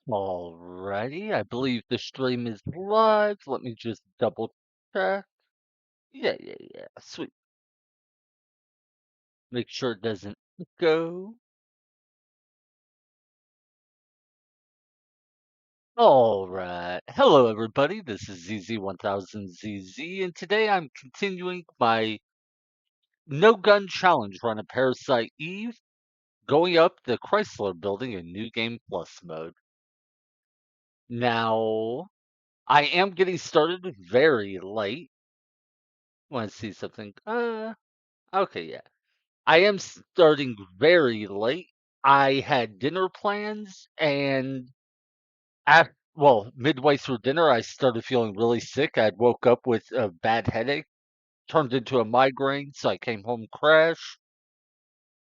Alrighty, I believe the stream is live. Let me just double check. Yeah. Sweet. Make sure it doesn't go. Alright. Hello, everybody. This is ZZ1000ZZ, and today I'm continuing my no gun challenge run of Parasite Eve, going up the Chrysler building in New Game Plus mode. Now, I am getting started very late. Want to see something? Okay, yeah. I am starting very late. I had dinner plans, and midway through dinner, I started feeling really sick. I woke up with a bad headache, turned into a migraine, so I came home crash.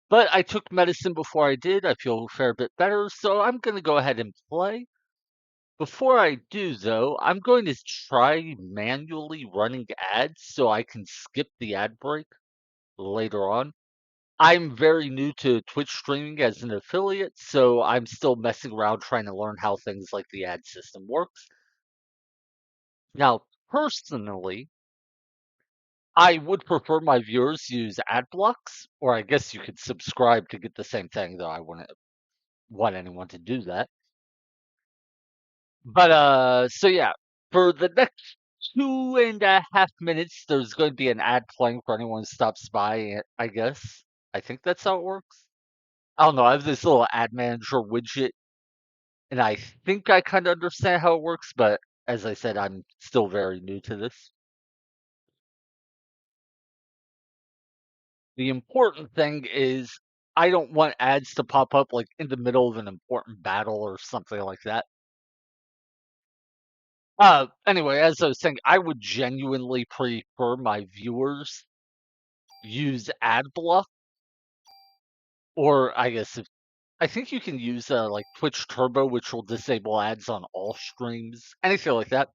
But I took medicine before I did. I feel a fair bit better, so I'm going to go ahead and play. Before I do, though, I'm going to try manually running ads so I can skip the ad break later on. I'm very new to Twitch streaming as an affiliate, so I'm still messing around trying to learn how things like the ad system works. Now, personally, I would prefer my viewers use ad blocks, or I guess you could subscribe to get the same thing, though I wouldn't want anyone to do that. But so yeah, for the next 2.5 minutes, there's going to be an ad playing for anyone who stops by, I guess. I think that's how it works. I don't know. I have this little ad manager widget, and I think I kind of understand how it works, but as I said, I'm still very new to this. The important thing is I don't want ads to pop up like in the middle of an important battle or something like that. Anyway, as I was saying, I would genuinely prefer my viewers use ad block, or I guess if I think you can use like Twitch Turbo, which will disable ads on all streams, anything like that.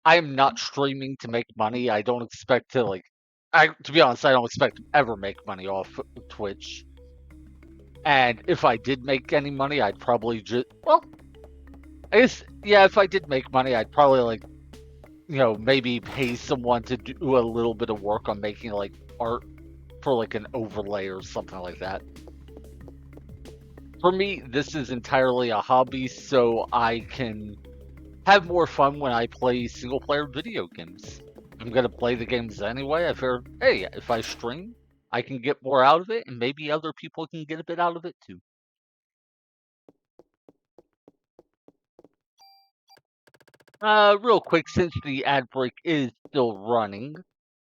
I am not streaming to make money. I don't expect to to be honest, I don't expect to ever make money off Twitch. And if I did make any money, I'd probably I guess yeah, if I did make money, I'd probably maybe pay someone to do a little bit of work on making like art for like an overlay or something like that. For me, this is entirely a hobby, so I can have more fun when I play single player video games. I'm gonna play the games anyway. I figure, hey, if I stream, I can get more out of it, and maybe other people can get a bit out of it too. Real quick, since the ad break is still running,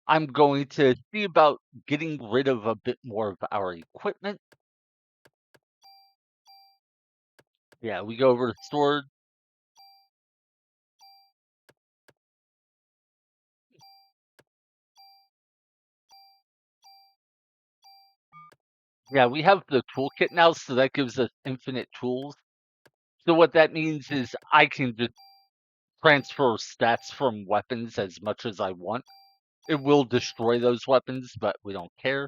I'm going to see about getting rid of a bit more of our equipment. Yeah, we go over to storage. Yeah, we have the toolkit now, so that gives us infinite tools. So what that means is I can just transfer stats from weapons as much as I want. It will destroy those weapons, but we don't care.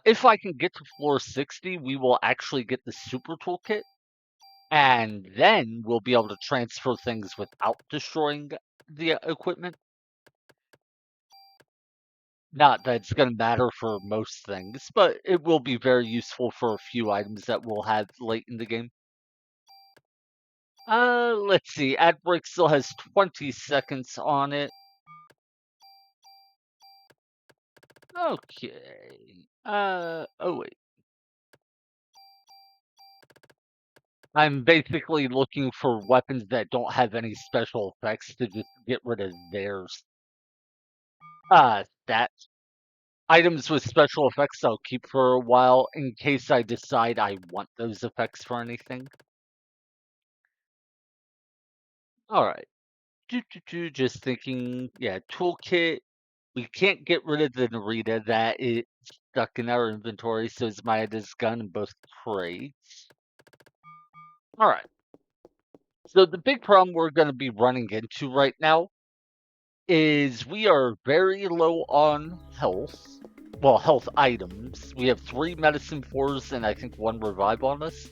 If I can get to floor 60, we will actually get the super toolkit, and then we'll be able to transfer things without destroying the equipment. Not that it's going to matter for most things, but it will be very useful for a few items that we'll have late in the game. Let's see. Ad break still has 20 seconds on it. Okay. Oh wait. I'm basically looking for weapons that don't have any special effects to just get rid of theirs. Stats. Items with special effects I'll keep for a while in case I decide I want those effects for anything. Alright. Just thinking, yeah, toolkit. We can't get rid of the Narita that is stuck in our inventory, so it's Maeda's gun in both crates. Alright. So the big problem we're going to be running into right now is we are very low on health. Well, health items. We have 3 medicine fours and I think 1 revive on us.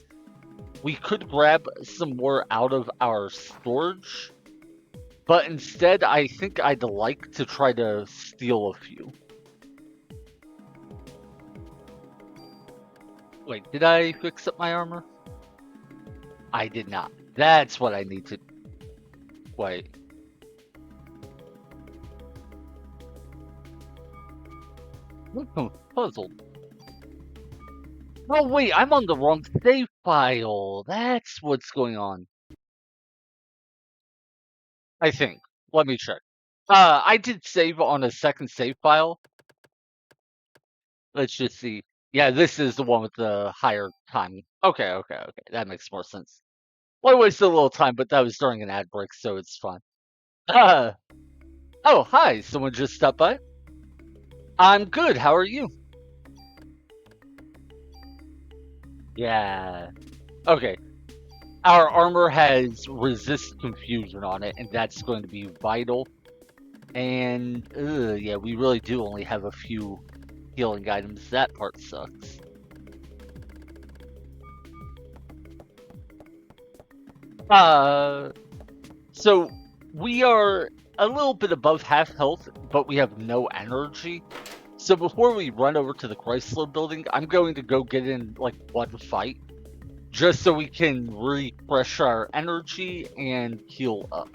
we could grab some more out of our storage, but instead I think I'd like to try to steal a few. Wait, did I fix up my armor? I did not. That's what I need to... Wait. I'm puzzled. Oh wait, I'm on the wrong save file. That's what's going on. I think. Let me check. I did save on a second save file. Let's just see. Yeah, this is the one with the higher time. Okay. That makes more sense. Well, I wasted a little time, but that was during an ad break, so it's fine. Uh, oh, hi. Someone just stopped by. I'm good. How are you? Yeah. Okay. Our armor has resist confusion on it, and that's going to be vital. And yeah, we really do only have a few healing items. That part sucks. Uh, so we are a little bit above half health, but we have no energy. So before we run over to the Chrysler building, I'm going to go get in like one fight, just so we can refresh our energy and heal up.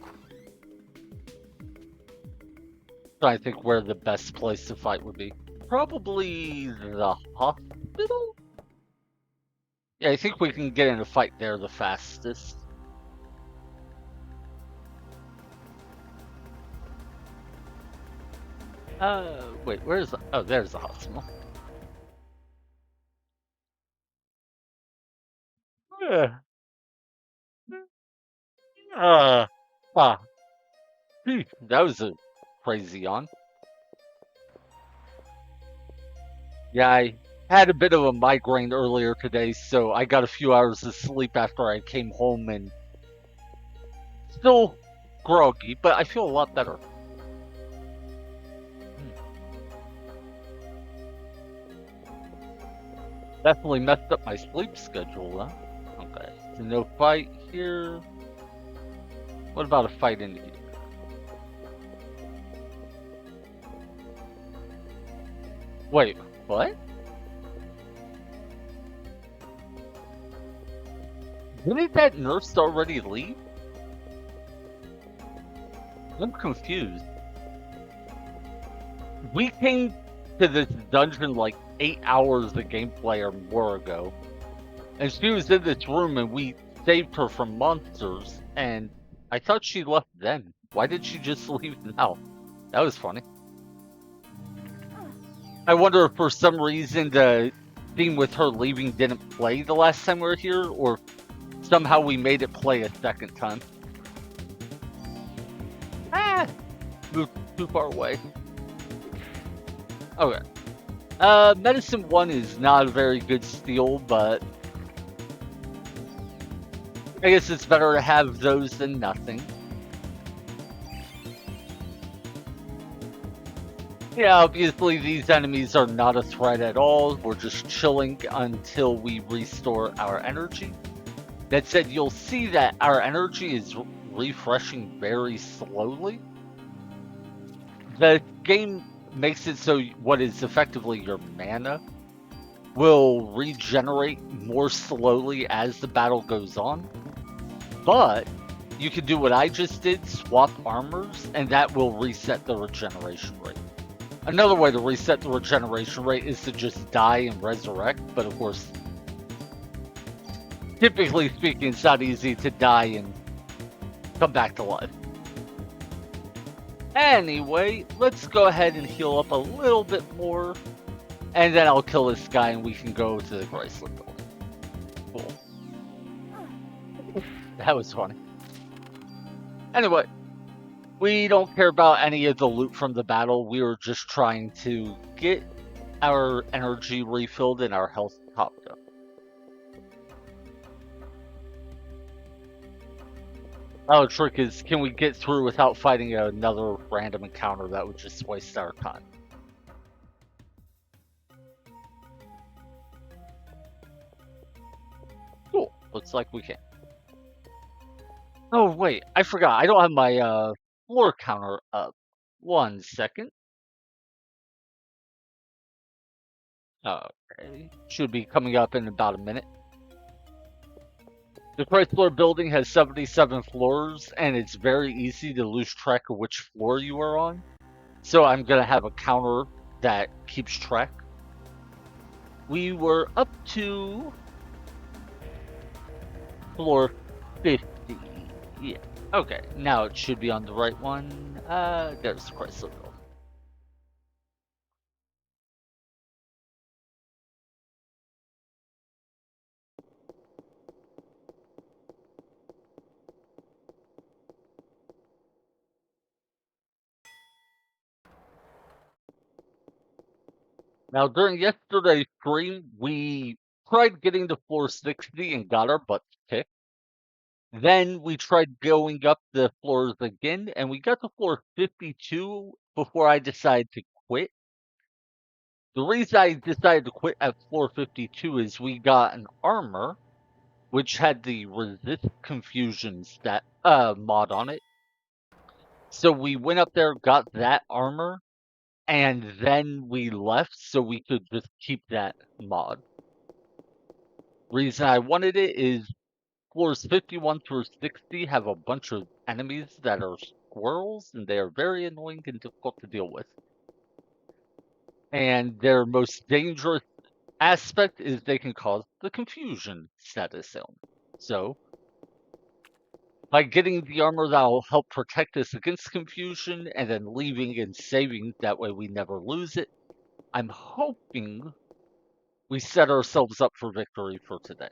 Trying to think where the best place to fight would be. Probably the hospital? Yeah, I think we can get in a fight there the fastest. Wait, where's the... Oh, there's the hospital. Yeah. Uh, ah, that was a crazy yawn. Yeah, I had a bit of a migraine earlier today, so I got a few hours of sleep after I came home and still groggy, but I feel a lot better. Definitely messed up my sleep schedule, huh? Okay, so no fight here. What about a fight in here? Wait, what? Didn't that nurse already leave? I'm confused. We came to this dungeon like 8 hours of gameplay or more ago, and she was in this room and we saved her from monsters, and I thought she left then. Why did she just leave now? That was funny. I wonder if for some reason the theme with her leaving didn't play the last time we were here, or somehow we made it play a second time. Ah! Moved too far away. Okay. Medicine 1 is not a very good steal, but I guess it's better to have those than nothing. Yeah, obviously these enemies are not a threat at all. We're just chilling until we restore our energy. That said, you'll see that our energy is refreshing very slowly. The game makes it so what is effectively your mana will regenerate more slowly as the battle goes on. But you can do what I just did, swap armors, and that will reset the regeneration rate. Another way to reset the regeneration rate is to just die and resurrect, but of course, typically speaking, it's not easy to die and come back to life. Anyway, let's go ahead and heal up a little bit more, and then I'll kill this guy and we can go to the Chrysler building. Cool. That was funny. Anyway, we don't care about any of the loot from the battle. We were just trying to get our energy refilled and our health topped up. Now the trick is, can we get through without fighting another random encounter that would just waste our time? Cool. Looks looks like we can. Oh, wait, I forgot. I don't have my floor counter up. 1 second. Okay. Should be coming up in about a minute. The Chrysler building has 77 floors, and it's very easy to lose track of which floor you are on. So I'm going to have a counter that keeps track. We were up to floor 50. Yeah. Okay, now it should be on the right one. There's the Chrysler building. Now, during yesterday's stream, we tried getting to floor 60 and got our butts kicked. Then we tried going up the floors again, and we got to floor 52 before I decided to quit. The reason I decided to quit at floor 52 is we got an armor, which had the resist confusion stat mod on it. So we went up there, got that armor, and then we left so we could just keep that mod. Reason I wanted it is floors 51 through 60 have a bunch of enemies that are squirrels, and they are very annoying and difficult to deal with. And their most dangerous aspect is they can cause the confusion status ailment. So, by getting the armor that'll help protect us against confusion and then leaving and saving, that way we never lose it, I'm hoping we set ourselves up for victory for today.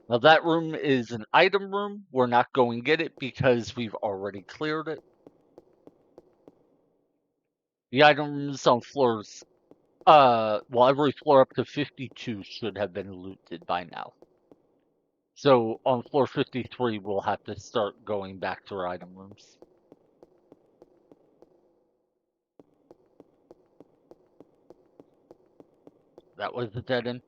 Now that room is an item room. We're not going to get it because we've already cleared it. The items on floors, well, every floor up to 52 should have been looted by now. So on floor 53, we'll have to start going back to our item rooms. That was the dead end.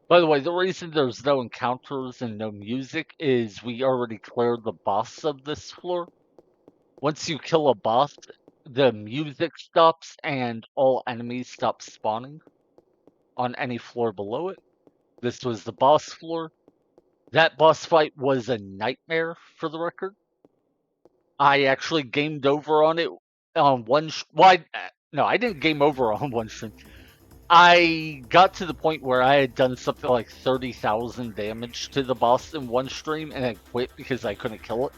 By the way, the reason there's no encounters and no music is we already cleared the boss of this floor. Once you kill a boss, the music stops and all enemies stop spawning on any floor below it. This was the boss floor. That boss fight was a nightmare, for the record. I actually gamed over on it on one. No, I didn't game over on one stream. I got to the point where I had done something like 30,000 damage to the boss in one stream and I quit because I couldn't kill it.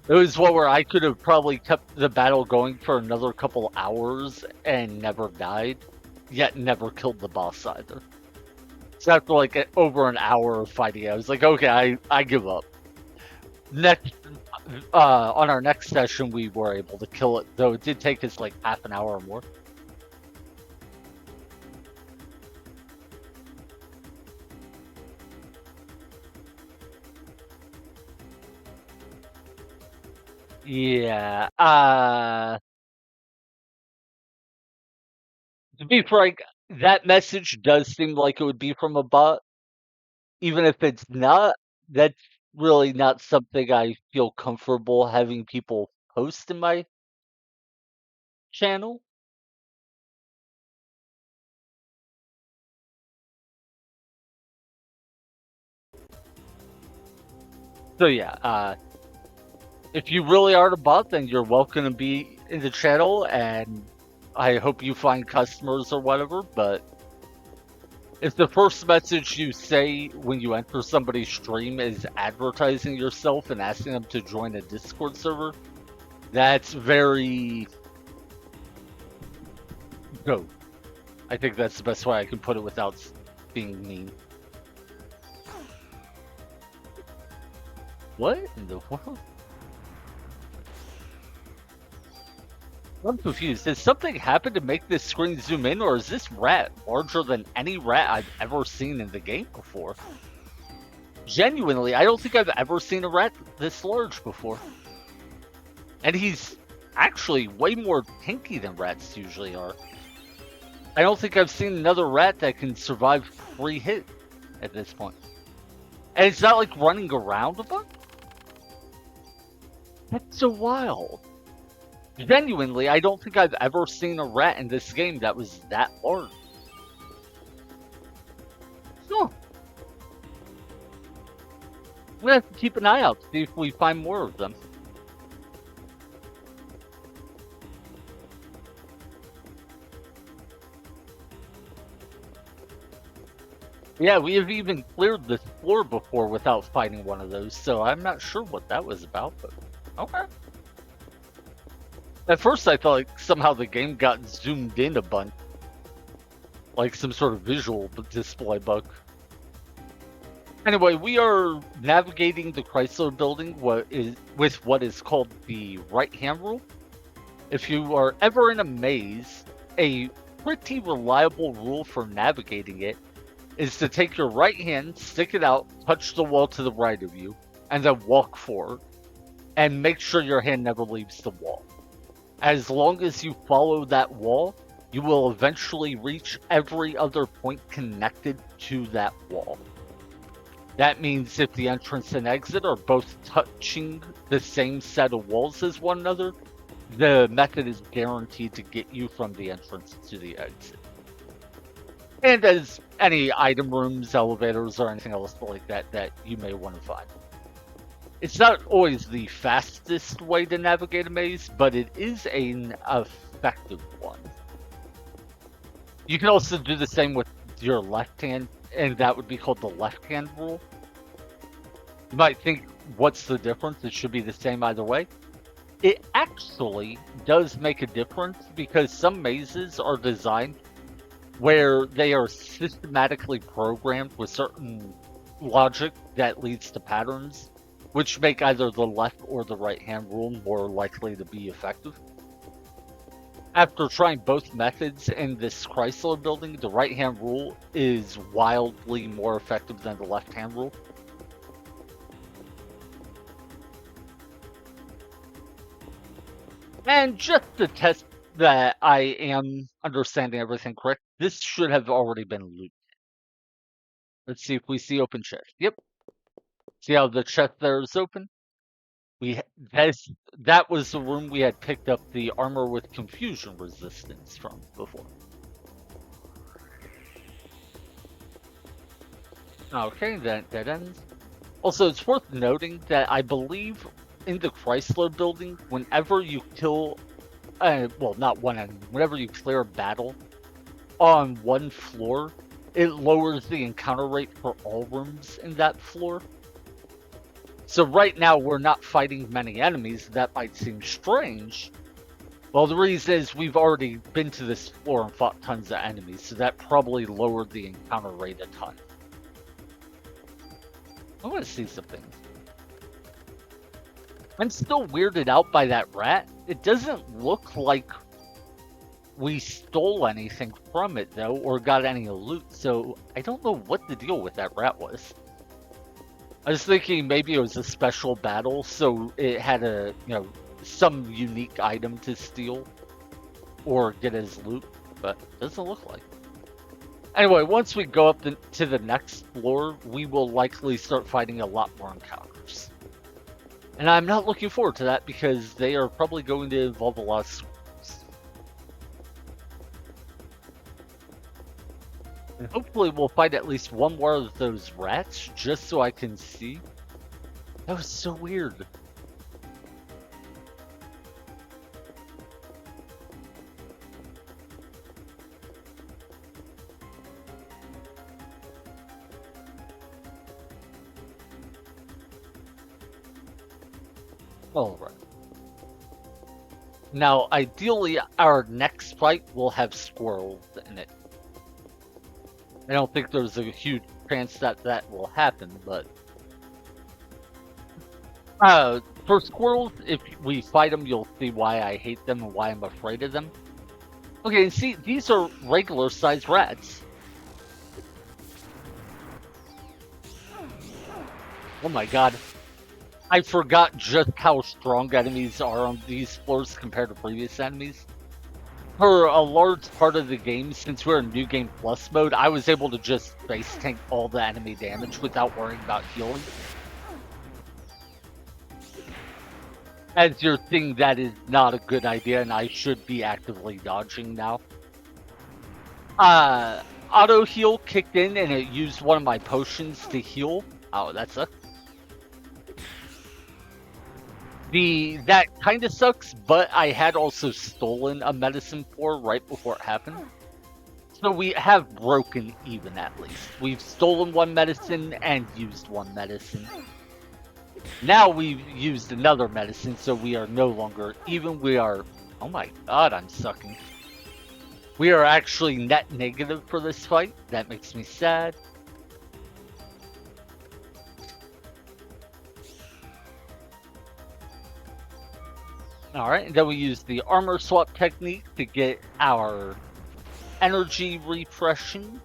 It was one where I could have probably kept the battle going for another couple hours and never died, yet never killed the boss either. So after like over an hour of fighting, I was like, okay, I give up. Next, on our next session, we were able to kill it, though it did take us like half an hour or more. Yeah, to be frank, that message does seem like it would be from a bot. Even if it's not, that's really not something I feel comfortable having people post in my channel. So yeah, if you really are the bot, then you're welcome to be in the channel, and I hope you find customers or whatever, but if the first message you say when you enter somebody's stream is advertising yourself and asking them to join a Discord server, that's very... Go. I think that's the best way I can put it without being mean. What in the world? I'm confused. Did something happen to make this screen zoom in, or is this rat larger than any rat I've ever seen in the game before? Genuinely, I don't think I've ever seen a rat this large before. And he's actually way more pinky than rats usually are. I don't think I've seen another rat that can survive 3 hits at this point. And it's not like running around a bunch. That's so wild. Genuinely, I don't think I've ever seen a rat in this game that was that large. So, we have to keep an eye out to see if we find more of them. Yeah, we have even cleared this floor before without fighting one of those, so I'm not sure what that was about, but okay. At first I thought like somehow the game got zoomed in a bunch, like some sort of visual display bug. Anyway, we are navigating the Chrysler building with what is called the right-hand rule. If you are ever in a maze, a pretty reliable rule for navigating it is to take your right hand, stick it out, touch the wall to the right of you, and then walk forward. And make sure your hand never leaves the wall. As long as you follow that wall, you will eventually reach every other point connected to that wall. That means if the entrance and exit are both touching the same set of walls as one another, the method is guaranteed to get you from the entrance to the exit. And as any item rooms, elevators, or anything else like that that you may want to find. It's not always the fastest way to navigate a maze, but it is an effective one. You can also do the same with your left hand, and that would be called the left-hand rule. You might think, what's the difference? It should be the same either way. It actually does make a difference because some mazes are designed where they are systematically programmed with certain logic that leads to patterns, which make either the left or the right-hand rule more likely to be effective. After trying both methods in this Chrysler building, the right-hand rule is wildly more effective than the left-hand rule. And just to test that I am understanding everything correct, this should have already been looted. Let's see if we see open chest. Yep. See how the chest there is open? That was the room we had picked up the armor with confusion resistance from before. Okay, that ends. Also, it's worth noting that I believe in the Chrysler building, whenever you kill, well, not one enemy, whenever you clear a battle on one floor, it lowers the encounter rate for all rooms in that floor. So right now we're not fighting many enemies. That might seem strange. Well, the reason is we've already been to this floor and fought tons of enemies, so that probably lowered the encounter rate a ton. I want to see some things. I'm still weirded out by that rat. It doesn't look like we stole anything from it, though, or got any loot, so I don't know what the deal with that rat was. I was thinking maybe it was a special battle, so it had a, some unique item to steal or get as loot, but it doesn't look like it. Anyway, once we go up to the next floor, we will likely start fighting a lot more encounters. And I'm not looking forward to that because they are probably going to involve a lot of squirrels. And hopefully we'll fight at least one more of those rats, just so I can see. That was so weird. Alright. Now, ideally, our next fight will have squirrels in it. I don't think there's a huge chance that that will happen, but... for squirrels, if we fight them, you'll see why I hate them and why I'm afraid of them. Okay, see, these are regular-sized rats. Oh my god. I forgot just how strong enemies are on these floors compared to previous enemies. for a large part of the game, since we're in New Game Plus mode, I was able to just base tank all the enemy damage without worrying about healing. As you're seeing, that is not a good idea, and I should be actively dodging now. Auto heal kicked in, and it used one of my potions to heal. Oh, that sucks. That kind of sucks, but I had also stolen a medicine for right before it happened. So we have broken even at least. We've stolen one medicine and used one medicine. Now we've used another medicine, so we are no longer even. We are, oh my god, I'm sucking. We are actually net negative for this fight. That makes me sad. Alright, and then we use the armor swap technique to get our energy refreshing.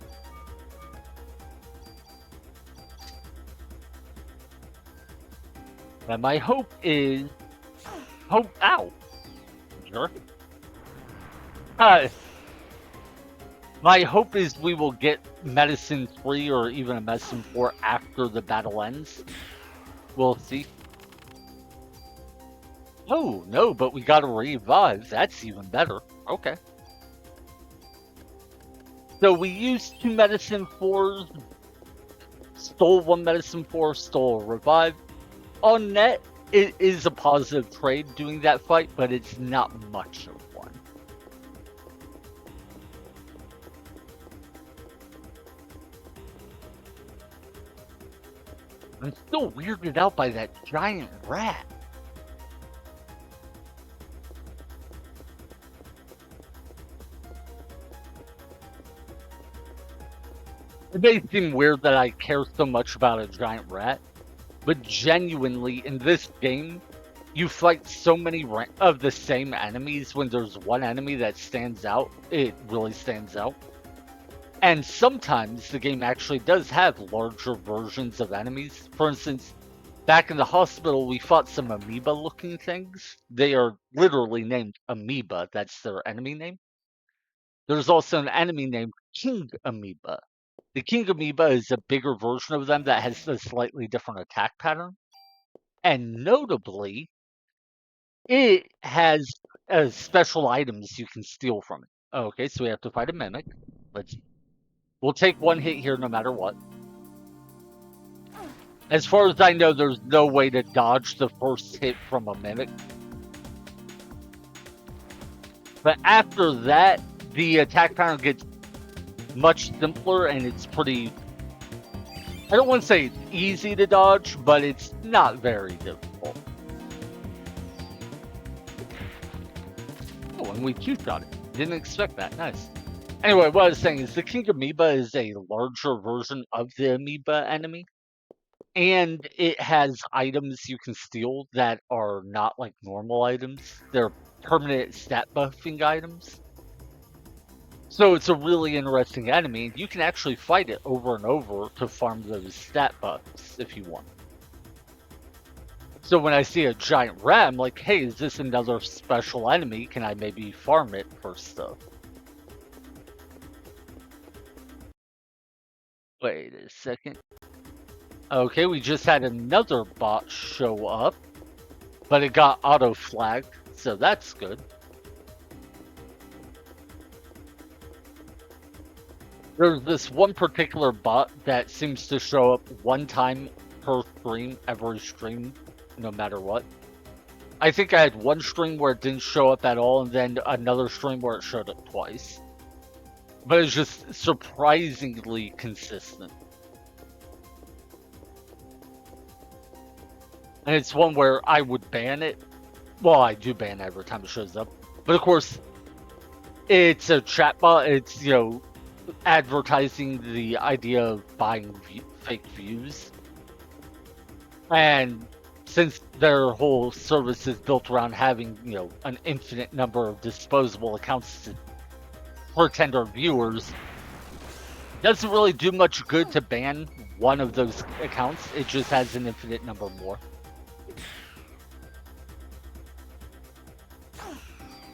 And my hope is... Ow! Sure. My hope is we will get medicine 3 or even a medicine 4 after the battle ends. We'll see. Oh, no, but we gotta revive. That's even better. Okay. So we used 2 medicine 4s, stole 1 medicine 4, stole a revive. On net, it is a positive trade doing that fight, but it's not much of one. I'm still weirded out by that giant rat. It may seem weird that I care so much about a giant rat, but genuinely, in this game, you fight so many of the same enemies. When there's one enemy that stands out, it really stands out. And sometimes the game actually does have larger versions of enemies. For instance, back in the hospital, we fought some amoeba-looking things. They are literally named Amoeba. That's their enemy name. There's also an enemy named King Amoeba. The King Amoeba is a bigger version of them that has a slightly different attack pattern. And notably, it has special items you can steal from it. Okay, so we have to fight a mimic. We'll take 1 hit here no matter what. As far as I know, there's no way to dodge the first hit from a mimic. But after that, the attack pattern gets much simpler, and it's pretty... I don't want to say it's easy to dodge, but it's not very difficult. Oh, and we two-shot it. Didn't expect that. Nice. Anyway, what I was saying is the King Amoeba is a larger version of the Amoeba enemy. And it has items you can steal that are not like normal items. They're permanent stat buffing items. So it's a really interesting enemy. You can actually fight it over and over to farm those stat buffs if you want. So when I see a giant rat, I'm like, hey, is this another special enemy? Can I maybe farm it for stuff? Wait a second. Okay, we just had another bot show up, but it got auto-flagged, so that's good. There's this one particular bot that seems to show up 1 time per stream, every stream, no matter what. I think I had 1 stream where it didn't show up at all, and then another stream where it showed up twice. But it's just surprisingly consistent. And it's one where I would ban it. Well, I do ban it every time it shows up. But of course, it's a chatbot. It's, you know, advertising the idea of buying fake views. And since their whole service is built around having, you know, an infinite number of disposable accounts to pretend are viewers, it doesn't really do much good to ban one of those accounts. It just has an infinite number more.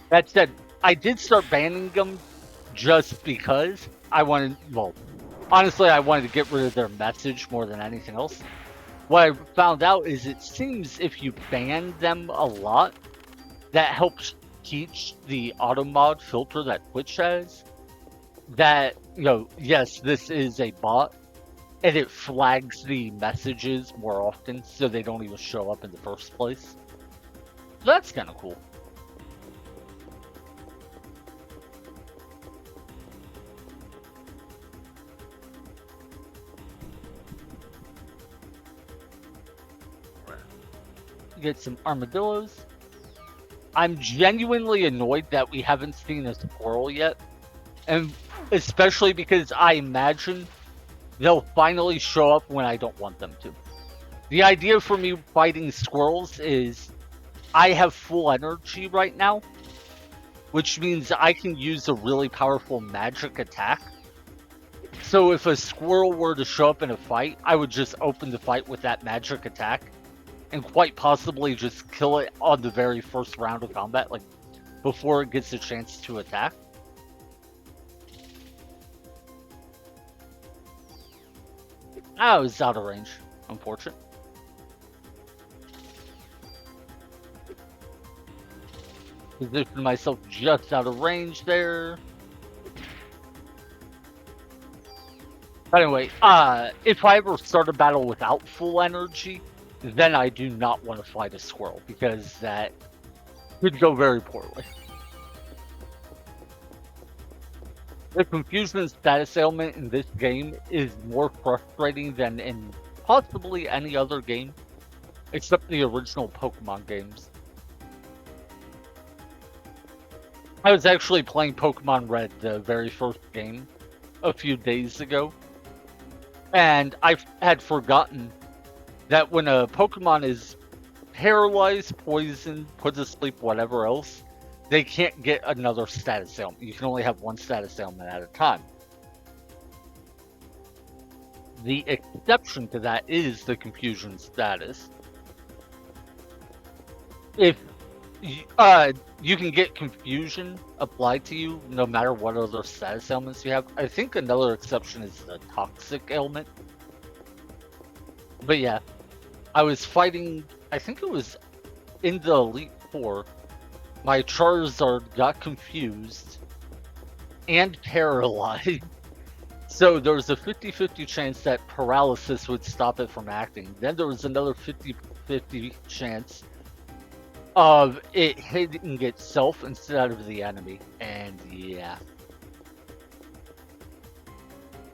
That said, I did start banning them just because I wanted, well, honestly, I wanted to get rid of their message more than anything else. What I found out is it seems if you ban them a lot, that helps teach the auto mod filter that Twitch has that, yes, this is a bot, and it flags the messages more often so they don't even show up in the first place. So that's kind of cool. Get some armadillos. I'm genuinely annoyed that we haven't seen a squirrel yet. And especially because I imagine they'll finally show up when I don't want them to. The idea for me fighting squirrels is I have full energy right now, which means I can use a really powerful magic attack. So if a squirrel were to show up in a fight, I would just open the fight with that magic attack and quite possibly just kill it on the very first round of combat, like before it gets a chance to attack. I was out of range, unfortunate. Positioned myself just out of range there. But anyway, if I ever start a battle without full energy, then I do not want to fight a squirrel because that could go very poorly. The confusion status ailment in this game is more frustrating than in possibly any other game, except the original Pokemon games. I was actually playing Pokemon Red, the very first game, a few days ago, and I had forgotten that when a Pokemon is paralyzed, poisoned, put to sleep, whatever else, they can't get another status ailment. You can only have one status ailment at a time. The exception to that is the confusion status. If you can get confusion applied to you no matter what other status ailments you have. I think another exception is the toxic ailment. But yeah, I was fighting, I think it was in the Elite Four. My Charizard got confused and paralyzed. So there was a 50-50 chance that paralysis would stop it from acting. Then there was another 50-50 chance of it hitting itself instead of the enemy. And yeah.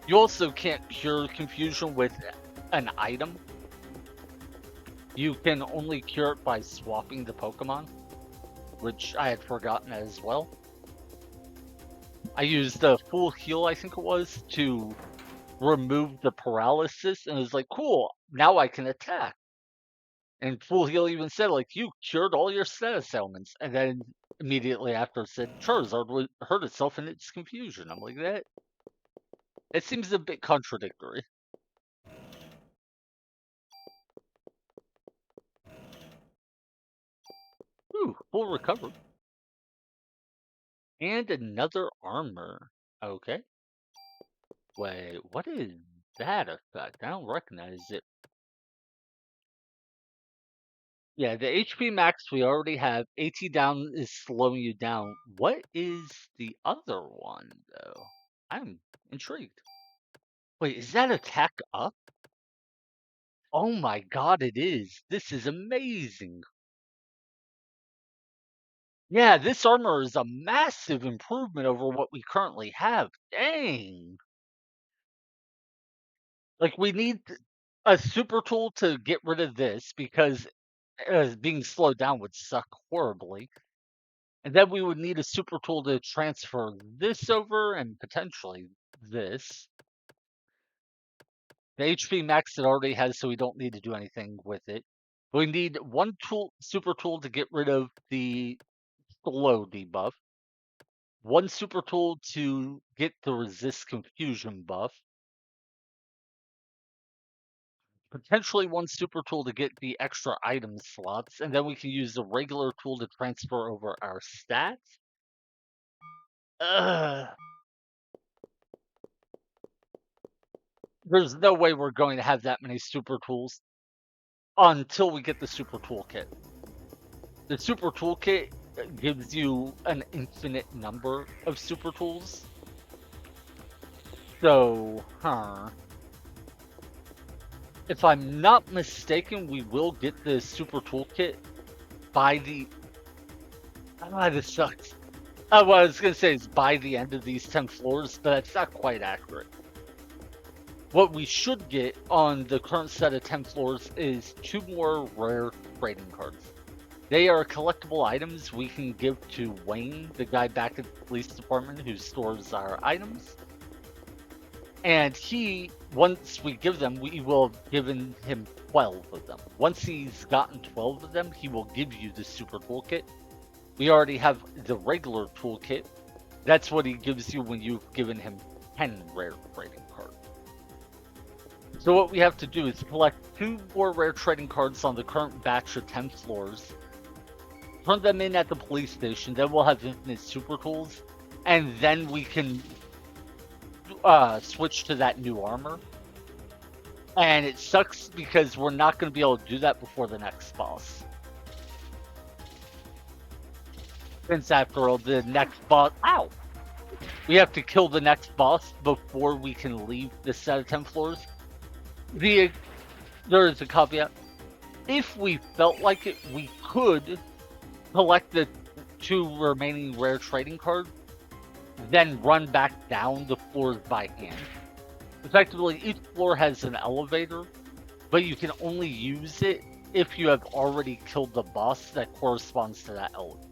You also can't cure confusion with an item. You can only cure it by swapping the Pokemon, which I had forgotten as well. I used the full heal, I think it was, to remove the paralysis, and it was like, cool, now I can attack. And full heal even said, like, you cured all your status ailments. And then immediately after it said Charizard would hurt itself in its confusion. I'm like, that it seems a bit contradictory. Ooh, full recovery. And another armor. Okay. Wait, what is that effect? I don't recognize it. Yeah, the HP max we already have. AT down is slowing you down. What is the other one, though? I'm intrigued. Wait, is that attack up? Oh my god, it is. This is amazing. Yeah, this armor is a massive improvement over what we currently have. Dang. Like, we need a super tool to get rid of this because being slowed down would suck horribly. And then we would need a super tool to transfer this over and potentially this. The HP max it already has, so we don't need to do anything with it. We need one tool, super tool to get rid of the slow debuff, one super tool to get the resist confusion buff, potentially one super tool to get the extra item slots, and then we can use the regular tool to transfer over our stats. Ugh. There's no way we're going to have that many super tools until we get the super toolkit. The super toolkit gives you an infinite number of super tools. So, if I'm not mistaken, we will get the super toolkit by the. Ah, this sucks. What I was gonna say is by the end of these 10 floors, but that's not quite accurate. What we should get on the current set of 10 floors is 2 more rare trading cards. They are collectible items we can give to Wayne, the guy back at the police department who stores our items. And once we give them, we will have given him 12 of them. Once he's gotten 12 of them, he will give you the super toolkit. We already have the regular toolkit. That's what he gives you when you've given him 10 rare trading cards. So what we have to do is collect 2 more rare trading cards on the current batch of 10 floors, turn them in at the police station, then we'll have infinite super tools, and then we can switch to that new armor. And it sucks because we're not going to be able to do that before the next boss. Since after all, the next boss... Ow! We have to kill the next boss before we can leave the set of 10 floors. There is a caveat. If we felt like it, we could collect the 2 remaining rare trading cards, then run back down the floors by hand. Effectively, each floor has an elevator, but you can only use it if you have already killed the boss that corresponds to that elevator.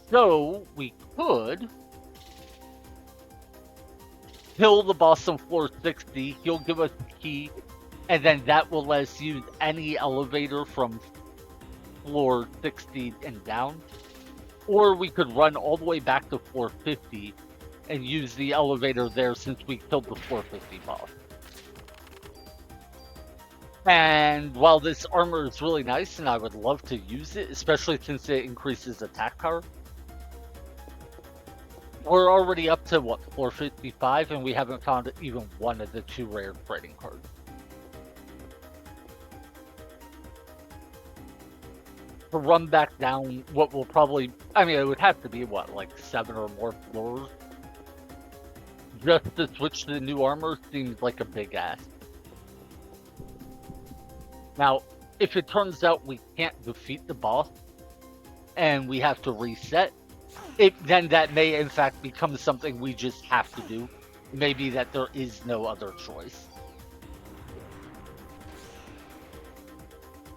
So, we could kill the boss on floor 60, he'll give us the key, and then that will let us use any elevator from floor 60 and down. Or we could run all the way back to floor 50 and use the elevator there since we killed the floor 50 boss. And while this armor is really nice and I would love to use it, especially since it increases attack power, we're already up to, what, floor 55, and we haven't found even one of the 2 rare trading cards. To run back down what will probably... I mean, it would have to be, what, like 7 or more floors? Just to switch to the new armor seems like a big ask. Now, if it turns out we can't defeat the boss, and we have to reset, then that may in fact become something we just have to do. Maybe that there is no other choice.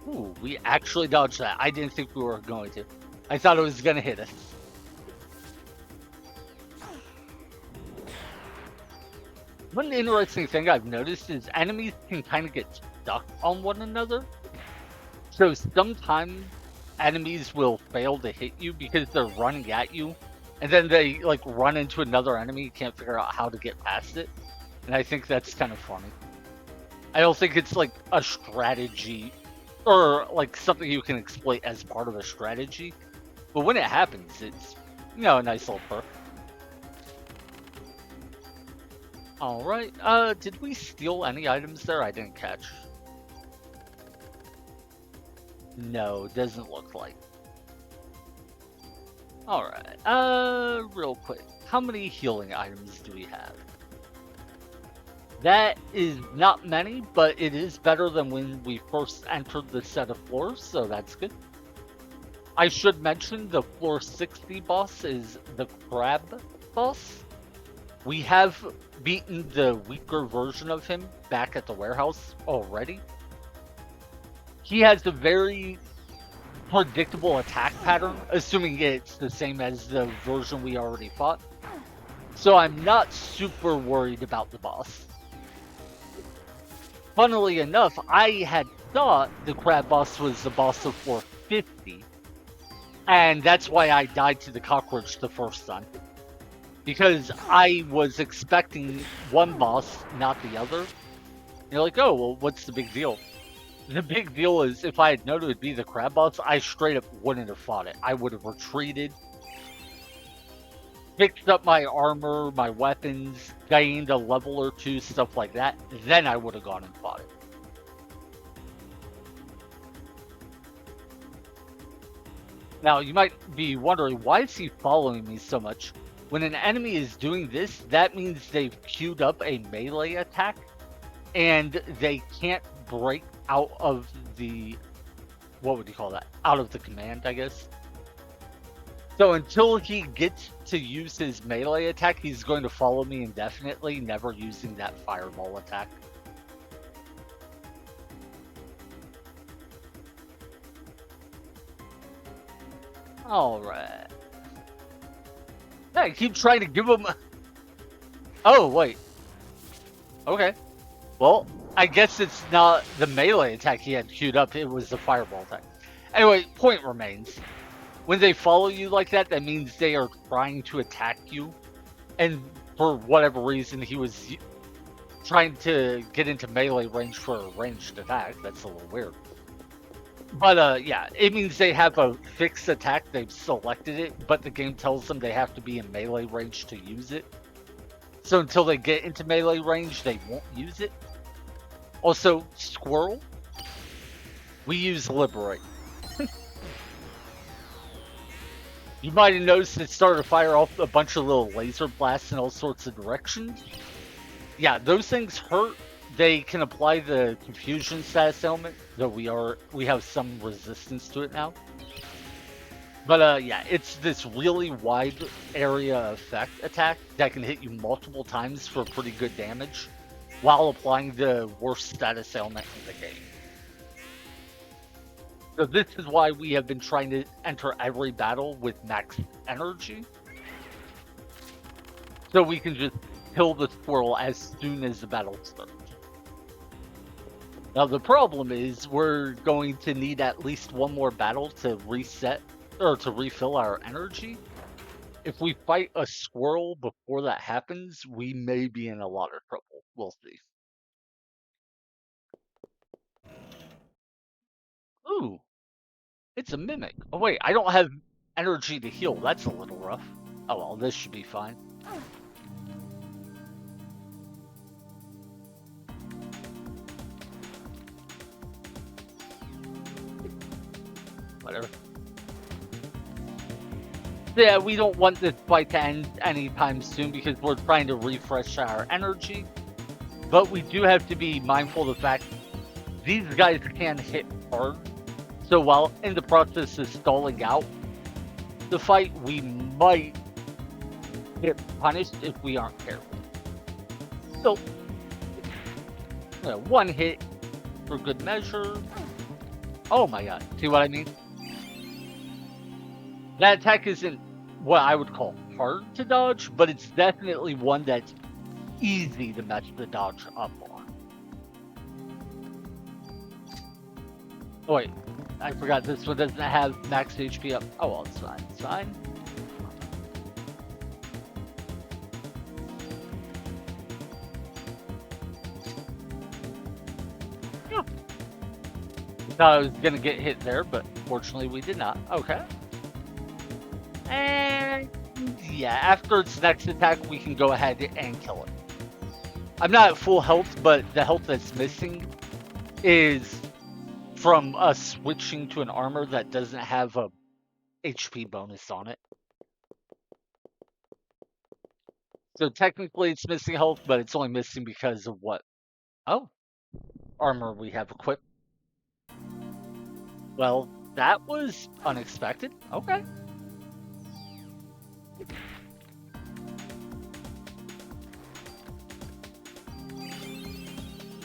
Ooh, we actually dodged that. I didn't think we were going to. I thought it was going to hit us. One interesting thing I've noticed is enemies can kind of get stuck on one another. So sometimes enemies will fail to hit you because they're running at you, and then they like run into another enemy, you can't figure out how to get past it. And I think that's kind of funny. I don't think it's like a strategy or like something you can exploit as part of a strategy, but when it happens, it's, you know, a nice little perk. Alright, did we steal any items there? I didn't catch. No, doesn't look like. Alright, real quick. How many healing items do we have? That is not many, but it is better than when we first entered the set of floors, so that's good. I should mention the floor 60 boss is the crab boss. We have beaten the weaker version of him back at the warehouse already. He has a very predictable attack pattern, assuming it's the same as the version we already fought. So I'm not super worried about the boss. Funnily enough, I had thought the crab boss was the boss of floor 50, and that's why I died to the cockroach the first time. Because I was expecting one boss, not the other. You're like, oh, well, what's the big deal? The big deal is, if I had known it would be the crab boss, I straight up wouldn't have fought it. I would have retreated. fixed up my armor, my weapons, gained a level or two, stuff like that, then I would have gone and fought it. Now, you might be wondering, why is he following me so much? When an enemy is doing this, that means they've queued up a melee attack, and they can't break out of the, what would you call that? Out of the command, I guess. So until he gets to use his melee attack, he's going to follow me indefinitely, never using that fireball attack. Alright. Yeah, I keep trying to give him... Oh, wait. Okay. Well, I guess it's not the melee attack he had queued up, it was the fireball attack. Anyway, point remains. When they follow you like that, that means they are trying to attack you. And for whatever reason, he was trying to get into melee range for a ranged attack. That's a little weird. But yeah, it means they have a fixed attack. They've selected it, but the game tells them they have to be in melee range to use it. So until they get into melee range, they won't use it. Also, Squirrel, we use Liberate. You might have noticed it started to fire off a bunch of little laser blasts in all sorts of directions. Yeah, those things hurt. They can apply the confusion status element, though we have some resistance to it now. But yeah, it's this really wide area effect attack that can hit you multiple times for pretty good damage, while applying the worst status ailment in the game. So this is why we have been trying to enter every battle with max energy, so we can just kill the squirrel as soon as the battle starts. Now the problem is we're going to need at least one more battle to reset, or to refill our energy. If we fight a squirrel before that happens, we may be in a lot of trouble. We'll see. Ooh, it's a mimic. Oh wait, I don't have energy to heal. That's a little rough. Oh well, this should be fine. Whatever. Yeah, we don't want this fight to end anytime soon because we're trying to refresh our energy. But we do have to be mindful of the fact these guys can hit hard. So while in the process of stalling out the fight, we might get punished if we aren't careful. So, one hit for good measure. Oh my god, see what I mean? That attack isn't what I would call hard to dodge, but it's definitely one that's easy to mess the dodge up on. Oh wait, I forgot this one doesn't have max HP up. Oh well, it's fine, it's fine. Yeah. Thought I was gonna get hit there, but fortunately we did not. Okay. And yeah, after its next attack, we can go ahead and kill it. I'm not at full health, but the health that's missing is from us switching to an armor that doesn't have a HP bonus on it. So technically it's missing health, but it's only missing because of what? Oh, armor we have equipped. Well, that was unexpected. Okay.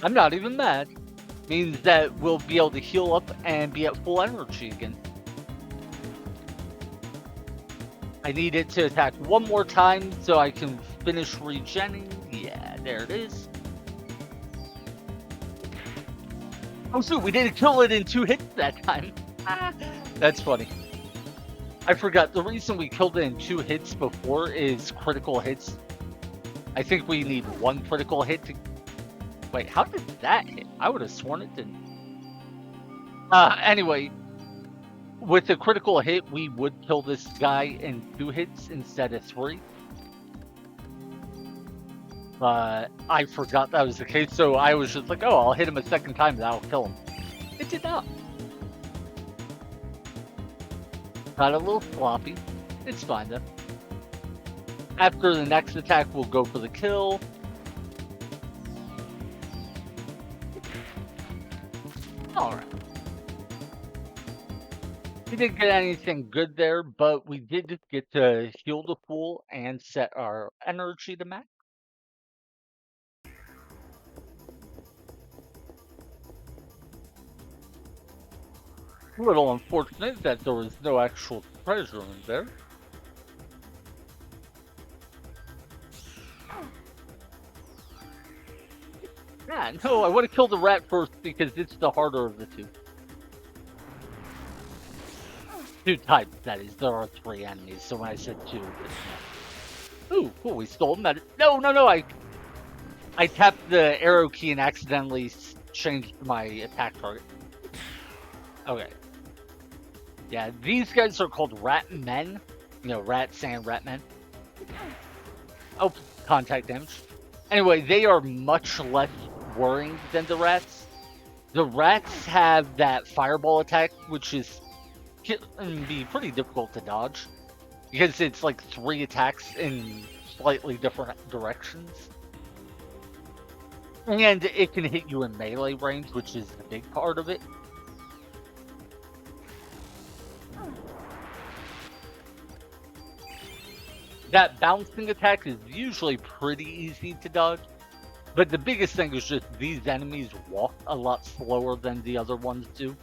I'm not even mad. Means that we'll be able to heal up and be at full energy again. I need it to attack one more time so I can finish regenning. Yeah, there it is. Oh shoot, we didn't kill it in 2 hits that time. That's funny. I forgot, the reason we killed it in 2 hits before is critical hits. I think we need 1 critical hit to... Wait, how did that hit? I would have sworn it didn't. Anyway, with a critical hit, we would kill this guy in 2 hits instead of 3. but I forgot that was the case, so I was just like, oh, I'll hit him a second time, that'll kill him. It did not. Got a little sloppy. It's fine though. After the next attack, we'll go for the kill. Alright. We didn't get anything good there, but we did get to heal the pool and set our energy to max. A little unfortunate that there was no actual treasure in there. Yeah, no, I would have killed the rat first because it's the harder of the two. Two types, that is. There are 3 enemies, so when I said 2, ooh, cool, we stole them. No, I tapped the arrow key and accidentally changed my attack target. Okay. Yeah, these guys are called rat men. You know, rats and rat men. Oh, contact damage. Anyway, they are much less worrying than the rats. The rats have that fireball attack, which can be pretty difficult to dodge because it's like 3 attacks in slightly different directions. And it can hit you in melee range, which is the big part of it. That bouncing attack is usually pretty easy to dodge, but the biggest thing is just these enemies walk a lot slower than the other ones do.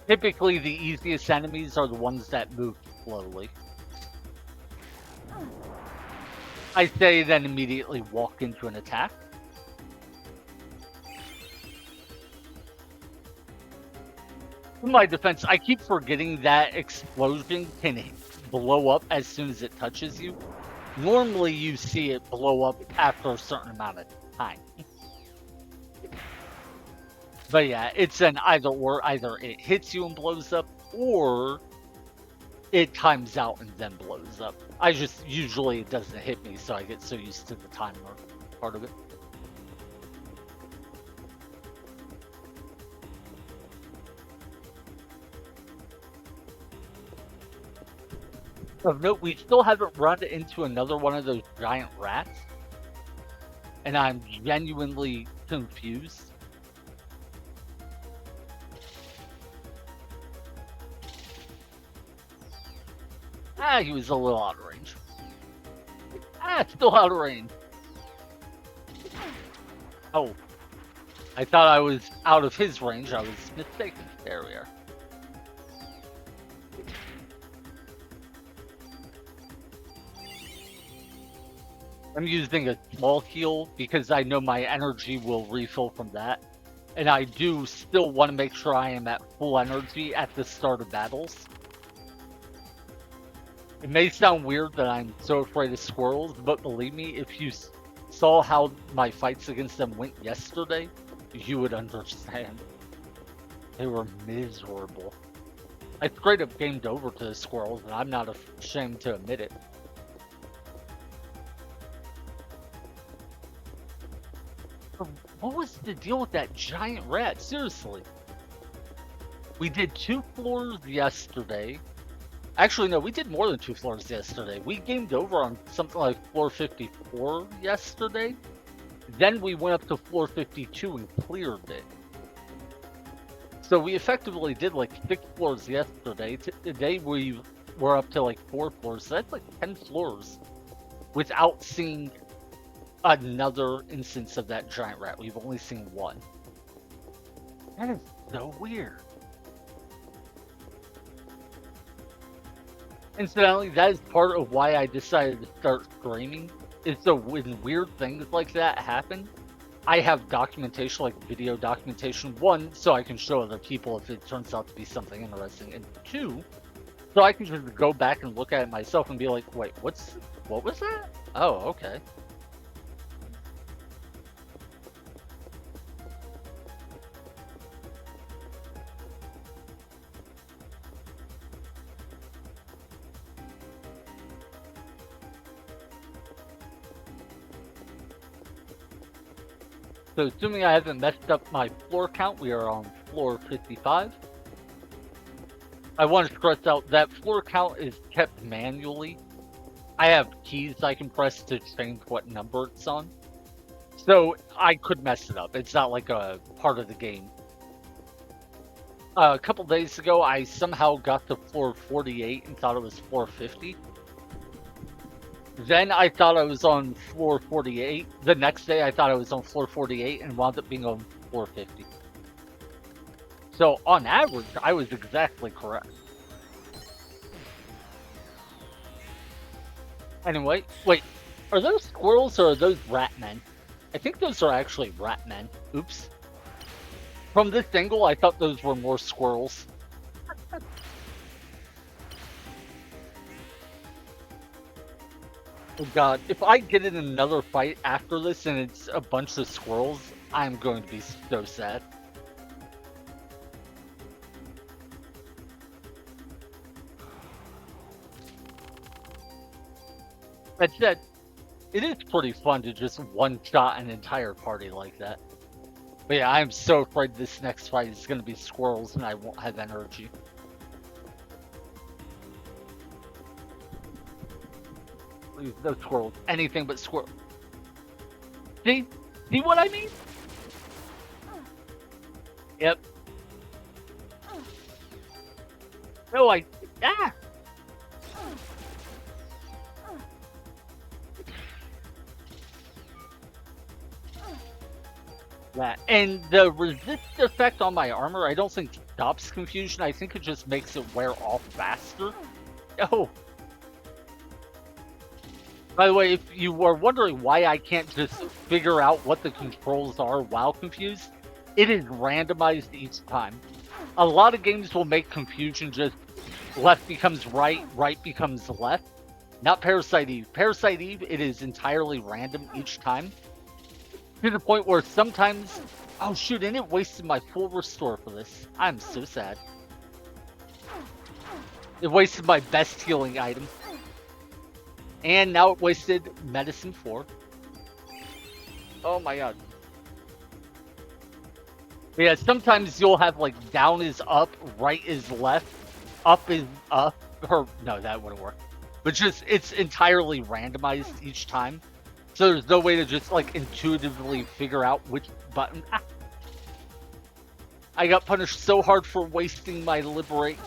Typically, the easiest enemies are the ones that move slowly. I say then immediately walk into an attack. In my defense, I keep forgetting that explosion can blow up as soon as it touches you. Normally, you see it blow up after a certain amount of time. But yeah, it's an either or. Either it hits you and blows up, or it times out and then blows up. Usually it doesn't hit me, so I get so used to the timer part of it. Of note, we still haven't run into another one of those giant rats, and I'm genuinely confused. Ah, he was a little out of range. Ah, still out of range. Oh, I thought I was out of his range. I was mistaken. There we are. I'm using a small heal because I know my energy will refill from that. And I do still want to make sure I am at full energy at the start of battles. It may sound weird that I'm so afraid of squirrels, but believe me, if you saw how my fights against them went yesterday, you would understand. They were miserable. I straight up gamed over to the squirrels, and I'm not ashamed to admit it. What was the deal with that giant rat? Seriously. We did 2 floors yesterday. Actually, no, we did more than 2 floors yesterday. We gamed over on something like floor 54 yesterday. Then we went up to floor 52 and cleared it. So we effectively did like 6 floors yesterday. Today we were up to like 4 floors. So that's like 10 floors without seeing another instance of that giant rat. We've only seen 1. That is so weird. Incidentally, that is part of why I decided to start streaming. Is so when weird things like that happen, I have documentation, like video documentation. 1, so I can show other people if it turns out to be something interesting, and 2, so I can just go back and look at it myself and be like, wait, what was that? Oh, okay. So assuming I haven't messed up my floor count, we are on floor 55. I want to stress out that floor count is kept manually. I have keys I can press to change what number it's on. So I could mess it up. It's not like a part of the game. A couple days ago, I somehow got to floor 48 and thought it was floor 50. Then I thought I was on floor 48. The next day, I thought I was on floor 48 and wound up being on floor 50. So on average, I was exactly correct. Anyway, wait, are those squirrels or are those rat men? I think those are actually rat men. Oops. From this angle, I thought those were more squirrels. Oh god, if I get in another fight after this and it's a bunch of squirrels, I'm going to be so sad. That said, it is pretty fun to just one-shot an entire party like that. But yeah, I am so afraid this next fight is going to be squirrels and I won't have energy. Please, no squirrels. Anything but squirrels. See? See what I mean? Yep. No, I... Ah! That. And the resist effect on my armor, I don't think stops confusion. I think it just makes it wear off faster. Oh. By the way, if you were wondering why I can't just figure out what the controls are while confused, it is randomized each time. A lot of games will make confusion just left becomes right, right becomes left. Not Parasite Eve. Parasite Eve, it is entirely random each time. To the point where sometimes, oh shoot, and it wasted my full restore for this. I'm so sad. It wasted my best healing item. And now it wasted medicine 4. Oh my god. Yeah, sometimes you'll have like down is up, right is left, up is up, or no, that wouldn't work. But just, it's entirely randomized each time. So there's no way to just like intuitively figure out which button. Ah. I got punished so hard for wasting my liberate.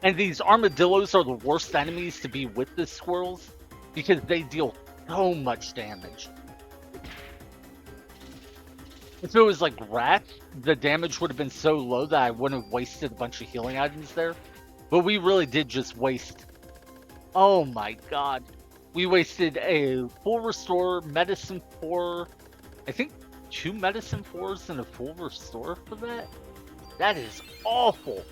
And these armadillos are the worst enemies to be with the squirrels because they deal so much damage. If it was like rats, the damage would have been so low that I wouldn't have wasted a bunch of healing items there. But we really did just waste. Oh my god. We wasted a full restore, medicine 4, I think 2 medicine 4s and a full restore for that? That is awful.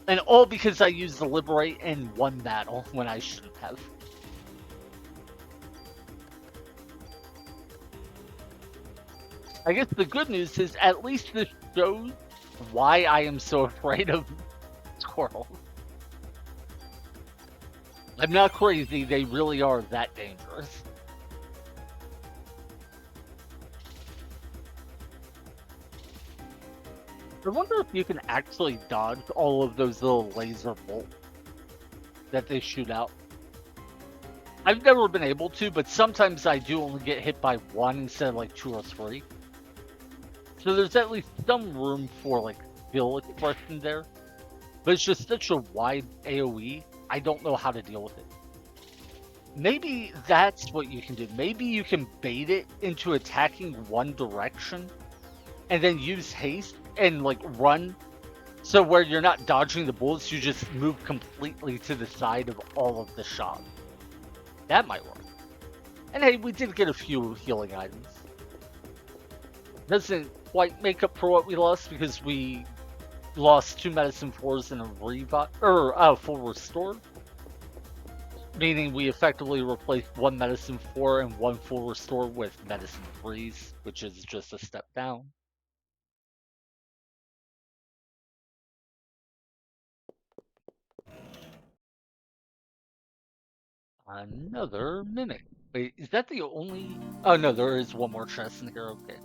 And all because I used the liberate in one battle when I shouldn't have. I guess the good news is at least this shows why I am so afraid of squirrels. I'm not crazy, they really are that dangerous. I wonder if you can actually dodge all of those little laser bolts that they shoot out. I've never been able to, but sometimes I do only get hit by one instead of like 2 or 3. So there's at least some room for like skill expression there. But it's just such a wide AoE, I don't know how to deal with it. Maybe that's what you can do. Maybe you can bait it into attacking one direction and then use haste and like run. So where you're not dodging the bullets, you just move completely to the side of all of the shots. That might work. And hey, we did get a few healing items. Doesn't quite make up for what we lost because we lost 2 medicine 4s and a revive, or full restore. Meaning we effectively replaced 1 medicine 4 and 1 full restore with medicine 3s, which is just a step down. Another mimic. Wait, that the only... Oh, no, there is one more chest in here. Okay.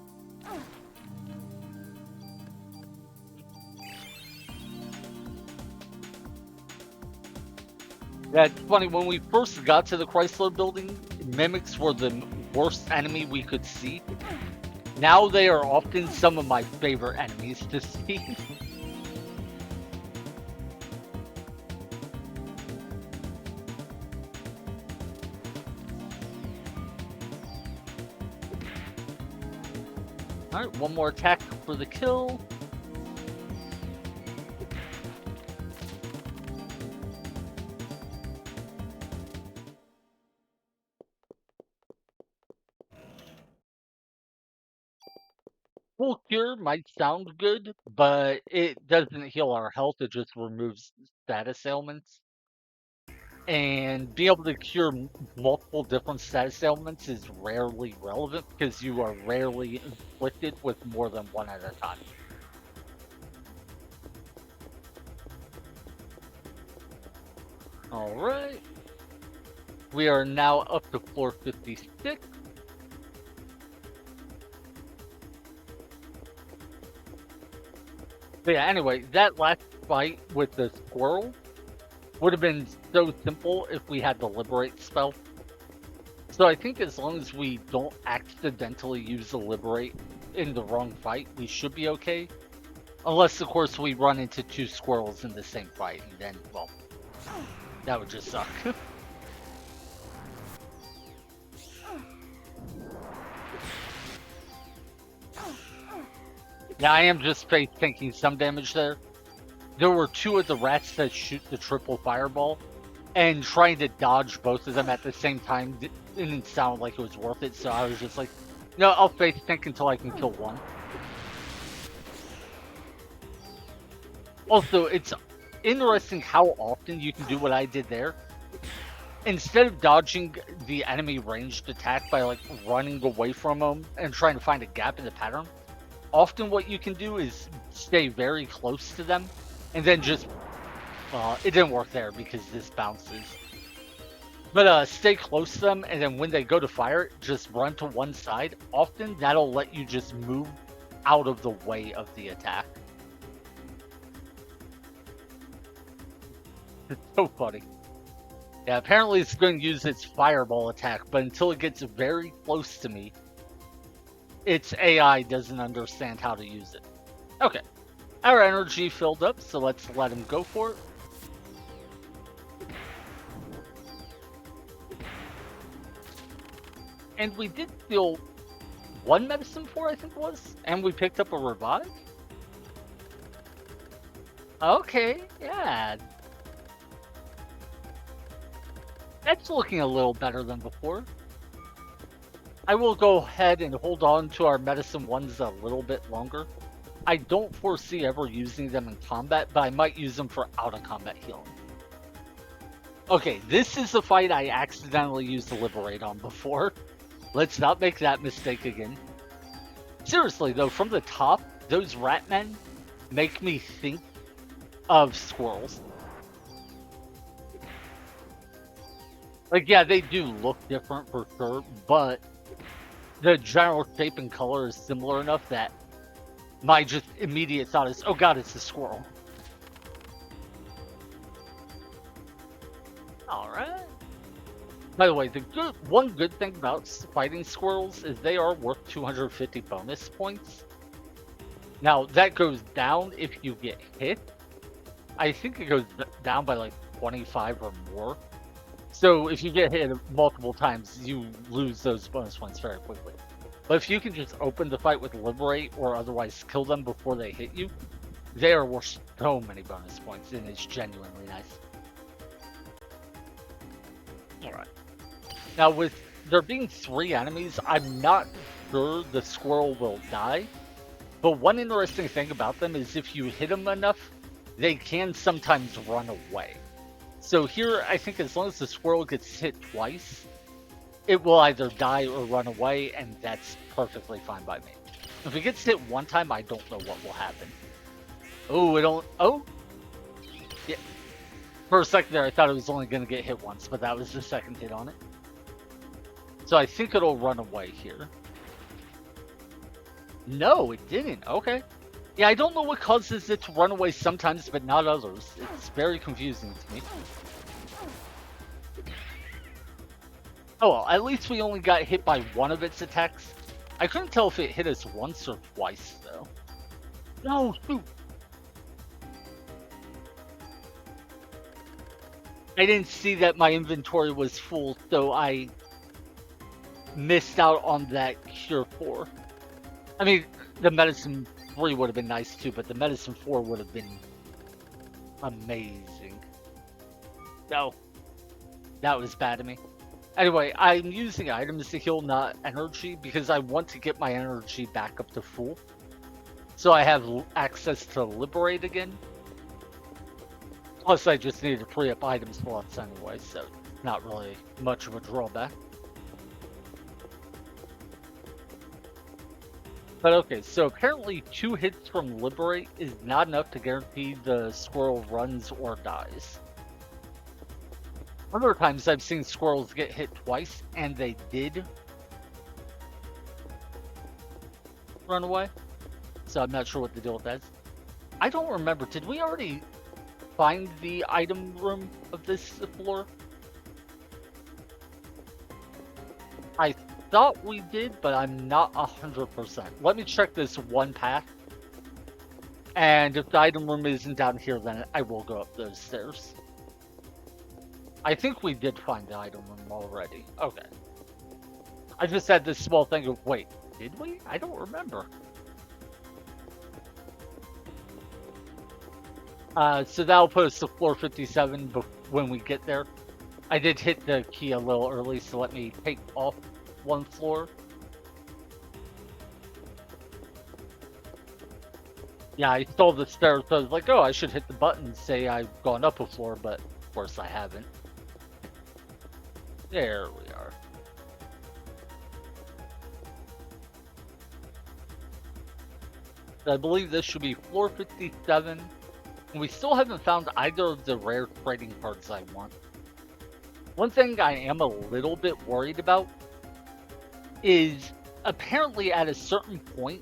That's funny. When we first got to the Chrysler building, mimics were the worst enemy we could see. Now they are often some of my favorite enemies to see. Alright, one more attack for the kill. Full cure might sound good, but it doesn't heal our health, it just removes status ailments. And being able to cure multiple different status ailments is rarely relevant because you are rarely inflicted with more than one at a time. Alright. We are now up to floor 56. But yeah, anyway, that last fight with the squirrel would have been so simple if we had the liberate spell. So I think as long as we don't accidentally use the liberate in the wrong fight, we should be okay. Unless, of course, we run into two squirrels in the same fight, and then, well, that would just suck. Now, I am just taking some damage there. There were two of the rats that shoot the triple fireball, and trying to dodge both of them at the same time didn't sound like it was worth it, so I was just like, no, I'll face tank until I can kill one. Also, it's interesting how often you can do what I did there. Instead of dodging the enemy ranged attack by like running away from them and trying to find a gap in the pattern, often what you can do is stay very close to them and then just it didn't work there because this bounces. But stay close to them, and then when they go to fire, just run to one side. Often that'll let you just move out of the way of the attack. It's so funny. Yeah, apparently it's going to use its fireball attack, but until it gets very close to me, its AI doesn't understand how to use it. Okay, our energy filled up, so let's let him go for it. And we did steal one medicine for, I think it was, and we picked up a revive. Okay, yeah. That's looking a little better than before. I will go ahead and hold on to our medicine ones a little bit longer. I don't foresee ever using them in combat, but I might use them for out-of-combat healing. Okay, this is the fight I accidentally used the Liberate on before. Let's not make that mistake again. Seriously, though, from the top, those rat men make me think of squirrels. Like, yeah, they do look different for sure, but the general shape and color is similar enough that my just immediate thought is, oh god, it's a squirrel. Alright. By the way, one good thing about fighting squirrels is they are worth 250 bonus points. Now, that goes down if you get hit. I think it goes down by like 25 or more. So if you get hit multiple times, you lose those bonus points very quickly. But if you can just open the fight with Liberate or otherwise kill them before they hit you, they are worth so many bonus points, and it's genuinely nice. Alright. Now, with there being 3 enemies, I'm not sure the squirrel will die. But one interesting thing about them is if you hit them enough, they can sometimes run away. So here, I think as long as the squirrel gets hit twice, it will either die or run away, and that's perfectly fine by me. If it gets hit one time, I don't know what will happen. Oh, yeah. For a second there, I thought it was only going to get hit once, but that was the second hit on it. So I think it'll run away here. No, it didn't. Okay. Yeah, I don't know what causes it to run away sometimes, but not others. It's very confusing to me. Oh well, at least we only got hit by one of its attacks. I couldn't tell if it hit us once or twice, though. No, shoot! I didn't see that my inventory was full, so I missed out on that Cure 4. I mean, the Medicine 3 would have been nice too, but the Medicine 4 would have been amazing. No, that was bad of me. Anyway, I'm using items to heal, not energy, because I want to get my energy back up to full. So I have access to Liberate again. Plus, I just need to free up item slots anyway, so not really much of a drawback. But okay, so apparently 2 hits from Liberate is not enough to guarantee the squirrel runs or dies. Other times I've seen squirrels get hit twice, and they did run away. So I'm not sure what the deal with that is. I don't remember. Did we already find the item room of this floor? I thought we did, but I'm not 100%. Let me check this one path. And if the item room isn't down here, then I will go up those stairs. I think we did find the item room already. Okay. I just had this small thing of, wait, did we? I don't remember. So that'll put us to floor 57 when we get there. I did hit the key a little early, so let me take off one floor. Yeah, I saw the stairs, so I was like, oh, I should hit the button and say I've gone up a floor, but of course I haven't. There we are. So I believe this should be floor 57. And we still haven't found either of the rare trading cards I want. One thing I am a little bit worried about is apparently at a certain point,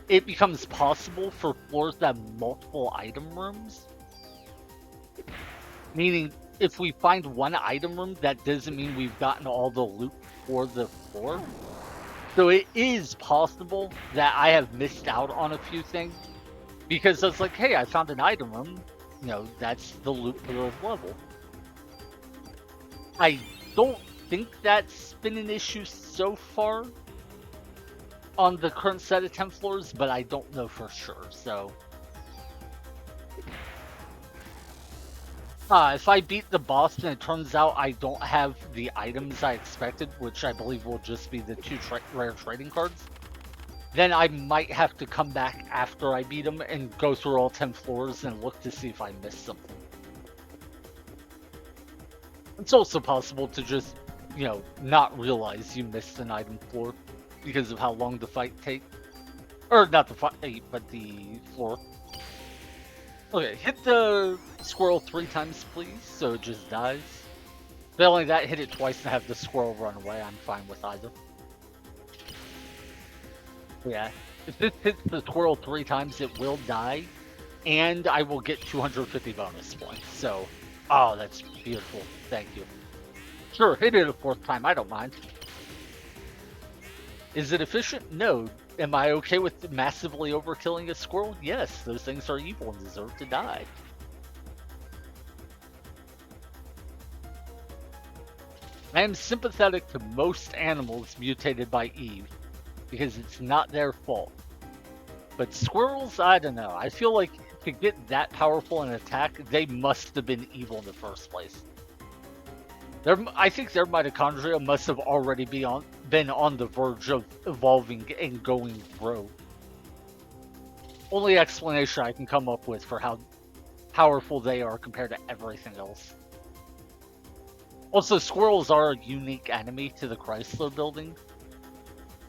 it becomes possible for floors that have multiple item rooms. Meaning, if we find one item room, that doesn't mean we've gotten all the loot for the floor. So it is possible that I have missed out on a few things. Because it's like, hey, I found an item room. You know, that's the loot for the level. I don't think that's been an issue so far on the current set of 10 floors, but I don't know for sure, so. If I beat the boss and it turns out I don't have the items I expected, which I believe will just be the 2 rare trading cards, then I might have to come back after I beat him and go through all 10 floors and look to see if I missed something. It's also possible to just, you know, not realize you missed an item floor because of how long the fight takes. Or not the fight, but the floor. Okay, hit the squirrel 3 times, please, so it just dies. Failing that, hit it twice and have the squirrel run away. I'm fine with either. Yeah, if this hits the squirrel 3 times, it will die, and I will get 250 bonus points. So, oh, that's beautiful. Thank you. Sure, hit it a 4th time. I don't mind. Is it efficient? No. Am I okay with massively overkilling a squirrel? Yes, those things are evil and deserve to die. I am sympathetic to most animals mutated by Eve, because it's not their fault. But squirrels, I don't know. I feel like to get that powerful an attack, they must have been evil in the first place. I think their mitochondria must have already been on the verge of evolving and going rogue. Only explanation I can come up with for how powerful they are compared to everything else. Also, squirrels are a unique enemy to the Chrysler building.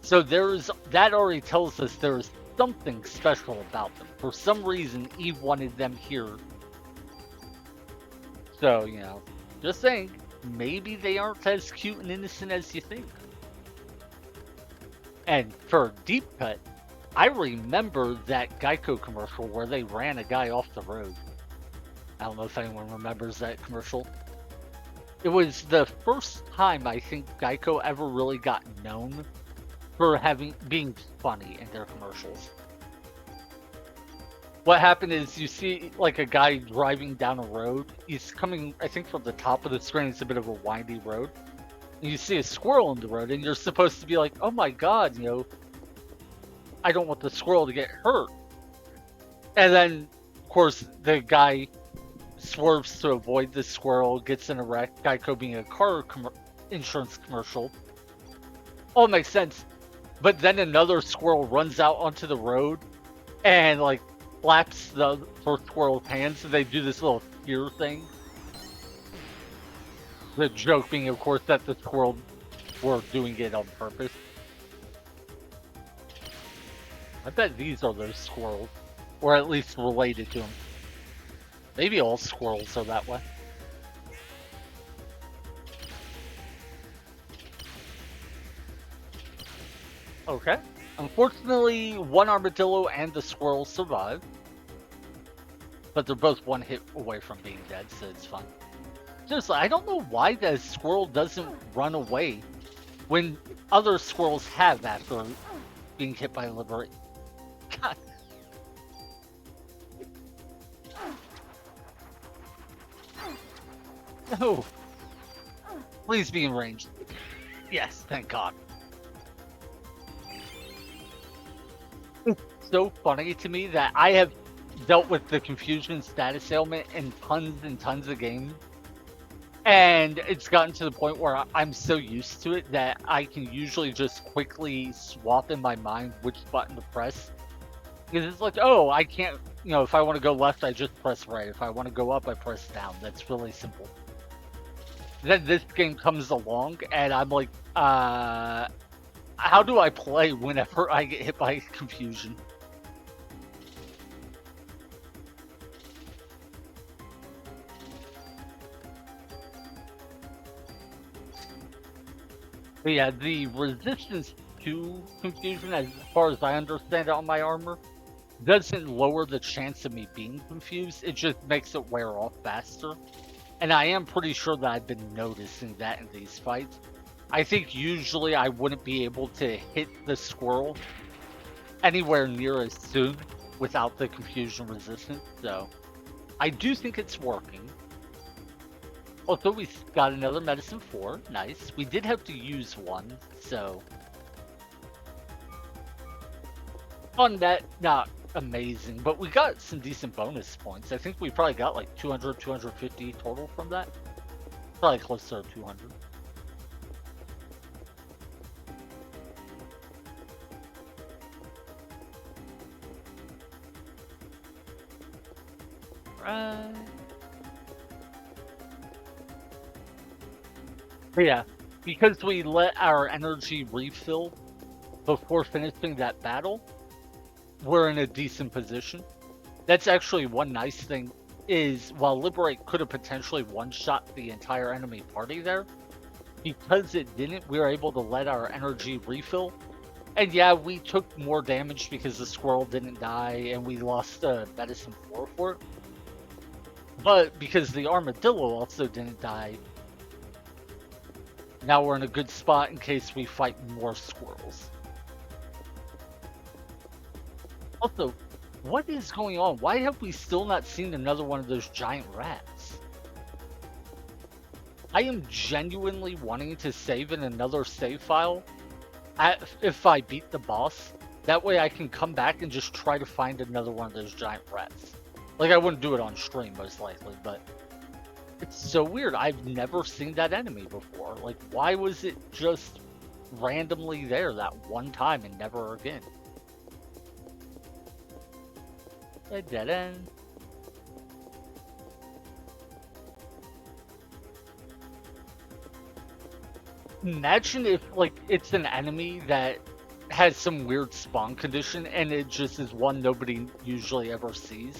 So that already tells us there's something special about them. For some reason, Eve wanted them here. So, you know, just saying, maybe they aren't as cute and innocent as you think. And for a deep cut, I remember that Geico commercial where they ran a guy off the road. I don't know if anyone remembers that commercial. It was the first time I think Geico ever really got known for being funny in their commercials. What happened is you see like a guy driving down a road. He's coming, I think, from the top of the screen. It's a bit of a windy road. And you see a squirrel in the road, and you're supposed to be like, "Oh my God, I don't want the squirrel to get hurt." And then, of course, the guy swerves to avoid the squirrel, gets in a wreck. Geico being a car insurance commercial. All makes sense. But then another squirrel runs out onto the road and like slaps the first squirrel's hands, and they do this little tear thing. The joke being, of course, that the squirrel were doing it on purpose. I bet these are those squirrels, or at least related to them. Maybe all squirrels are that way. Okay. Unfortunately, one armadillo and the squirrel survive. But they're both one hit away from being dead, so it's fine. Seriously, I don't know why the squirrel doesn't run away when other squirrels have after being hit by a liberate. God. No. Please be in range. Yes, thank God. It's so funny to me that I have dealt with the confusion status ailment in tons and tons of games. And it's gotten to the point where I'm so used to it that I can usually just quickly swap in my mind which button to press. Because it's like, oh, I can't, if I want to go left, I just press right. If I want to go up, I press down. That's really simple. Then this game comes along, and I'm like, how do I play whenever I get hit by confusion? But yeah, the resistance to confusion, as far as I understand it on my armor, doesn't lower the chance of me being confused. It just makes it wear off faster. And I am pretty sure that I've been noticing that in these fights. I think usually I wouldn't be able to hit the squirrel anywhere near as soon without the confusion resistance, so I do think it's working. Also, we got another medicine 4. Nice. We did have to use one, so on that, not amazing, but we got some decent bonus points. I think we probably got like 200, 250 total from that. Probably closer to 200. Right. But yeah, because we let our energy refill before finishing that battle, we're in a decent position. That's actually one nice thing, is while Liberate could have potentially one-shot the entire enemy party there, because it didn't, we were able to let our energy refill. And yeah, we took more damage because the squirrel didn't die, and we lost medicine 4 for it. But because the armadillo also didn't die, now we're in a good spot in case we fight more squirrels. Also, what is going on? Why have we still not seen another one of those giant rats? I am genuinely wanting to save in another save file if I beat the boss. That way I can come back and just try to find another one of those giant rats. Like, I wouldn't do it on stream, most likely, but it's so weird. I've never seen that enemy before. Like, why was it just randomly there that one time and never again? A dead end. Imagine if, like, it's an enemy that has some weird spawn condition and it just is one nobody usually ever sees.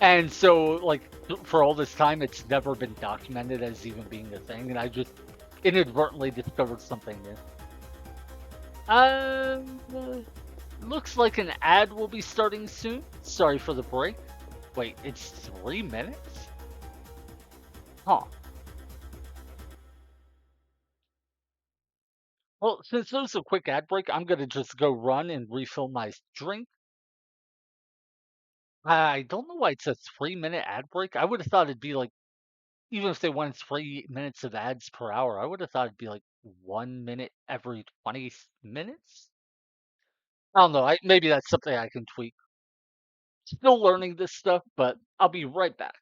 And so, like, for all this time, it's never been documented as even being a thing, and I just inadvertently discovered something new. Looks like an ad will be starting soon. Sorry for the break. Wait, it's 3 minutes? Huh. Well, since there's a quick ad break, I'm gonna just go run and refill my drink. I don't know why it's a 3 minute ad break. I would have thought it'd be like, even if they went 3 minutes of ads per hour, I would have thought it'd be like 1 minute every 20 minutes. I don't know. Maybe that's something I can tweak. Still learning this stuff, but I'll be right back.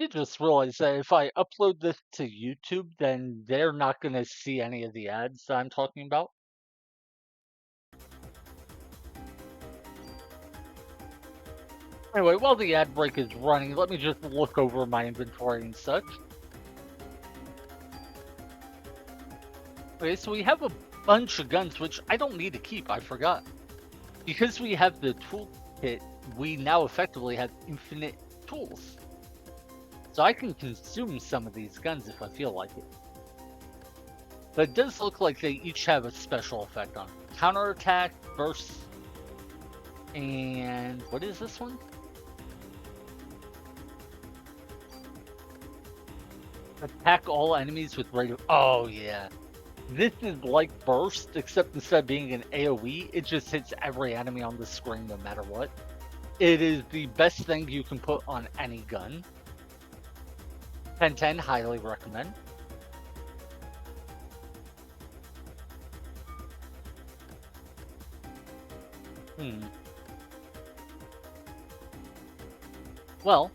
I just realized that if I upload this to YouTube, then they're not going to see any of the ads that I'm talking about. Anyway, while the ad break is running, let me just look over my inventory and such. Okay, so we have a bunch of guns, which I don't need to keep, I forgot. Because we have the toolkit, we now effectively have infinite tools. So I can consume some of these guns if I feel like it. But it does look like they each have a special effect on counterattack, burst, and what is this one? Attack all enemies with radio. Oh yeah. This is like burst, except instead of being an AoE, it just hits every enemy on the screen no matter what. It is the best thing you can put on any gun. 10/10, highly recommend. Well,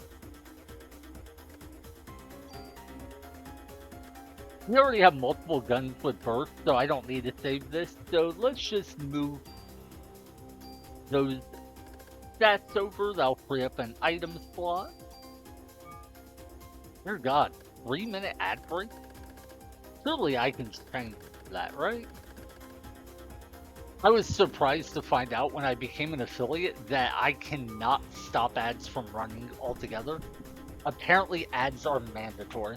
we already have multiple guns with burst, so I don't need to save this. So let's just move those stats over. That'll free up an item slot. Dear God, 3 minute ad break? Surely I can change that, right? I was surprised to find out when I became an affiliate that I cannot stop ads from running altogether. Apparently, ads are mandatory.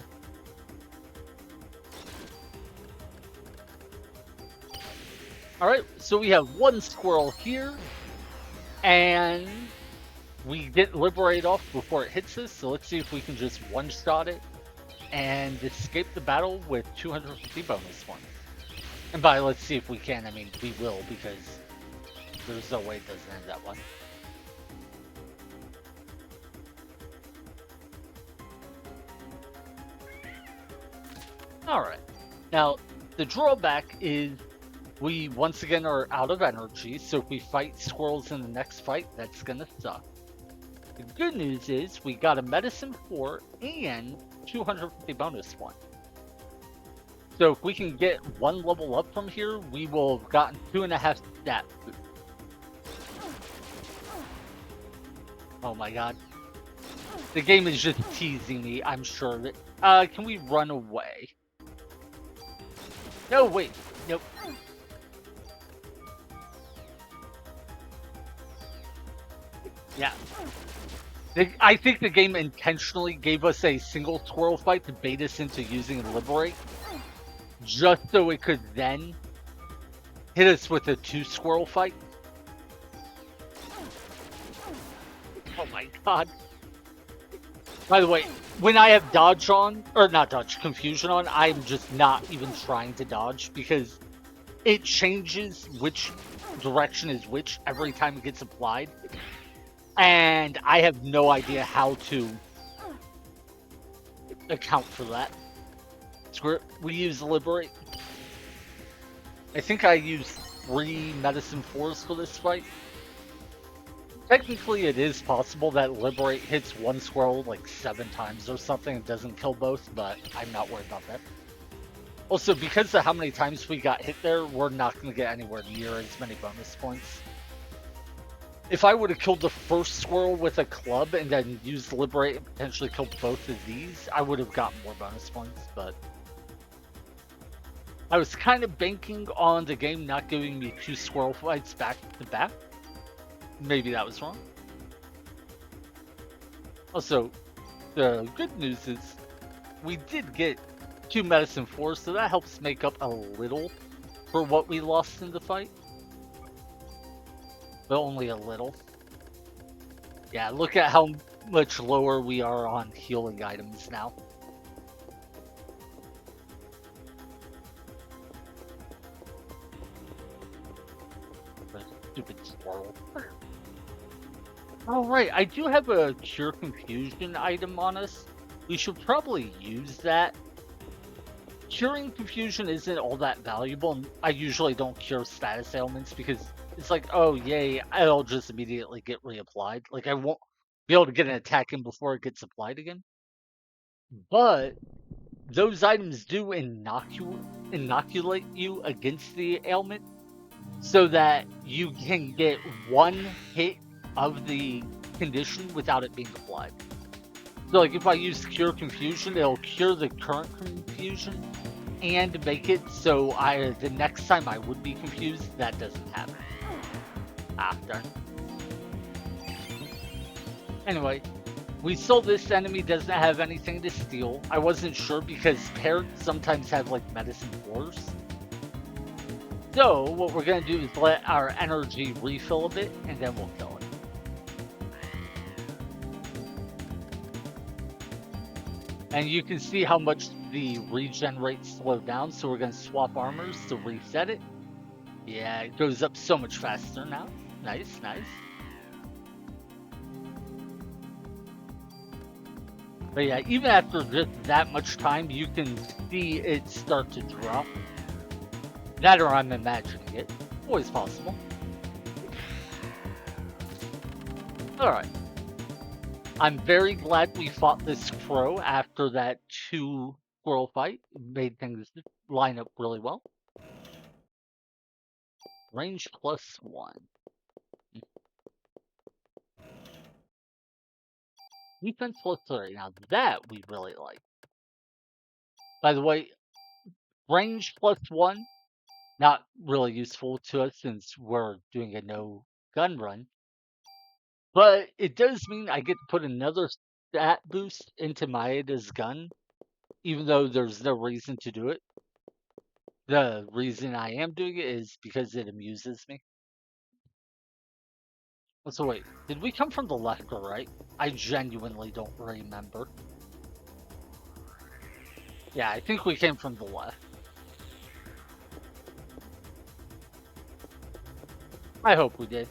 Alright, so we have one squirrel here, and we get Liberate off before it hits us, so let's see if we can just one-shot it and escape the battle with 250 bonus points. And by let's see if we can, I mean we will, because there's no way it doesn't end that way. Alright, now the drawback is we once again are out of energy, so if we fight squirrels in the next fight, that's gonna suck. The good news is we got a medicine 4 and 250 bonus points. So if we can get one level up from here, we will have gotten 2.5 stat boost. Oh my god. The game is just teasing me, I'm sure of it. Can we run away? No, wait. Nope. Yeah. I think the game intentionally gave us a single squirrel fight to bait us into using Liberate, just so it could then hit us with a 2 squirrel fight. Oh my god. By the way, when I have dodge on, or not dodge, confusion on, I'm just not even trying to dodge because it changes which direction is which every time it gets applied. And I have no idea how to account for that. We use Liberate. I think I used 3 medicine 4s for this fight. Technically, it is possible that Liberate hits one squirrel like 7 times or something and doesn't kill both, but I'm not worried about that. Also, because of how many times we got hit there, we're not going to get anywhere near as many bonus points. If I would have killed the first squirrel with a club and then used Liberate and potentially killed both of these, I would have gotten more bonus points, but I was kind of banking on the game not giving me 2 squirrel fights back to back. Maybe that was wrong. Also, the good news is we did get 2 medicine 4s, so that helps make up a little for what we lost in the fight. But only a little. Yeah, look at how much lower we are on healing items now. Stupid squirrel. Alright, I do have a Cure Confusion item on us. We should probably use that. Curing Confusion isn't all that valuable, and I usually don't cure status ailments because it's like, oh yay, I'll just immediately get reapplied. Like, I won't be able to get an attack in before it gets applied again. But those items do inoculate you against the ailment so that you can get one hit of the condition without it being applied. So, like, if I use Cure Confusion, it'll cure the current confusion and make it so the next time I would be confused, that doesn't happen. Ah, darn. Anyway, we saw this enemy doesn't have anything to steal. I wasn't sure because parrots sometimes have, like, medicine 4s. So, what we're going to do is let our energy refill a bit, and then we'll kill it. And you can see how much the regen rate slowed down, so we're going to swap armors to reset it. Yeah, it goes up so much faster now. Nice, nice. But yeah, even after just that much time, you can see it start to drop. That or I'm imagining it. Always possible. Alright. I'm very glad we fought this crow after that 2 squirrel fight. It made things line up really well. Range +1. Defense +3. Now that we really like. By the way, range +1, not really useful to us since we're doing a no gun run. But it does mean I get to put another stat boost into Maeda's gun, even though there's no reason to do it. The reason I am doing it is because it amuses me. So wait, did we come from the left or right? I genuinely don't remember. Yeah, I think we came from the left. I hope we did.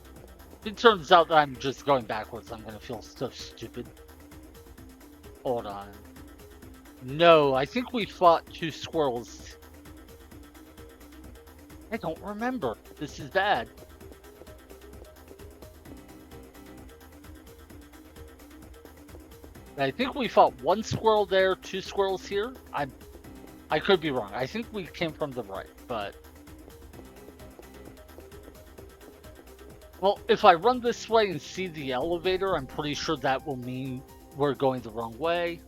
If it turns out that I'm just going backwards, I'm gonna feel so stupid. Hold on. No, I think we fought 2 squirrels. I don't remember. This is bad. I think we fought 1 squirrel there, 2 squirrels here. I could be wrong. I think we came from the right, but... Well, if I run this way and see the elevator, I'm pretty sure that will mean we're going the wrong way.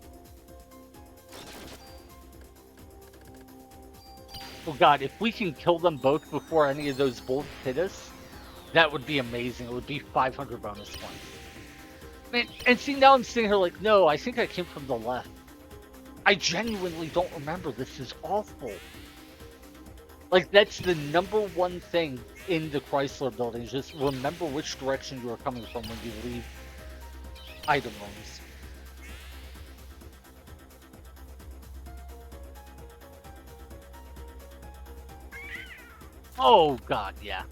Oh god, if we can kill them both before any of those bullets hit us, that would be amazing. It would be 500 bonus points. And see, now I'm sitting here like, no, I think I came from the left. I genuinely don't remember. This is awful. Like, that's the #1 thing in the Chrysler building. Just remember which direction you are coming from when you leave item rooms. Oh, God, yeah.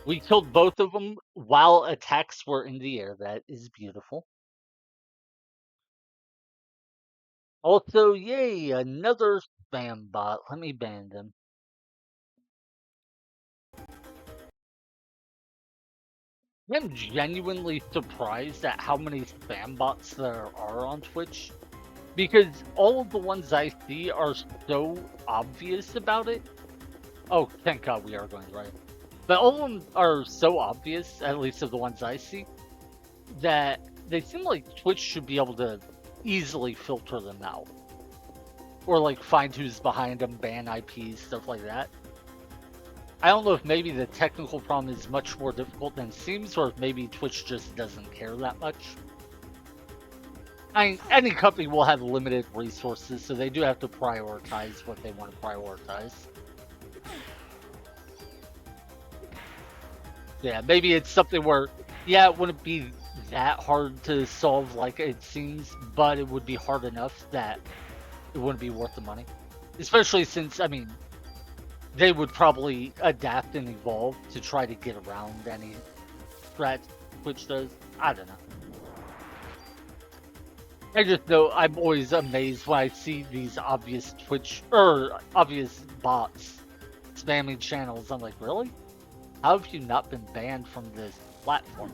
We killed both of them while attacks were in the air. That is beautiful. Also, yay, another spam bot. Let me ban them. I'm genuinely surprised at how many spam bots there are on Twitch because all of the ones I see are so obvious about it. Oh, thank God we are going right. But all of them are so obvious, at least of the ones I see, that they seem like Twitch should be able to easily filter them out. Or like find who's behind them, ban IPs, stuff like that. I don't know if maybe the technical problem is much more difficult than it seems, or if maybe Twitch just doesn't care that much. I mean, any company will have limited resources, so they do have to prioritize what they want to prioritize. Yeah, maybe it's something where, yeah, it wouldn't be that hard to solve like it seems, but it would be hard enough that it wouldn't be worth the money. Especially since, I mean, they would probably adapt and evolve to try to get around any threat Twitch does. I don't know. I just know I'm always amazed when I see these obvious Twitch or obvious bots spamming channels. I'm like, really? How have you not been banned from this platform?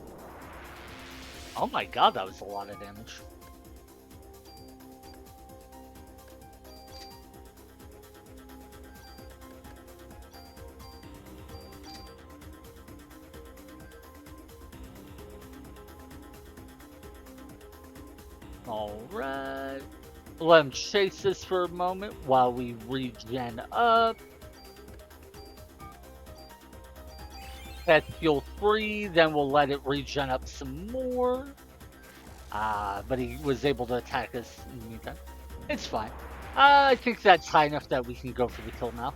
Oh my God, that was a lot of damage. Alright. Let him chase this for a moment while we regen up. That's fuel free, then we'll let it regen up some more. But he was able to attack us in the meantime. It's fine. I think that's high enough that we can go for the kill now.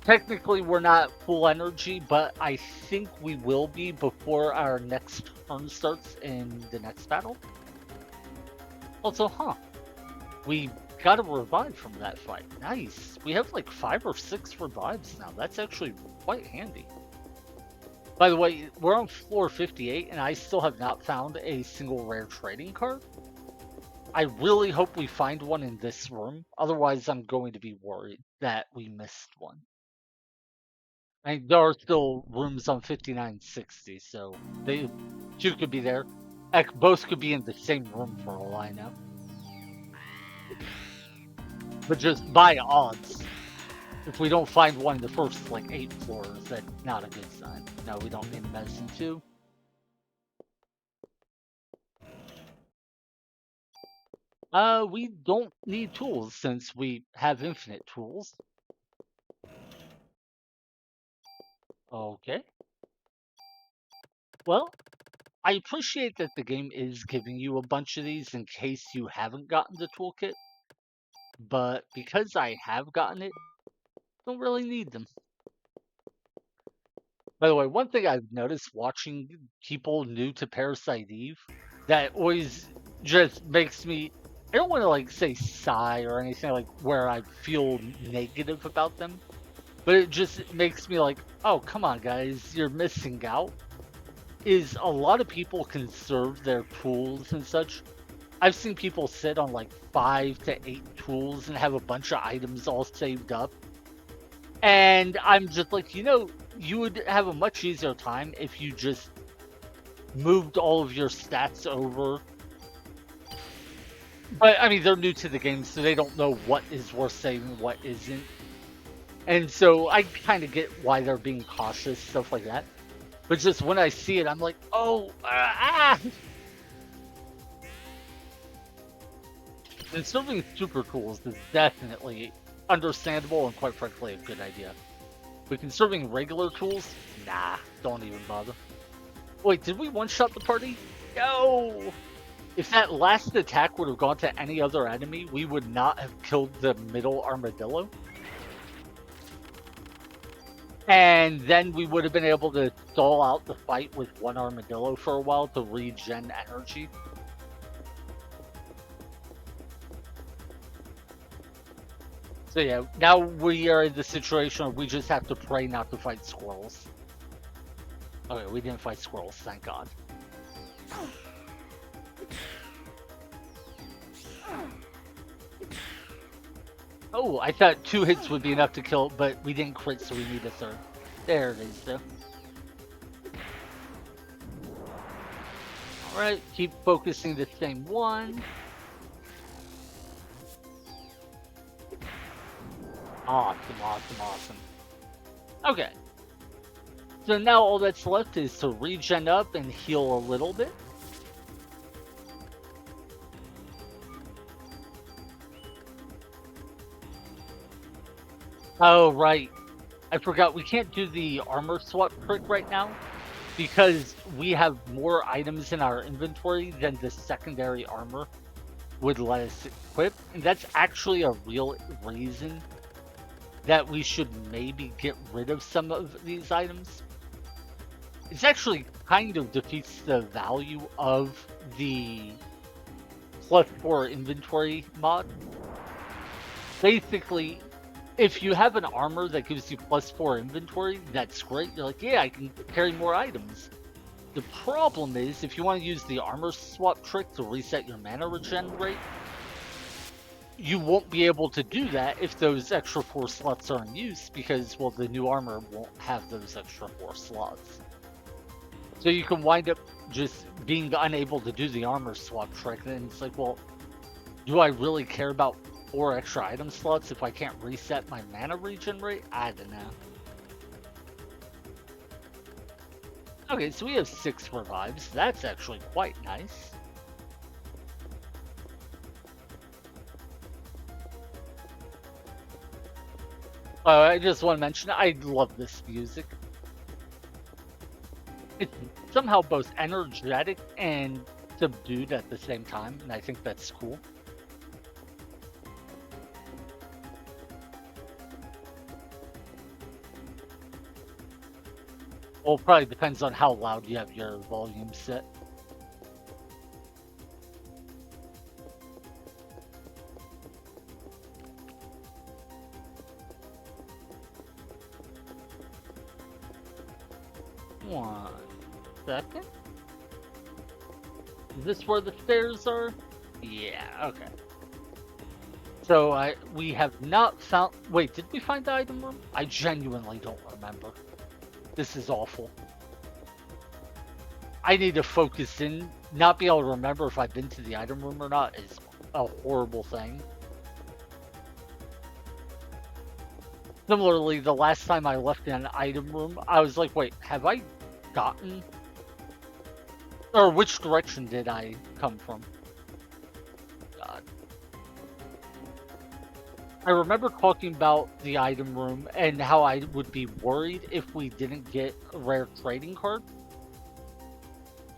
Technically, we're not full energy, but I think we will be before our next turn starts in the next battle. Also, we got a revive from that fight. Nice. We have like 5 or 6 revives now. That's actually quite handy. By the way, we're on floor 58, and I still have not found a single rare trading card. I really hope we find one in this room. Otherwise, I'm going to be worried that we missed one. I mean, there are still rooms on 5960, so they 2 could be there. Heck, both could be in the same room for all I know. But just by odds, if we don't find one in the first, like, 8 floors, that's not a good sign. No, we don't need medicine too. We don't need tools since we have infinite tools. Okay. Well, I appreciate that the game is giving you a bunch of these in case you haven't gotten the toolkit, but because I have gotten it, don't really need them. By the way, one thing I've noticed watching people new to Parasite Eve that always just makes me, I don't want to like say sigh or anything like where I feel negative about them, but it just makes me like, oh, come on, guys, you're missing out. Is a lot of people conserve their tools and such. I've seen people sit on like 5 to 8 tools and have a bunch of items all saved up. And I'm just like, you would have a much easier time if you just moved all of your stats over. But I mean, they're new to the game, so they don't know what is worth saving, what isn't. And so I kind of get why they're being cautious, stuff like that. But just when I see it, I'm like, oh, Conserving super tools is definitely understandable and quite frankly a good idea. But conserving regular tools, nah, don't even bother. Wait, did we one-shot the party? No! If that last attack would have gone to any other enemy, we would not have killed the middle armadillo. And then we would have been able to stall out the fight with one armadillo for a while to regen energy. So yeah, now we are in the situation where we just have to pray not to fight squirrels. Okay, we didn't fight squirrels, thank God. Oh, I thought 2 hits would be enough to kill, but we didn't crit, so we need a 3rd. There it is, though. Right, keep focusing the same one. Awesome, awesome, awesome. Okay. So now all that's left is to regen up and heal a little bit. Oh, right. I forgot we can't do the armor swap trick right now because we have more items in our inventory than the secondary armor would let us equip. And that's actually a real reason that we should maybe get rid of some of these items. It's actually kind of defeats the value of the +4 inventory mod. Basically, if you have an armor that gives you +4 inventory, that's great. You're like, yeah, I can carry more items. The problem is, if you want to use the armor swap trick to reset your mana regen rate, you won't be able to do that if those extra 4 slots are in use because, well, the new armor won't have those extra 4 slots. So you can wind up just being unable to do the armor swap trick, and it's like, well, do I really care about 4 extra item slots if I can't reset my mana regen rate? I don't know. Okay, so we have 6 revives. That's actually quite nice. I just want to mention, I love this music. It's somehow both energetic and subdued at the same time, and I think that's cool. Well, it probably depends on how loud you have your volume set. One second. Is this where the stairs are? Yeah, okay. So we have not found. Wait, did we find the item room? I genuinely don't remember. This is awful. I need to focus in. Not be able to remember if I've been to the item room or not is a horrible thing. Similarly, the last time I left an item room, I was like, wait, have I gotten? Or which direction did I come from? God. I remember talking about the item room and how I would be worried if we didn't get a rare trading card.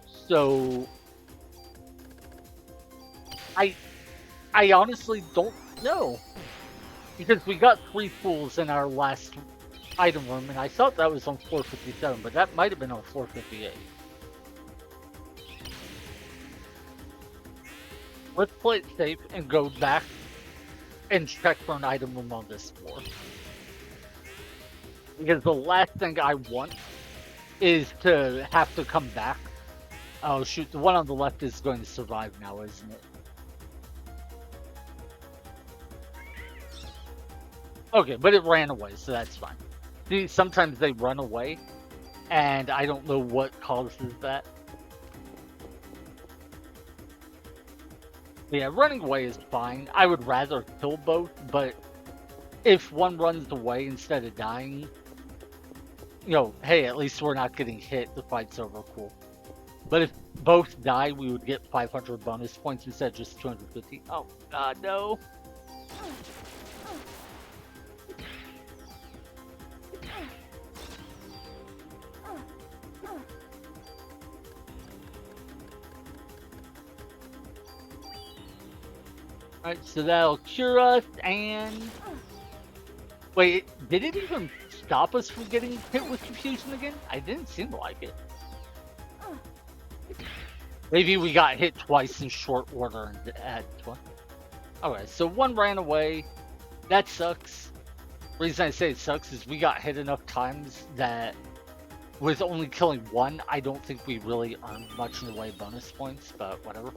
So I honestly don't know. Because we got 3 fools in our last item room, and I thought that was on floor 57, but that might have been on floor 58. Let's play it safe and go back and check for an item room on this floor. Because the last thing I want is to have to come back. Oh shoot, the one on the left is going to survive now, isn't it? Okay, but it ran away, so that's fine. See, sometimes they run away, and I don't know what causes that. Yeah, running away is fine. I would rather kill both, but if one runs away instead of dying, you know, hey, at least we're not getting hit. The fight's over, cool. But if both die, we would get 500 bonus points instead of just 250. Oh, God, no. Alright, so that'll cure us, and... Wait, did it even stop us from getting hit with confusion again? I didn't seem like it. Maybe we got hit twice in short order and had one. Okay, so one ran away. That sucks. The reason I say it sucks is we got hit enough times that with only killing one, I don't think we really earned much in the way of bonus points, but whatever.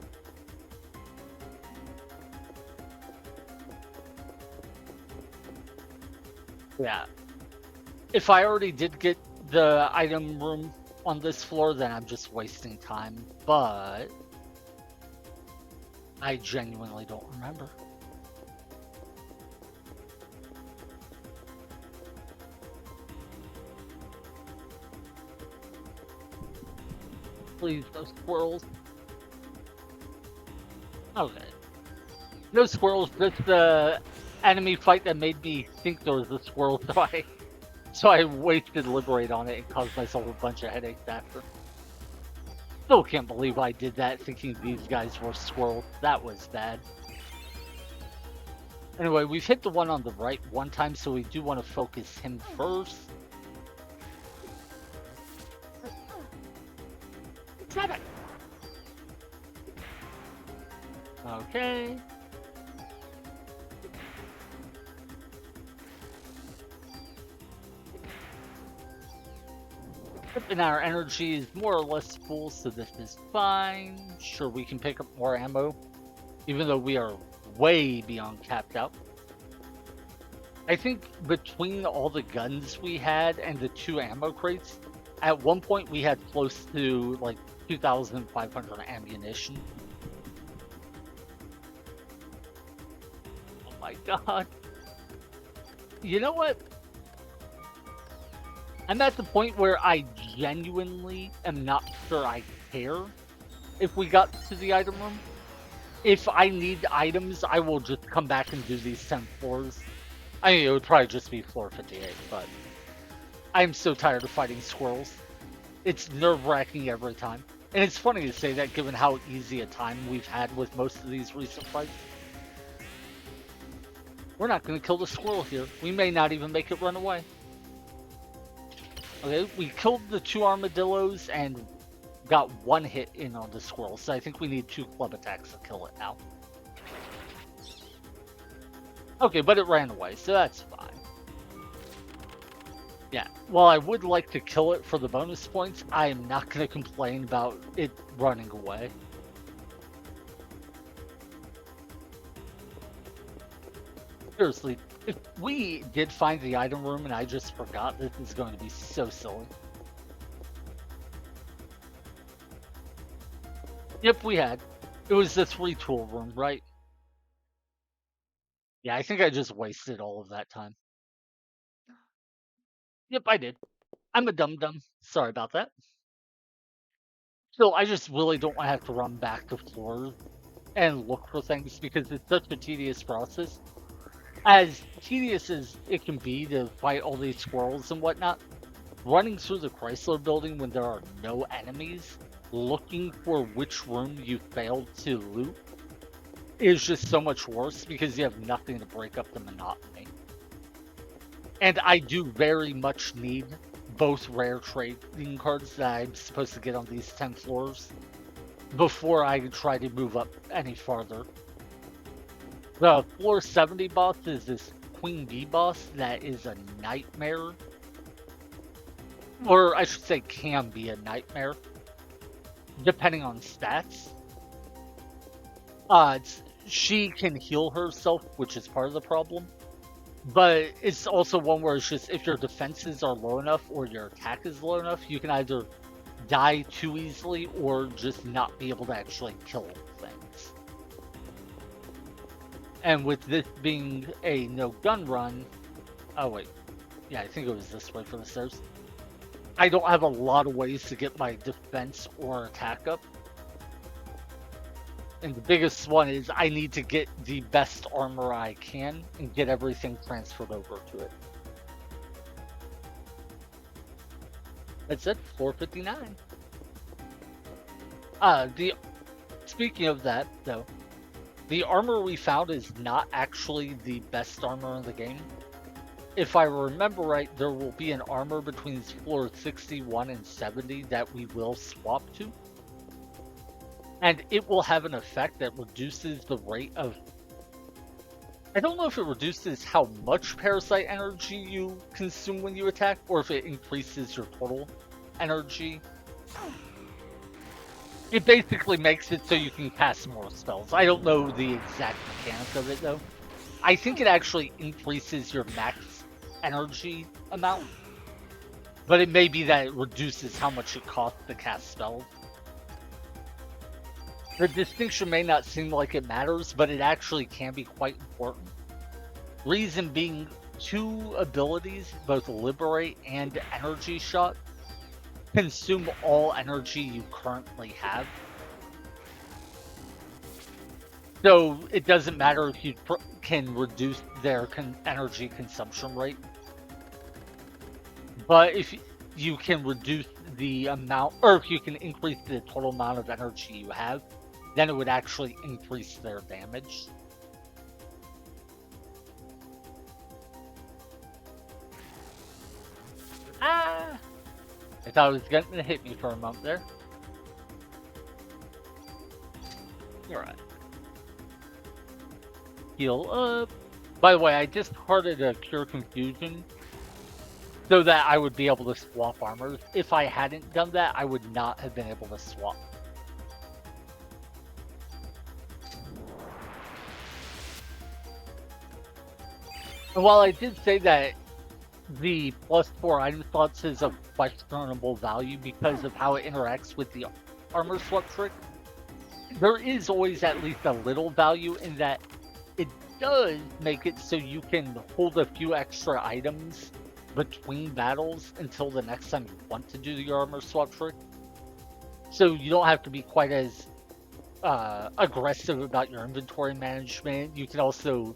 Yeah. If I already did get the item room on this floor, then I'm just wasting time. But I genuinely don't remember. Please, those squirrels. Okay. No squirrels, just the enemy fight that made me think there was a squirrel, so I wasted Liberate on it and caused myself a bunch of headaches after. Still can't believe I did that thinking these guys were squirrels. That was bad. Anyway, we've hit the one on the right one time, so we do want to focus him first. Okay. And our energy is more or less full, so this is fine. Sure, we can pick up more ammo, even though we are way beyond capped out. I think between all the guns we had and the 2 ammo crates, at one point we had close to like 2,500 ammunition. Oh my god. You know what? I'm at the point where I genuinely am not sure I care if we got to the item room. If I need items, I will just come back and do these 10 floors. I mean, it would probably just be floor 58, but I'm so tired of fighting squirrels. It's nerve-wracking every time. And it's funny to say that given how easy a time we've had with most of these recent fights. We're not going to kill the squirrel here. We may not even make it run away. Okay, we killed the 2 armadillos and got 1 hit in on the squirrel, so I think we need 2 club attacks to kill it now. Okay, but it ran away, so that's fine. Yeah, while I would like to kill it for the bonus points, I am not going to complain about it running away. Seriously, if we did find the item room and I just forgot, this is going to be so silly. Yep, we had. It was the 3-tool room, right? Yeah, I think I just wasted all of that time. Yep, I did. I'm a dum-dum. Sorry about that. So I just really don't want to have to run back to floors and look for things because it's such a tedious process. As tedious as it can be to fight all these squirrels and whatnot, running through the Chrysler building when there are no enemies, looking for which room you failed to loot, is just so much worse because you have nothing to break up the monotony. And I do very much need both rare trading cards that I'm supposed to get on these 10 floors before I try to move up any farther. The floor 70 boss is this Queen Bee boss that is a nightmare. Or I should say can be a nightmare, depending on stats. She can heal herself, which is part of the problem. But it's also one where it's just if your defenses are low enough or your attack is low enough, you can either die too easily or just not be able to actually kill things. And with this being a no gun run, oh wait, yeah, I think it was this way for the stairs. I don't have a lot of ways to get my defense or attack up. And the biggest one is I need to get the best armor I can and get everything transferred over to it. That's it, 459. Speaking of that, though, the armor we found is not actually the best armor in the game. If I remember right, there will be an armor between floors 61 and 70 that we will swap to. And it will have an effect that reduces the rate of... I don't know if it reduces how much parasite energy you consume when you attack, or if it increases your total energy. It basically makes it so you can cast more spells. I don't know the exact mechanics of it, though. I think it actually increases your max energy amount. But it may be that it reduces how much it costs to cast spells. The distinction may not seem like it matters, but it actually can be quite important. Reason being, two abilities, both Liberate and Energy Shot, consume all energy you currently have. So it doesn't matter if you can reduce their energy consumption rate. But if you can reduce the amount, or if you can increase the total amount of energy you have, then it would actually increase their damage. Ah! I thought it was going to hit me for a moment there. Alright. Heal up. By the way, I just hearted a Cure Confusion so that I would be able to swap armors. If I hadn't done that, I would not have been able to swap. And while I did say that the +4 item slots is of questionable value because of how it interacts with the armor swap trick, there is always at least a little value in that it does make it so you can hold a few extra items between battles until the next time you want to do the armor swap trick. So you don't have to be quite as aggressive about your inventory management. You can also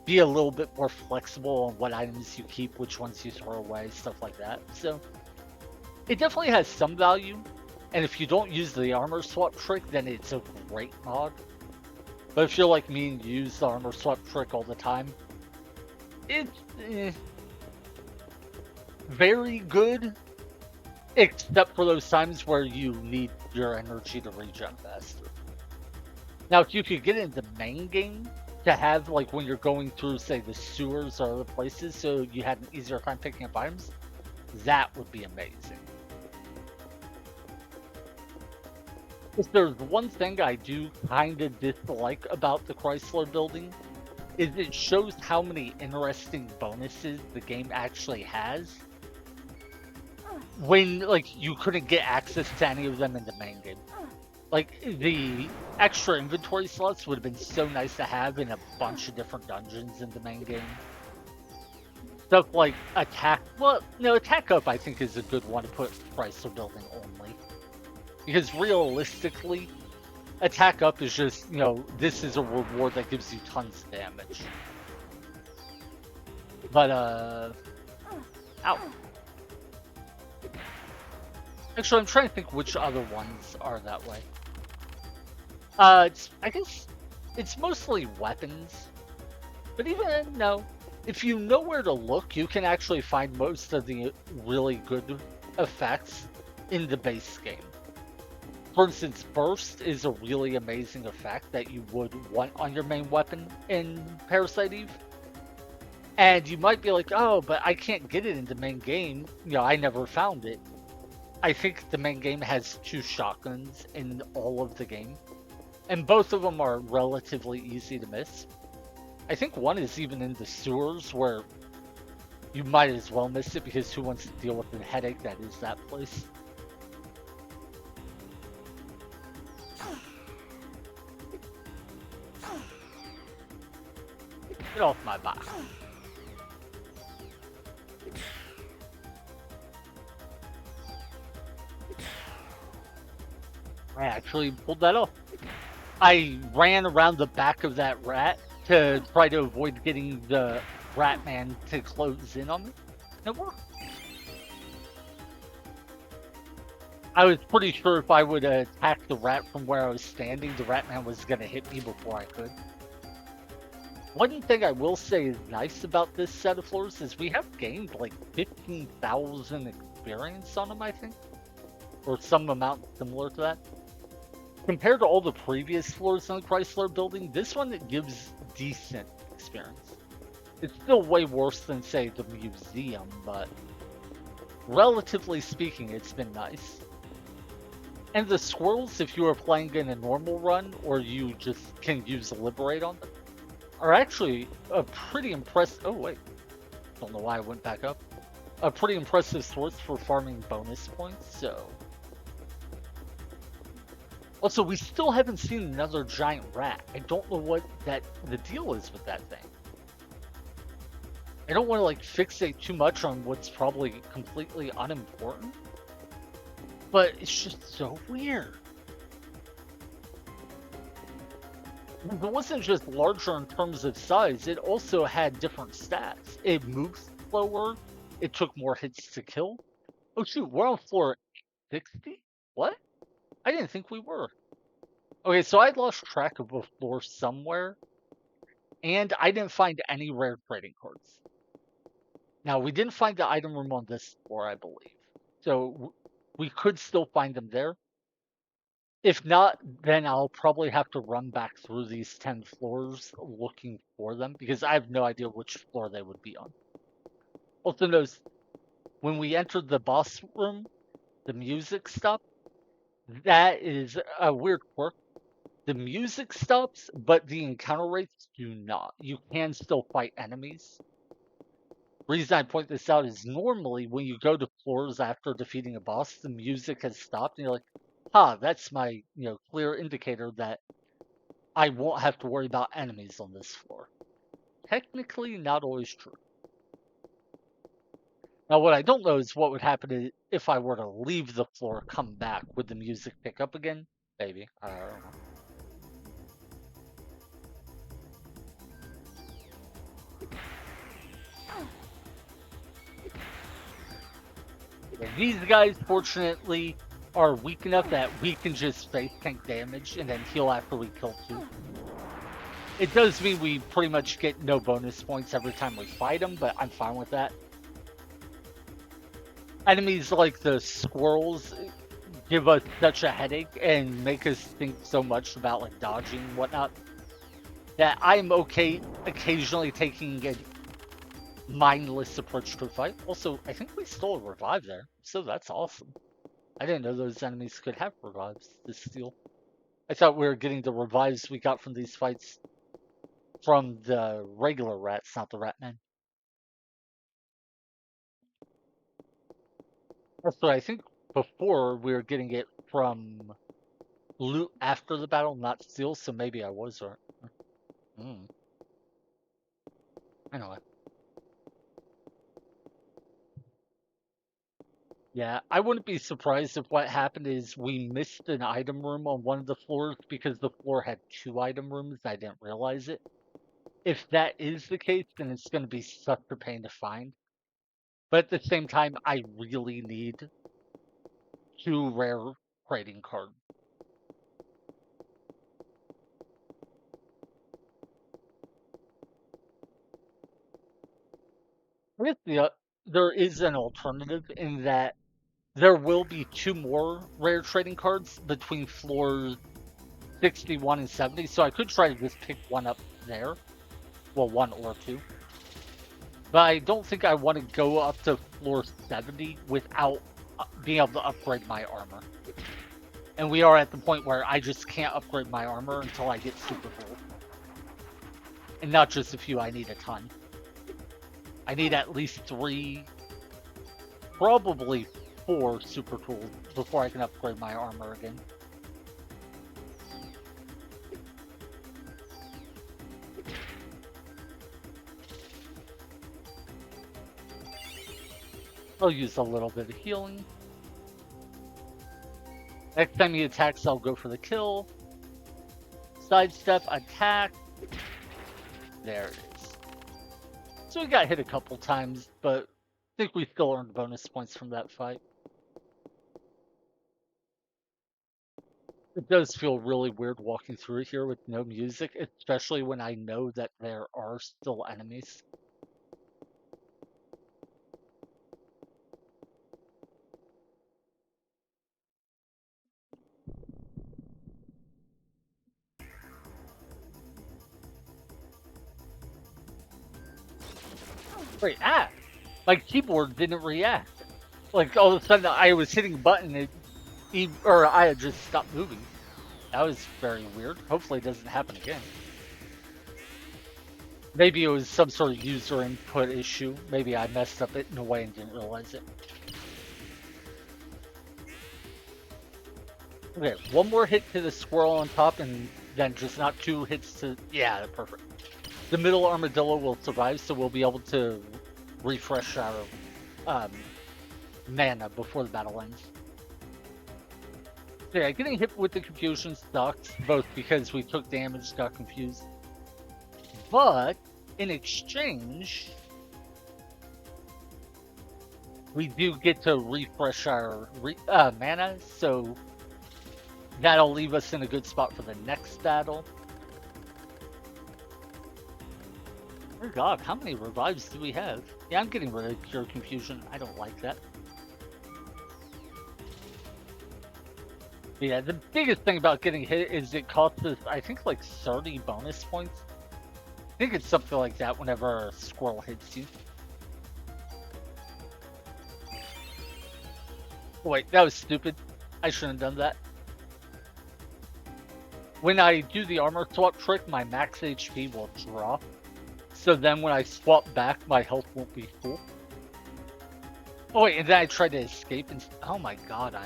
be a little bit more flexible on what items you keep, which ones you throw away, stuff like that. So it definitely has some value, and if you don't use the armor swap trick, then it's a great mod. But if you're like me and use the armor swap trick all the time, it's very good, except for those times where you need your energy to regen faster. Now, if you could get into main game to have, like, when you're going through, say, the sewers or other places, so you had an easier time picking up items, that would be amazing. If there's one thing I do kind of dislike about the Chrysler building, is it shows how many interesting bonuses the game actually has, when, like, you couldn't get access to any of them in the main game. Like, the extra inventory slots would have been so nice to have in a bunch of different dungeons in the main game. Stuff like Attack... Well, no, Attack Up, I think, is a good one to put Chrysler Building only. Because realistically, Attack Up is just, you know, this is a reward that gives you tons of damage. But, ow. Actually, I'm trying to think which other ones are that way. I guess it's mostly weapons, but even no, if you know where to look, you can actually find most of the really good effects in the base game. For instance, Burst is a really amazing effect that you would want on your main weapon in Parasite Eve. And you might be like, oh, but I can't get it in the main game. You know, I never found it. I think the main game has 2 shotguns in all of the game. And both of them are relatively easy to miss. I think one is even in the sewers, where you might as well miss it because who wants to deal with the headache that is that place? Get off my back. I actually pulled that off. I ran around the back of that rat to try to avoid getting the rat man to close in on me. It worked. I was pretty sure if I would attack the rat from where I was standing, the rat man was going to hit me before I could. One thing I will say is nice about this set of floors is we have gained like 15,000 experience on them, I think. Or some amount similar to that. Compared to all the previous floors in the Chrysler building, this one gives decent experience. It's still way worse than, say, the museum, but relatively speaking, it's been nice. And the Squirrels, if you are playing in a normal run, or you just can use Liberate on them, are actually a pretty impressive... Oh, wait. Don't know why I went back up. a pretty impressive source for farming bonus points, so. Also, we still haven't seen another giant rat. I don't know what the deal is with that thing. I don't want to like fixate too much on what's probably completely unimportant, but it's just so weird. It wasn't just larger in terms of size, it also had different stats. It moved slower, it took more hits to kill. Oh shoot, we're on floor 60? What? I didn't think we were. Okay, so I lost track of a floor somewhere, and I didn't find any rare trading cards. Now, we didn't find the item room on this floor, I believe. So we could still find them there. If not, then I'll probably have to run back through these 10 floors looking for them, because I have no idea which floor they would be on. Also notice, when we entered the boss room, the music stopped. That is a weird quirk. The music stops, but the encounter rates do not. You can still fight enemies. Reason I point this out is normally when you go to floors after defeating a boss, the music has stopped, and you're like, that's my clear indicator that I won't have to worry about enemies on this floor. Technically, not always true. Now, what I don't know is what would happen if I were to leave the floor, come back. Would the music pick up again? Maybe. I don't know. These guys, fortunately, are weak enough that we can just face tank damage and then heal after we kill two. It does mean we pretty much get no bonus points every time we fight them, but I'm fine with that. Enemies like the squirrels give us such a headache and make us think so much about like dodging and whatnot that I'm okay occasionally taking a mindless approach to a fight. Also, I think we stole a revive there, so that's awesome. I didn't know those enemies could have revives this steal. I thought we were getting the revives we got from these fights from the regular rats, not the ratmen. Also, I think before we were getting it from loot after the battle, not steal, so maybe I was right. Anyway. Yeah, I wouldn't be surprised if what happened is we missed an item room on one of the floors because the floor had 2 item rooms. I didn't realize it. If that is the case, then it's going to be such a pain to find. But at the same time, I really need 2 rare trading cards. I guess there is an alternative in that there will be 2 more rare trading cards between floors 61 and 70, so I could try to just pick one up there. Well, 1 or 2. But I don't think I want to go up to floor 70 without being able to upgrade my armor. And we are at the point where I just can't upgrade my armor until I get super full. And not just a few, I need a ton. I need at least 3, probably 4 super tools before I can upgrade my armor again. I'll use a little bit of healing. Next time he attacks, I'll go for the kill. Sidestep, attack. There it is. So we got hit a couple times, but I think we still earned bonus points from that fight. It does feel really weird walking through here with no music, especially when I know that there are still enemies. Wait, my keyboard didn't react. Like all of a sudden I was hitting a button or I had just stopped moving. That was very weird. Hopefully it doesn't happen again. Maybe it was some sort of user input issue. Maybe I messed up it in a way and didn't realize it. Okay, one more hit to the squirrel on top, and then just not two hits to. Yeah, perfect. The middle armadillo will survive, so we'll be able to refresh our um, mana before the battle ends. So yeah, getting hit with the confusion sucks, both because we took damage, got confused, but in exchange, we do get to refresh our mana, so that'll leave us in a good spot for the next battle. Oh god, how many revives do we have? Yeah, I'm getting rid of Cure Confusion. I don't like that. But yeah, the biggest thing about getting hit is it costs us, I think, like 30 bonus points. I think it's something like that whenever a squirrel hits you. Wait, that was stupid. I shouldn't have done that. When I do the armor swap trick, my max HP will drop. So then when I swap back, my health won't be full. Oh wait, and then I tried to escape and oh my god,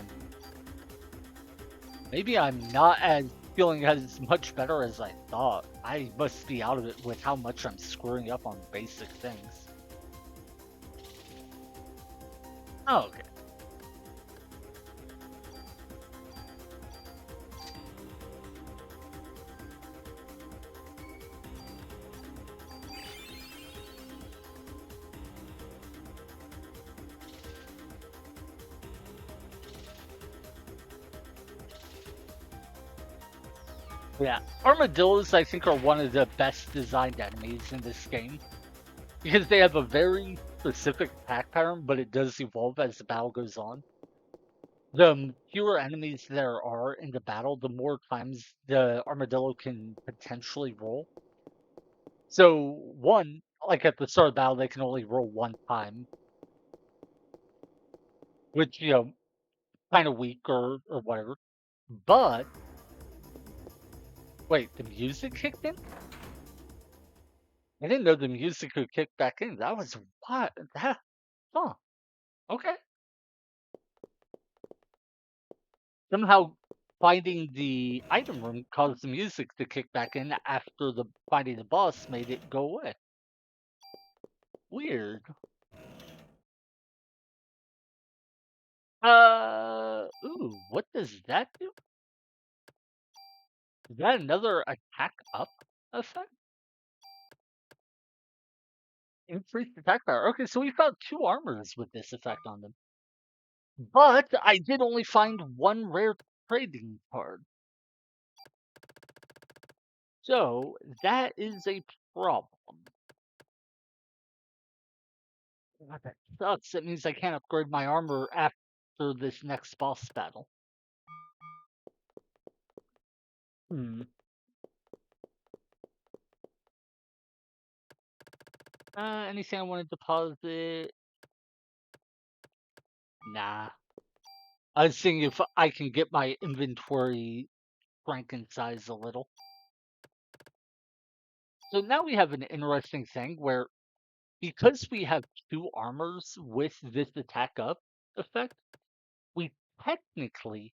maybe I'm not as feeling as much better as I thought. I must be out of it with how much I'm screwing up on basic things. Oh, okay. Yeah, armadillos I think are one of the best designed enemies in this game because they have a very specific attack pattern, but it does evolve as the battle goes on. The fewer enemies there are in the battle, the more times the armadillo can potentially roll. So one, like at the start of the battle, they can only roll one time, which kind of weak or whatever. But wait, the music kicked in? I didn't know the music could kick back in. That was what? That, huh? Okay. Somehow finding the item room caused the music to kick back in after the finding the boss made it go away. Weird. Ooh, what does that do? Is that another attack up effect? Increased attack power. Okay, so we found two armors with this effect on them. But I did only find one rare trading card. So that is a problem. God, that sucks. That means I can't upgrade my armor after this next boss battle. Hmm. Anything I want to deposit? Nah. I was seeing if I can get my inventory shrink in size a little. So now we have an interesting thing where because we have two armors with this attack up effect, we technically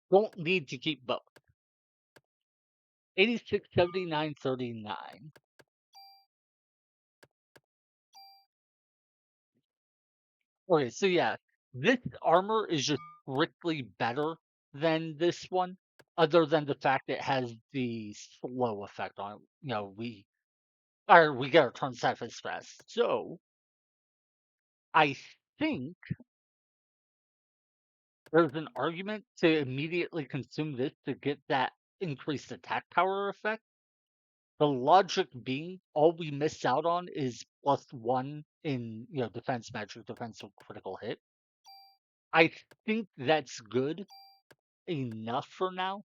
don't need to keep both. 86, 79, 39. Okay, so yeah, this armor is just strictly better than this one, other than the fact it has the slow effect on it. We get our turns half as fast. So I think there's an argument to immediately consume this to get that increased attack power effect. The logic being all we miss out on is +1 in defense magic defense with critical hit. I think that's good enough for now.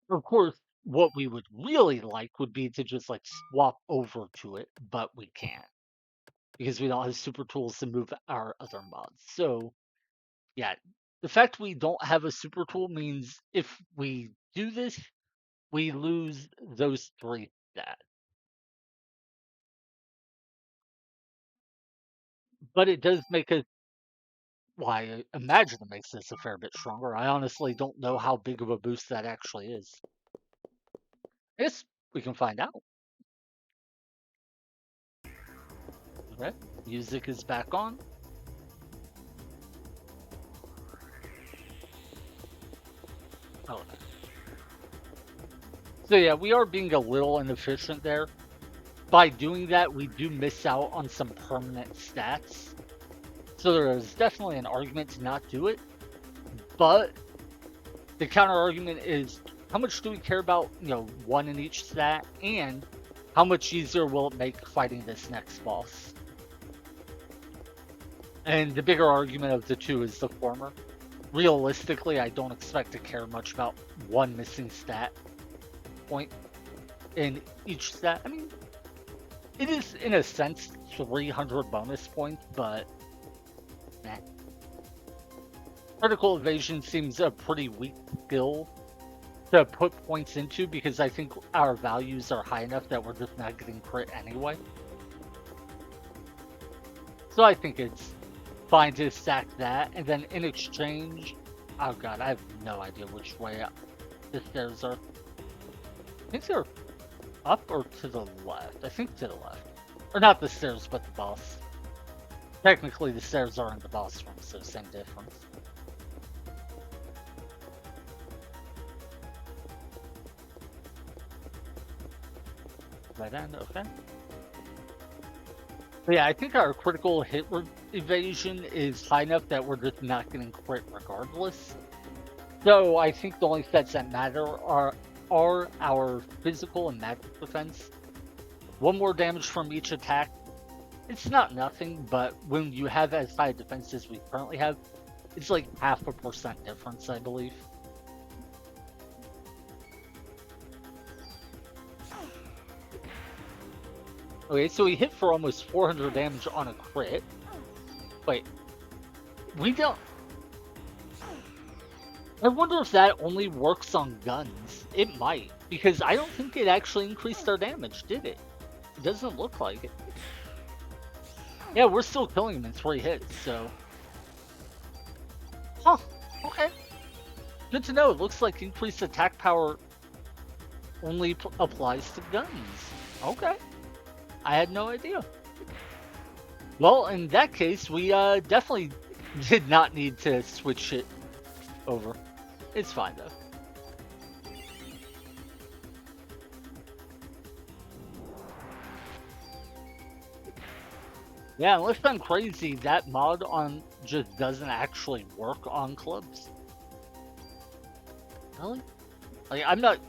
Of course, what we would really like would be to just like swap over to it, but we can't because we don't have super tools to move our other mods. So yeah, the fact we don't have a super tool means if we do this, we lose those three stats. But it does make us, well, I imagine it makes us a fair bit stronger. I honestly don't know how big of a boost that actually is. I guess we can find out. Okay. Music is back on. Oh, so yeah, we are being a little inefficient there. By doing that, we do miss out on some permanent stats. So there is definitely an argument to not do it. But the counter argument is, how much do we care about, one in each stat, and how much easier will it make fighting this next boss? And the bigger argument of the two is the former. Realistically, I don't expect to care much about one missing stat point in each stat. I mean, it is, in a sense, 300 bonus points, but nah. Critical evasion seems a pretty weak skill to put points into because I think our values are high enough that we're just not getting crit anyway. So I think it's fine to stack that, and then in exchange, oh god, I have no idea which way the stairs are. I think they're up or to the left. I think to the left. Or not the stairs, but the boss. Technically, the stairs are in the boss room, so same difference. Right end, okay. But yeah, I think our critical hit evasion is high enough that we're just not getting crit regardless. So I think the only stats that matter are our physical and magic defense. One more damage from each attack. It's not nothing, but when you have as high defense as we currently have, it's like 0.5% difference, I believe. Okay, so we hit for almost 400 damage on a crit. Wait, we don't... I wonder if that only works on guns. It might, because I don't think it actually increased our damage, did it? It doesn't look like it. Yeah, we're still killing him in 3 hits, so... Huh, okay. Good to know. It looks like increased attack power only applies to guns. Okay. I had no idea. Well, in that case, we definitely did not need to switch it over. It's fine, though. Yeah, unless I'm crazy, that mod on just doesn't actually work on clubs. Really? Like, I'm not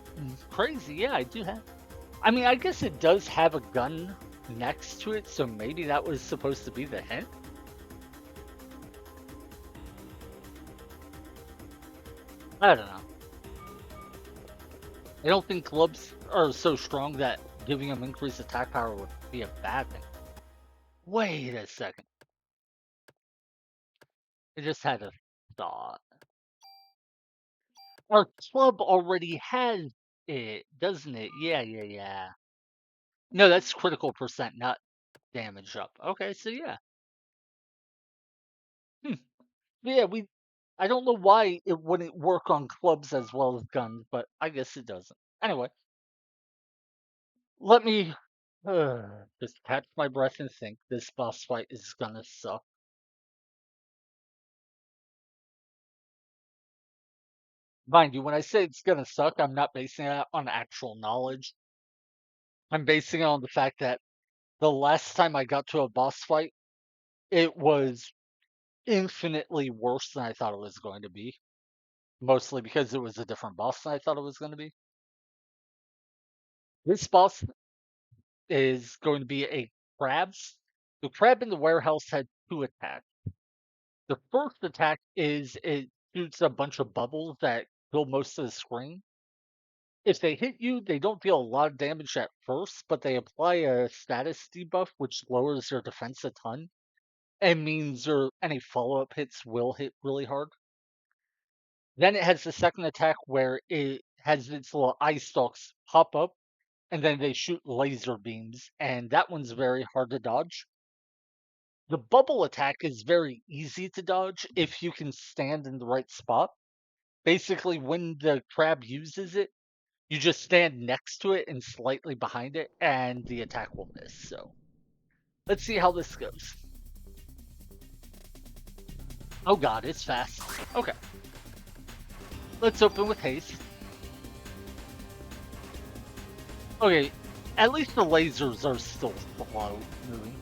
crazy. Yeah, I do have. I mean, I guess it does have a gun next to it, so maybe that was supposed to be the hint. I don't know. I don't think clubs are so strong that giving them increased attack power would be a bad thing. Wait a second. I just had a thought. Our club already has it, doesn't it? Yeah, yeah, yeah. No, that's critical percent, not damage up. Okay, so yeah. Hmm. Yeah, I don't know why it wouldn't work on clubs as well as guns, but I guess it doesn't. Anyway, let me just catch my breath and think. This boss fight is gonna suck. Mind you, when I say it's gonna suck, I'm not basing it on actual knowledge. I'm basing it on the fact that the last time I got to a boss fight, it was infinitely worse than I thought it was going to be. Mostly because it was a different boss than I thought it was going to be. This boss is going to be a crab. The crab in the warehouse had 2 attacks. The first attack is it shoots a bunch of bubbles that kill most of the screen. If they hit you, they don't deal a lot of damage at first, but they apply a status debuff which lowers their defense a ton and means any follow-up hits will hit really hard. Then it has the second attack where it has its little eye stalks pop up, and then they shoot laser beams, and that one's very hard to dodge. The bubble attack is very easy to dodge if you can stand in the right spot. Basically, when the crab uses it, you just stand next to it and slightly behind it, and the attack will miss. So let's see how this goes. Oh god, it's fast. Okay. Let's open with haste. Okay, at least the lasers are still slow moving.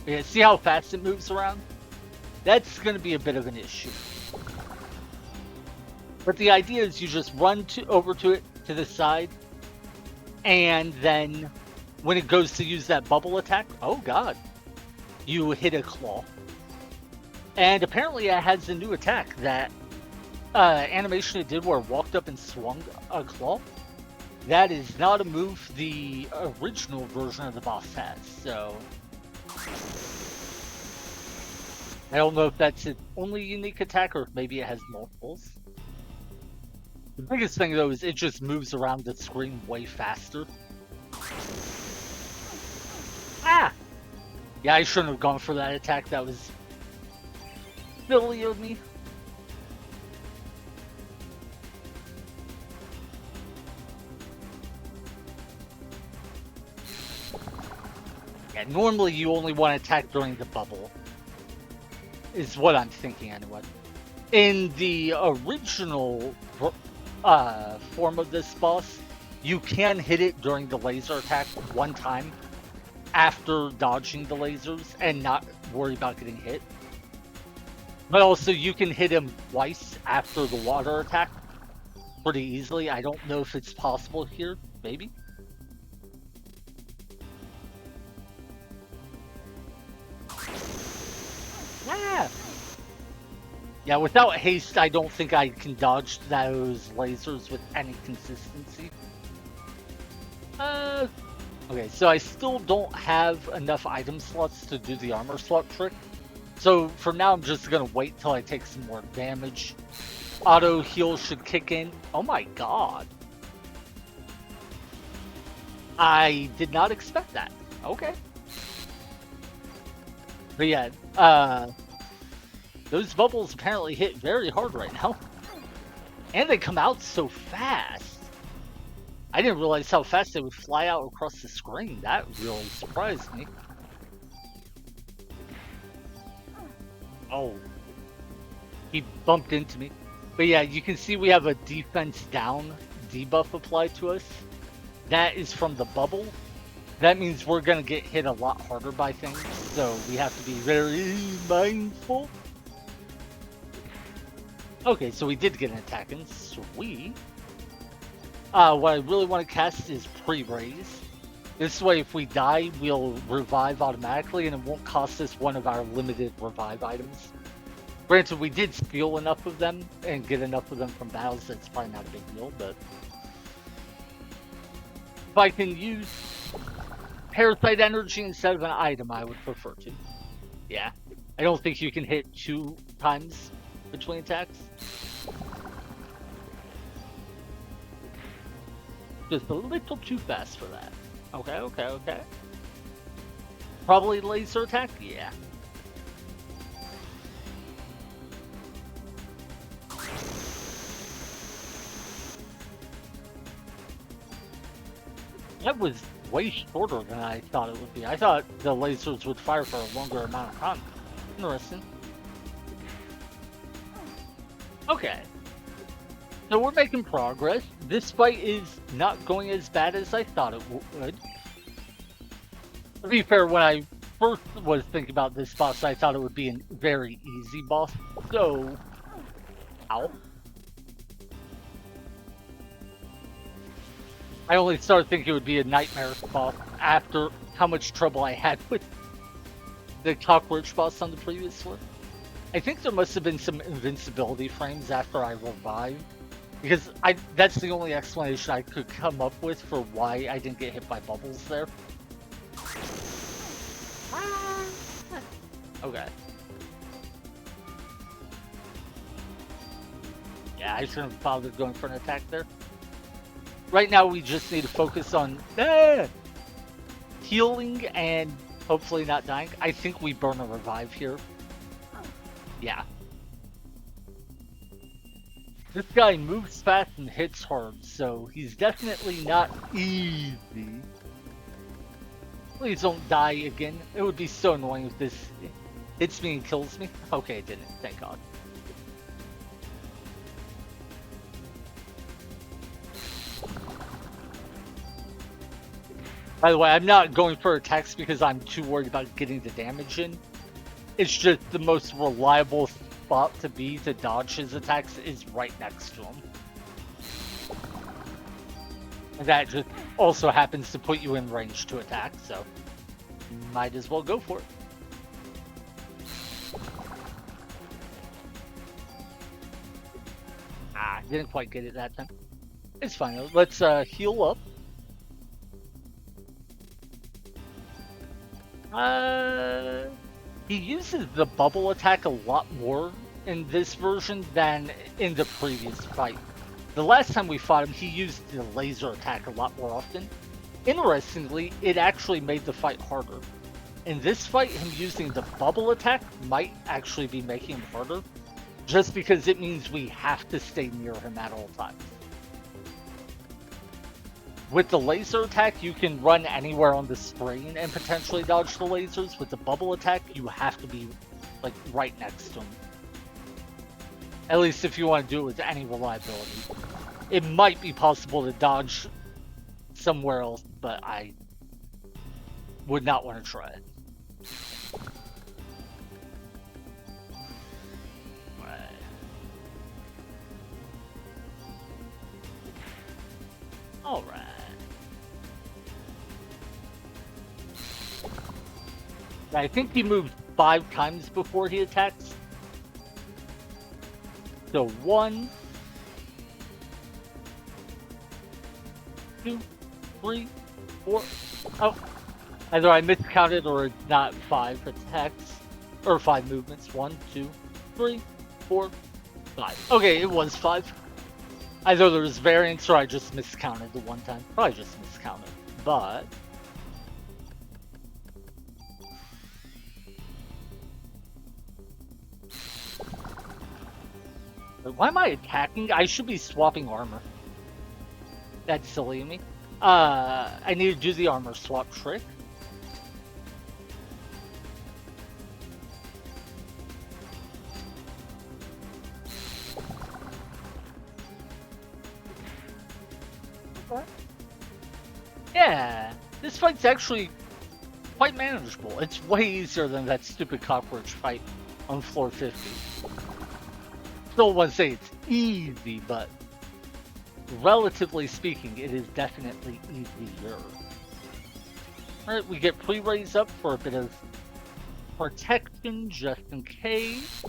Yeah, see how fast it moves around? That's going to be a bit of an issue. But the idea is you just run over to it to the side, and then when it goes to use that bubble attack, oh god, you hit a claw. And apparently it has a new attack, that animation it did where it walked up and swung a claw. That is not a move the original version of the boss has, so I don't know if that's its only unique attack or if maybe it has multiples. The biggest thing though is it just moves around the screen way faster. Ah! Yeah, I shouldn't have gone for that attack. That was silly of me. Yeah, normally you only want to attack during the bubble, is what I'm thinking anyway. In the original form of this boss, you can hit it during the laser attack one time after dodging the lasers and not worry about getting hit. But also you can hit him twice after the water attack pretty easily. I don't know if it's possible here, maybe. Yeah. Yeah, without haste, I don't think I can dodge those lasers with any consistency. Okay, so I still don't have enough item slots to do the armor slot trick. So for now, I'm just gonna wait till I take some more damage. Auto heal should kick in. Oh my god. I did not expect that. Okay. But yeah, those bubbles apparently hit very hard right now. And they come out so fast. I didn't realize how fast they would fly out across the screen. That really surprised me. Oh. He bumped into me. But yeah, you can see we have a defense down debuff applied to us. That is from the bubble. That means we're going to get hit a lot harder by things. So we have to be very mindful. Okay, so we did get an attack in. Sweet. What I really want to cast is pre-raise. This way, if we die, we'll revive automatically, and it won't cost us one of our limited revive items. Granted, we did steal enough of them and get enough of them from battles that's probably not a big deal, but if I can use Parasite Energy instead of an item, I would prefer to. Yeah, I don't think you can hit 2 times between attacks. Just a little too fast for that. Okay, okay, okay. Probably laser attack? Yeah. That was way shorter than I thought it would be. I thought the lasers would fire for a longer amount of time. Interesting. Okay. So we're making progress. This fight is not going as bad as I thought it would. To be fair, when I first was thinking about this boss, I thought it would be a very easy boss. So, ow. I only started thinking it would be a nightmare boss after how much trouble I had with the cockroach boss on the previous one. I think there must have been some invincibility frames after I revived. Because that's the only explanation I could come up with for why I didn't get hit by bubbles there. Okay. Yeah, I shouldn't have bothered going for an attack there. Right now, we just need to focus on healing and hopefully not dying. I think we burn a revive here. Yeah. This guy moves fast and hits hard, so he's definitely not easy. Please don't die again. It would be so annoying if this hits me and kills me. Okay, it didn't. Thank God. By the way, I'm not going for attacks because I'm too worried about getting the damage in. It's just the most reliable spot to be to dodge his attacks is right next to him. And that just also happens to put you in range to attack, so might as well go for it. Ah, didn't quite get it that time. It's fine. Let's heal up. He uses the bubble attack a lot more in this version than in the previous fight. The last time we fought him, he used the laser attack a lot more often. Interestingly, it actually made the fight harder. In this fight, him using the bubble attack might actually be making him harder, just because it means we have to stay near him at all times. With the laser attack, you can run anywhere on the screen and potentially dodge the lasers. With the bubble attack, you have to be like right next to him. At least if you want to do it with any reliability. It might be possible to dodge somewhere else, but I would not want to try it. Alright. I think he moved 5 times before he attacks. So 1, 2, 3, 4. Oh, either I miscounted or it's not 5 attacks or 5 movements. 1, 2, 3, 4, 5. Okay, it was 5. Either there was variance or I just miscounted the one time. Probably just miscounted, but why am I attacking? I should be swapping armor. That's silly of me. I need to do the armor swap trick. What? Yeah, this fight's actually quite manageable. It's way easier than that stupid cockroach fight on floor 50. Still want to say it's easy, but relatively speaking, it is definitely easier. Alright, we get pre-raise up for a bit of protection just in case.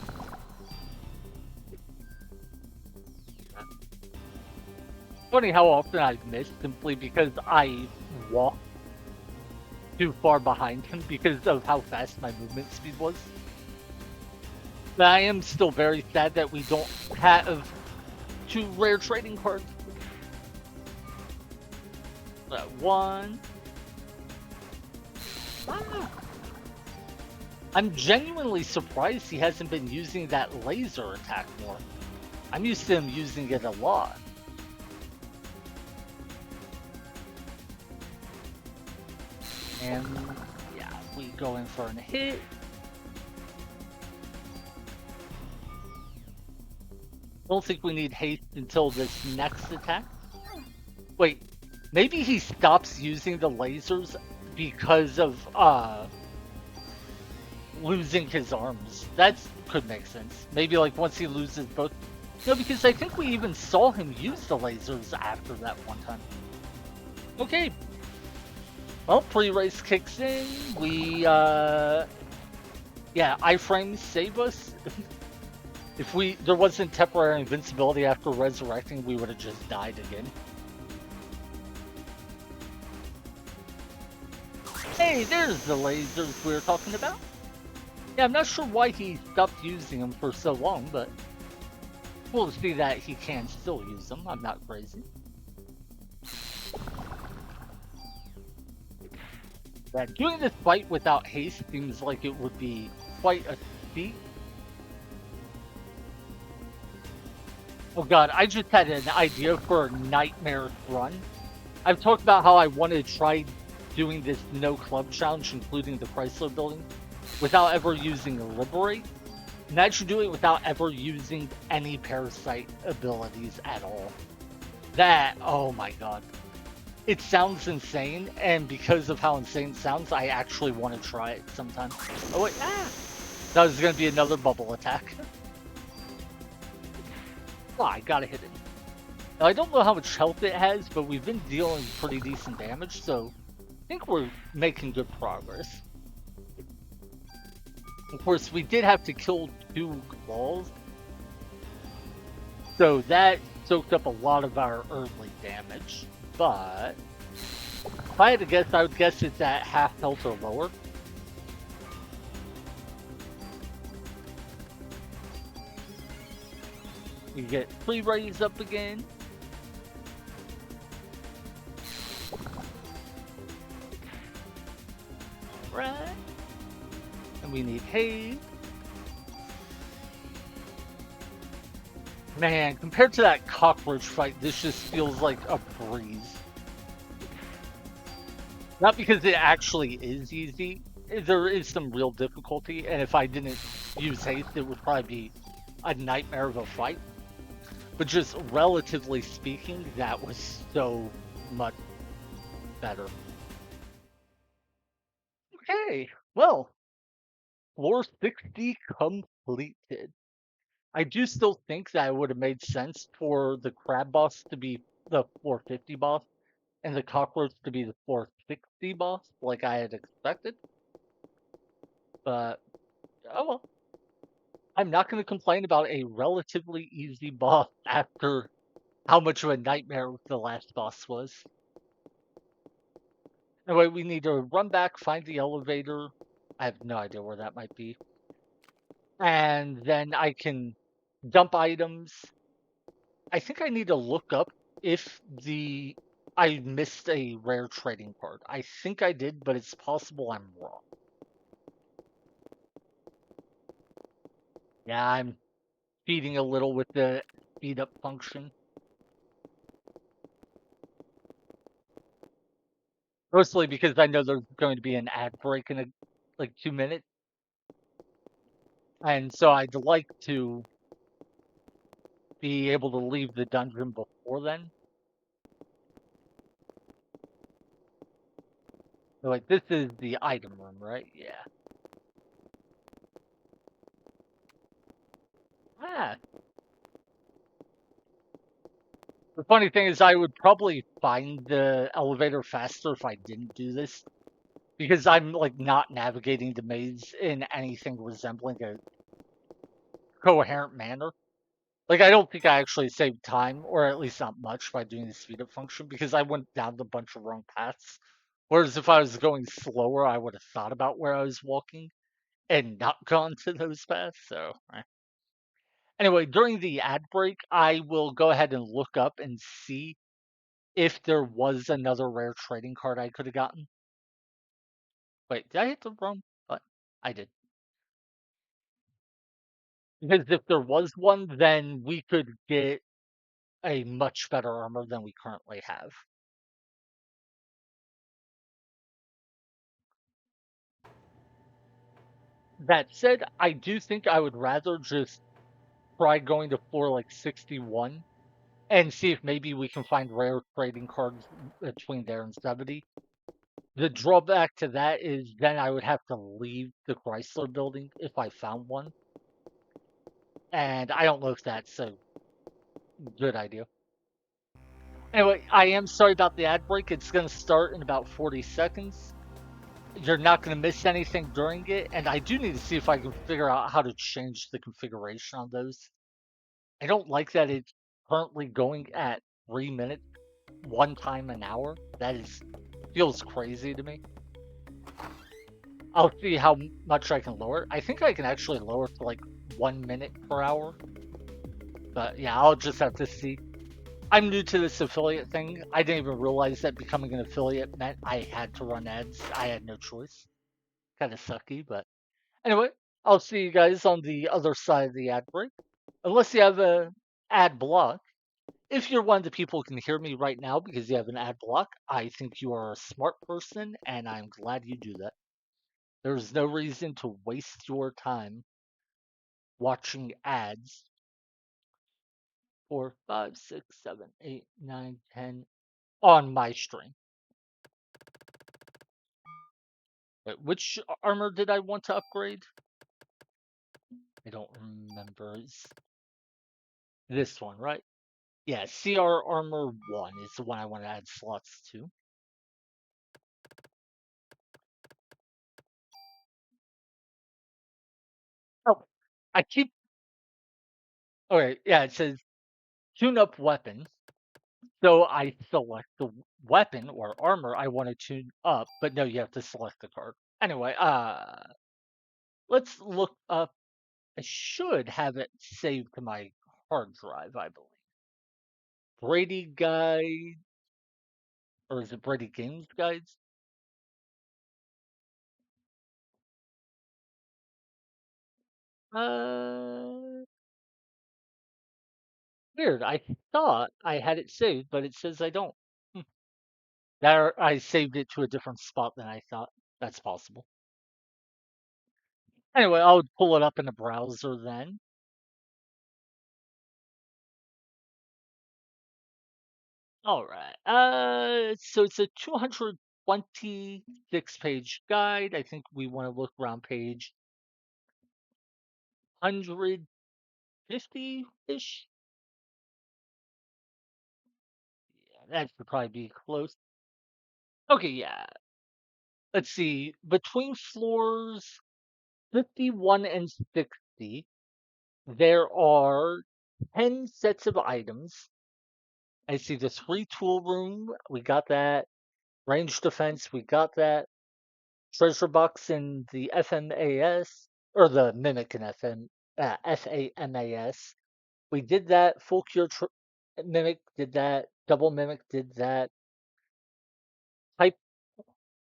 Funny how often I miss simply because I walk too far behind him because of how fast my movement speed was. But I am still very sad that we don't have 2 rare trading cards. 1. Ah. I'm genuinely surprised he hasn't been using that laser attack more. I'm used to him using it a lot. And yeah, we go in for a hit. Don't think we need haste until this next attack. Wait, maybe he stops using the lasers because of losing his arms. That could make sense. Maybe like once he loses both. No, because I think we even saw him use the lasers after that one time. Okay. Well, pre-race kicks in. We yeah, iframes save us. If there wasn't temporary invincibility after resurrecting, we would have just died again. Hey, there's the lasers we were talking about. Yeah, I'm not sure why he stopped using them for so long, but we'll see that he can still use them. I'm not crazy. Yeah, doing this fight without haste seems like it would be quite a feat. Oh god, I just had an idea for a nightmare run. I've talked about how I want to try doing this no club challenge, including the Chrysler building, without ever using Liberate. Imagine doing it without ever using any parasite abilities at all. That, oh my god. It sounds insane, and because of how insane it sounds, I actually want to try it sometime. Oh wait, that was going to be another bubble attack. Oh, I gotta hit it. Now, I don't know how much health it has, but we've been dealing pretty decent damage, so I think we're making good progress. Of course, we did have to kill 2 claws, so that soaked up a lot of our early damage, but if I had to guess, I would guess it's at half health or lower. You get 3 rays up again. Right. And we need hay. Man, compared to that cockroach fight, this just feels like a breeze. Not because it actually is easy. There is some real difficulty, and if I didn't use haste, it would probably be a nightmare of a fight. But just relatively speaking, that was so much better. Okay, well, floor 60 completed. I do still think that it would have made sense for the crab boss to be the floor 50 boss and the cockroach to be the floor 60 boss, like I had expected. But, oh well. I'm not going to complain about a relatively easy boss after how much of a nightmare the last boss was. Anyway, we need to run back, find the elevator. I have no idea where that might be. And then I can dump items. I think I need to look up if I missed a rare trading card. I think I did, but it's possible I'm wrong. Yeah, I'm feeding a little with the speed up function. Mostly because I know there's going to be an ad break in like 2 minutes. And so I'd like to be able to leave the dungeon before then. So like, this is the item room, right? Yeah. Ah. The funny thing is I would probably find the elevator faster if I didn't do this. Because I'm like not navigating the maze in anything resembling a coherent manner. Like, I don't think I actually saved time, or at least not much, by doing the speed up function, because I went down a bunch of wrong paths. Whereas if I was going slower, I would have thought about where I was walking and not gone to those paths. So, anyway, during the ad break, I will go ahead and look up and see if there was another rare trading card I could have gotten. Wait, did I hit the wrong button? I did. Because if there was one, then we could get a much better armor than we currently have. That said, I do think I would rather just try going to floor like 61 and see if maybe we can find rare trading cards between there and 70. The drawback to that is then I would have to leave the Chrysler building if I found one. And I don't know if that's a good idea. Anyway, I am sorry about the ad break. It's going to start in about 40 seconds. You're not going to miss anything during it. And I do need to see if I can figure out how to change the configuration on those. I don't like that it's currently going at 3 minutes, one time an hour. Feels crazy to me. I'll see how much I can lower it. I think I can actually lower it to like 1 minute per hour. But yeah, I'll just have to see. I'm new to this affiliate thing. I didn't even realize that becoming an affiliate meant I had to run ads. I had no choice. Kind of sucky, but anyway, I'll see you guys on the other side of the ad break. Unless you have a ad block. If you're one of the people who can hear me right now because you have an ad block, I think you are a smart person and I'm glad you do that. There's no reason to waste your time watching ads for 5, 6, 7, 8, 9, 10 on my stream. Wait, which armor did I want to upgrade? I don't remember. It's this one, right? Yeah, CR Armor 1 is the one I want to add slots to. Oh, I keep. Okay, yeah, it says tune up weapon. So I select the weapon or armor I want to tune up, but no, you have to select the card. Anyway, let's look up. I should have it saved to my hard drive, I believe. Brady Guide, or is it Brady Games Guides? Uh, Weird. I thought I had it saved, but it says I don't. Hmm. That I saved it to a different spot than I thought. That's possible. Anyway, I'll pull it up in the browser then. All right. So it's a 226-page guide. I think we want to look around page 150-ish. Yeah, that should probably be close. Okay, yeah. Let's see. Between floors 51 and 60, there are 10 sets of items. I see the 3 tool room. We got that. Range defense. We got that. Treasure box in the FMAS or the mimic in FAMAS. We did that. Full cure mimic did that. Double mimic did that. Type.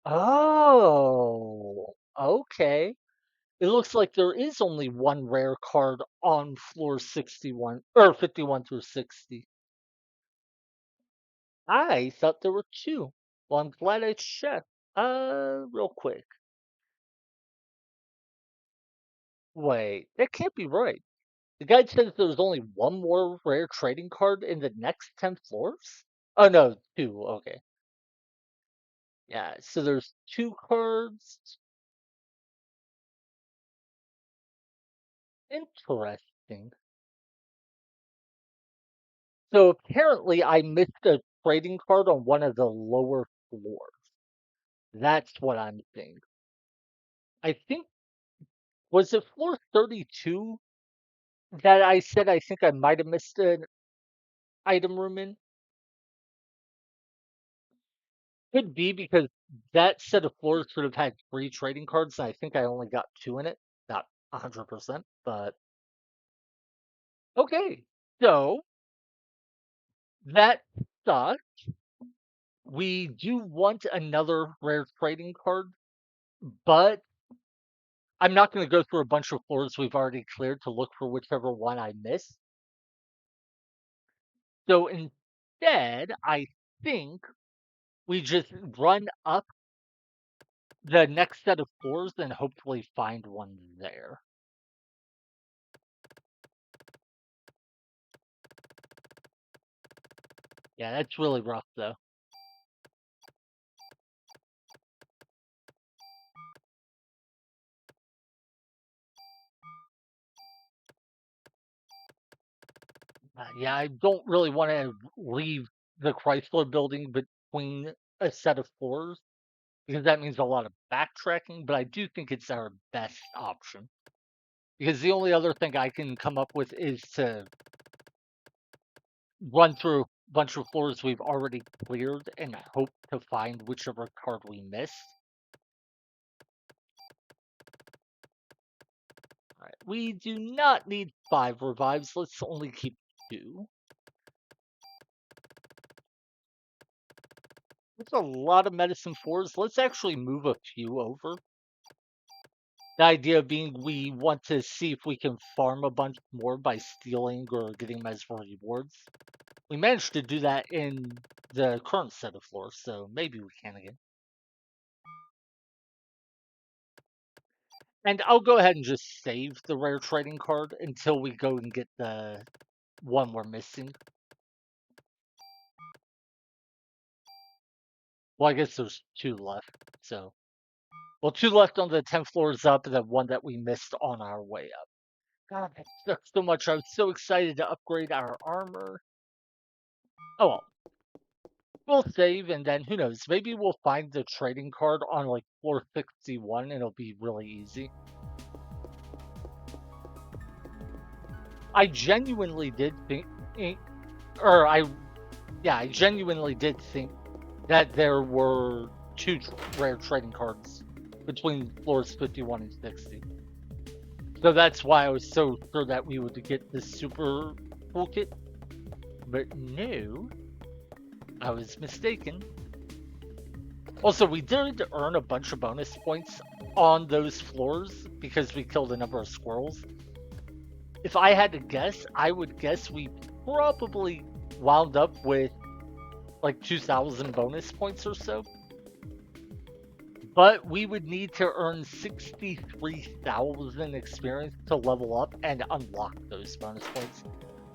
Oh, okay. It looks like there is only one rare card on floor 61 or 51 through 60. I thought there were two. Well, I'm glad I checked. Real quick. Wait, that can't be right. The guide says there's only one more rare trading card in the next 10 floors? Oh, no, two. Okay. Yeah, so there's two cards. Interesting. So apparently I missed a trading card on one of the lower floors. That's what I'm thinking. I think, was it floor 32 that I said I think I might have missed an item room in? Could be because that set of floors should have had three trading cards, and I think I only got two in it. Not 100%, but okay. So that sucks. We do want another rare trading card, but I'm not going to go through a bunch of floors we've already cleared to look for whichever one I missed. So instead, I think we just run up the next set of floors and hopefully find one there. Yeah, that's really rough though. Yeah, I don't really want to leave the Chrysler building between a set of floors because that means a lot of backtracking, but I do think it's our best option. Because the only other thing I can come up with is to run through a bunch of floors we've already cleared and hope to find whichever card we missed. All right, we do not need 5 revives. Let's only keep 2. There's a lot of medicine floors. Let's actually move a few over. The idea being we want to see if we can farm a bunch more by stealing or getting them as rewards. We managed to do that in the current set of floors, so maybe we can again. And I'll go ahead and just save the rare trading card until we go and get the one we're missing. Well, I guess there's two left, so. Well, two left on the 10 floors up, and then one that we missed on our way up. God, that sucks so much. I was so excited to upgrade our armor. Oh well. We'll save, and then who knows? Maybe we'll find the trading card on like floor 61, and it'll be really easy. I genuinely did think, or I genuinely did think that there were two rare trading cards between floors 51 and 60. So that's why I was so sure that we would get this super toolkit. But no, I was mistaken. Also, we did earn a bunch of bonus points on those floors because we killed a number of squirrels. If I had to guess, I would guess we probably wound up with like 2,000 bonus points or so. But we would need to earn 63,000 experience to level up and unlock those bonus points.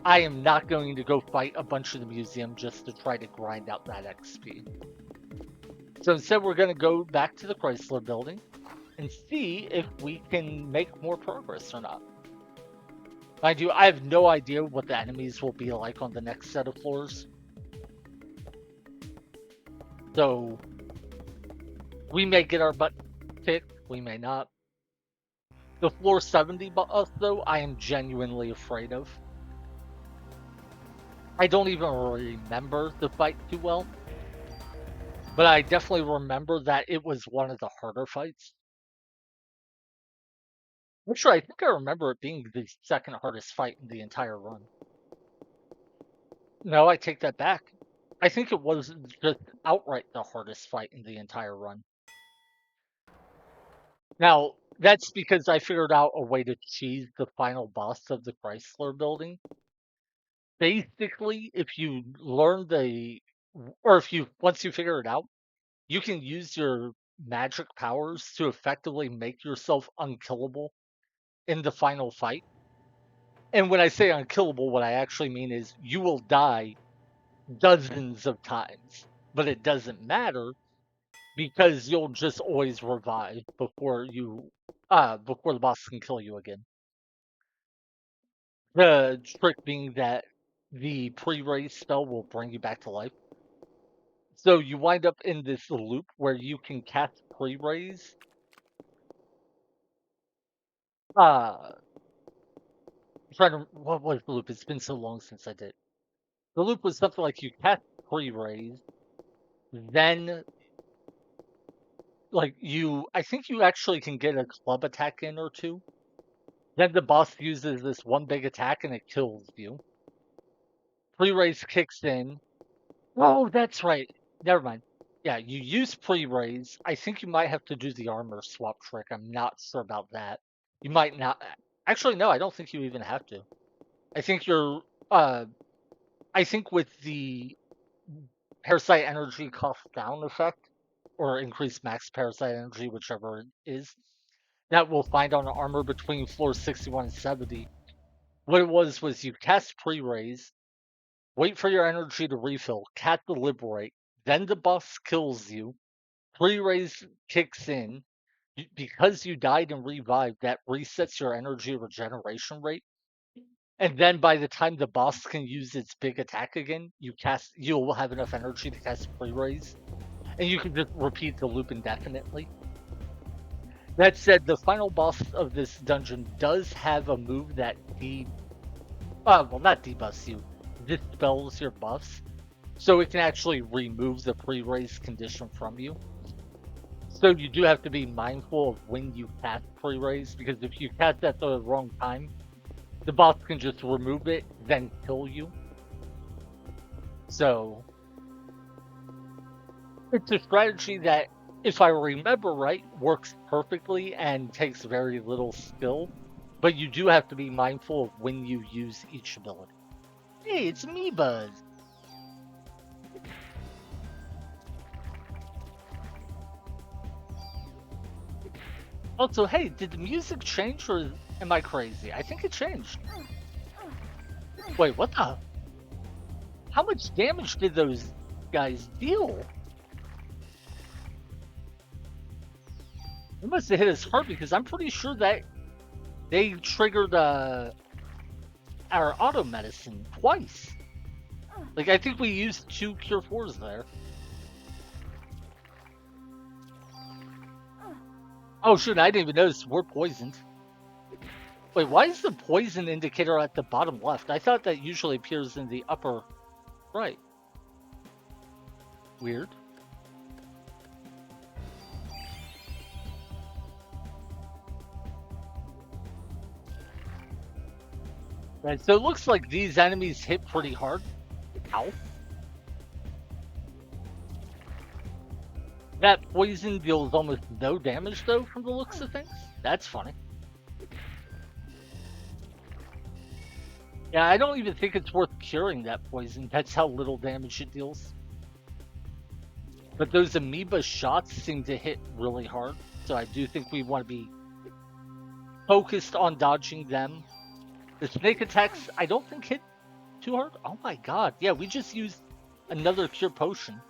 I am not going to go fight a bunch of the museum just to try to grind out that XP. So instead, we're going to go back to the Chrysler building and see if we can make more progress or not. Mind you, I have no idea what the enemies will be like on the next set of floors. So we may get our butt kicked, we may not. The floor 70 boss, though, I am genuinely afraid of. I don't even remember the fight too well, but I definitely remember that it was one of the harder fights. Actually, I think I remember it being the second hardest fight in the entire run. No, I take that back. I think it was just outright the hardest fight in the entire run. Now, that's because I figured out a way to cheese the final boss of the Chrysler building. Basically, if you learn once you figure it out, you can use your magic powers to effectively make yourself unkillable in the final fight. And when I say unkillable, what I actually mean is you will die dozens of times, but it doesn't matter because you'll just always revive before the boss can kill you again. The trick being that the pre-raise spell will bring you back to life. So you wind up in this loop where you can cast pre-raise. I'm trying to, what was the loop? It's been so long since I did. The loop was something like you cast pre-raise, then I think you actually can get a club attack in or two. Then the boss uses this one big attack and it kills you. Pre-raise kicks in. Oh, that's right. Never mind. Yeah, you use pre-raise. I think you might have to do the armor swap trick. I'm not sure about that. You might not. Actually, no, I don't think you even have to. I think I think with the parasite energy cost down effect, or increased max parasite energy, whichever it is, that we'll find on armor between floors 61 and 70. What it was you cast pre-raise, wait for your energy to refill, cast the liberate, then the boss kills you, pre-raise kicks in. Because you died and revived, that resets your energy regeneration rate. And then by the time the boss can use its big attack again, you'll have enough energy to cast pre-raise. And you can just repeat the loop indefinitely. That said, the final boss of this dungeon does have a move that not debuffs you, dispels your buffs. So it can actually remove the pre-raise condition from you. So you do have to be mindful of when you cast pre-raise, because if you cast at the wrong time, the boss can just remove it, then kill you. So It's a strategy that, if I remember right, works perfectly and takes very little skill, but you do have to be mindful of when you use each ability. Hey, it's me, Buzz. Also, hey, did the music change or am I crazy? I think it changed. Wait, what the? How much damage did those guys deal? They must have hit us hard because I'm pretty sure that they triggered our auto medicine twice. Like, I think we used 2 Cure 4s there. Oh, shoot, I didn't even notice we're poisoned. Wait, why is the poison indicator at the bottom left? I thought that usually appears in the upper right. Weird. Right, so it looks like these enemies hit pretty hard. Ow. That poison deals almost no damage, though, from the looks of things. That's funny. Yeah, I don't even think it's worth curing that poison. That's how little damage it deals. But those amoeba shots seem to hit really hard, so I do think we want to be focused on dodging them. The snake attacks, I don't think hit too hard. Oh my god, yeah, we just used another cure potion.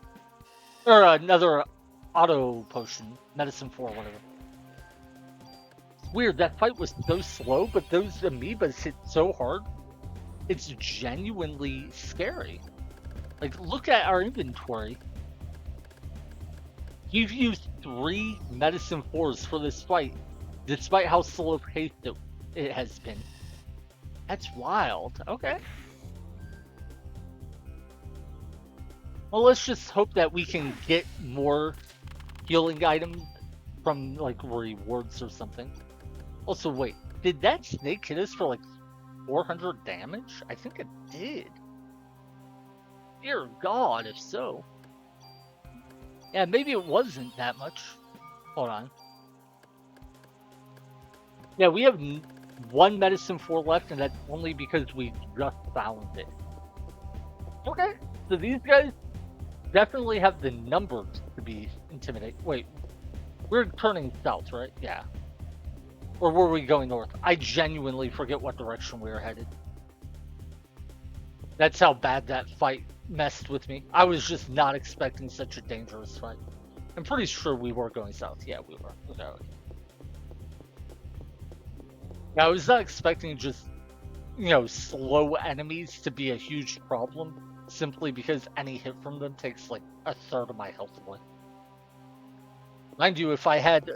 Or another auto potion, medicine 4, whatever. It's weird, that fight was so slow, but those amoebas hit so hard. It's genuinely scary. Like, look at our inventory. You've used 3 medicine 4s for this fight, despite how slow paced it has been. That's wild. Okay. Well, let's just hope that we can get more healing items from, like, rewards or something. Also, wait, did that snake hit us for, like, 400 damage? I think it did. Dear God, if so. Yeah, maybe it wasn't that much. Hold on. Yeah, we have 1 medicine 4 left, and that's only because we just found it. Okay, so these guys definitely have the numbers to be intimidating. Wait, we're turning south, right? Yeah. Or were we going north? I genuinely forget what direction we were headed. That's how bad that fight messed with me. I was just not expecting such a dangerous fight. I'm pretty sure we were going south. Yeah, we were. Okay. Yeah, I was not expecting just, slow enemies to be a huge problem simply because any hit from them takes like a third of my health away. Mind you, if I had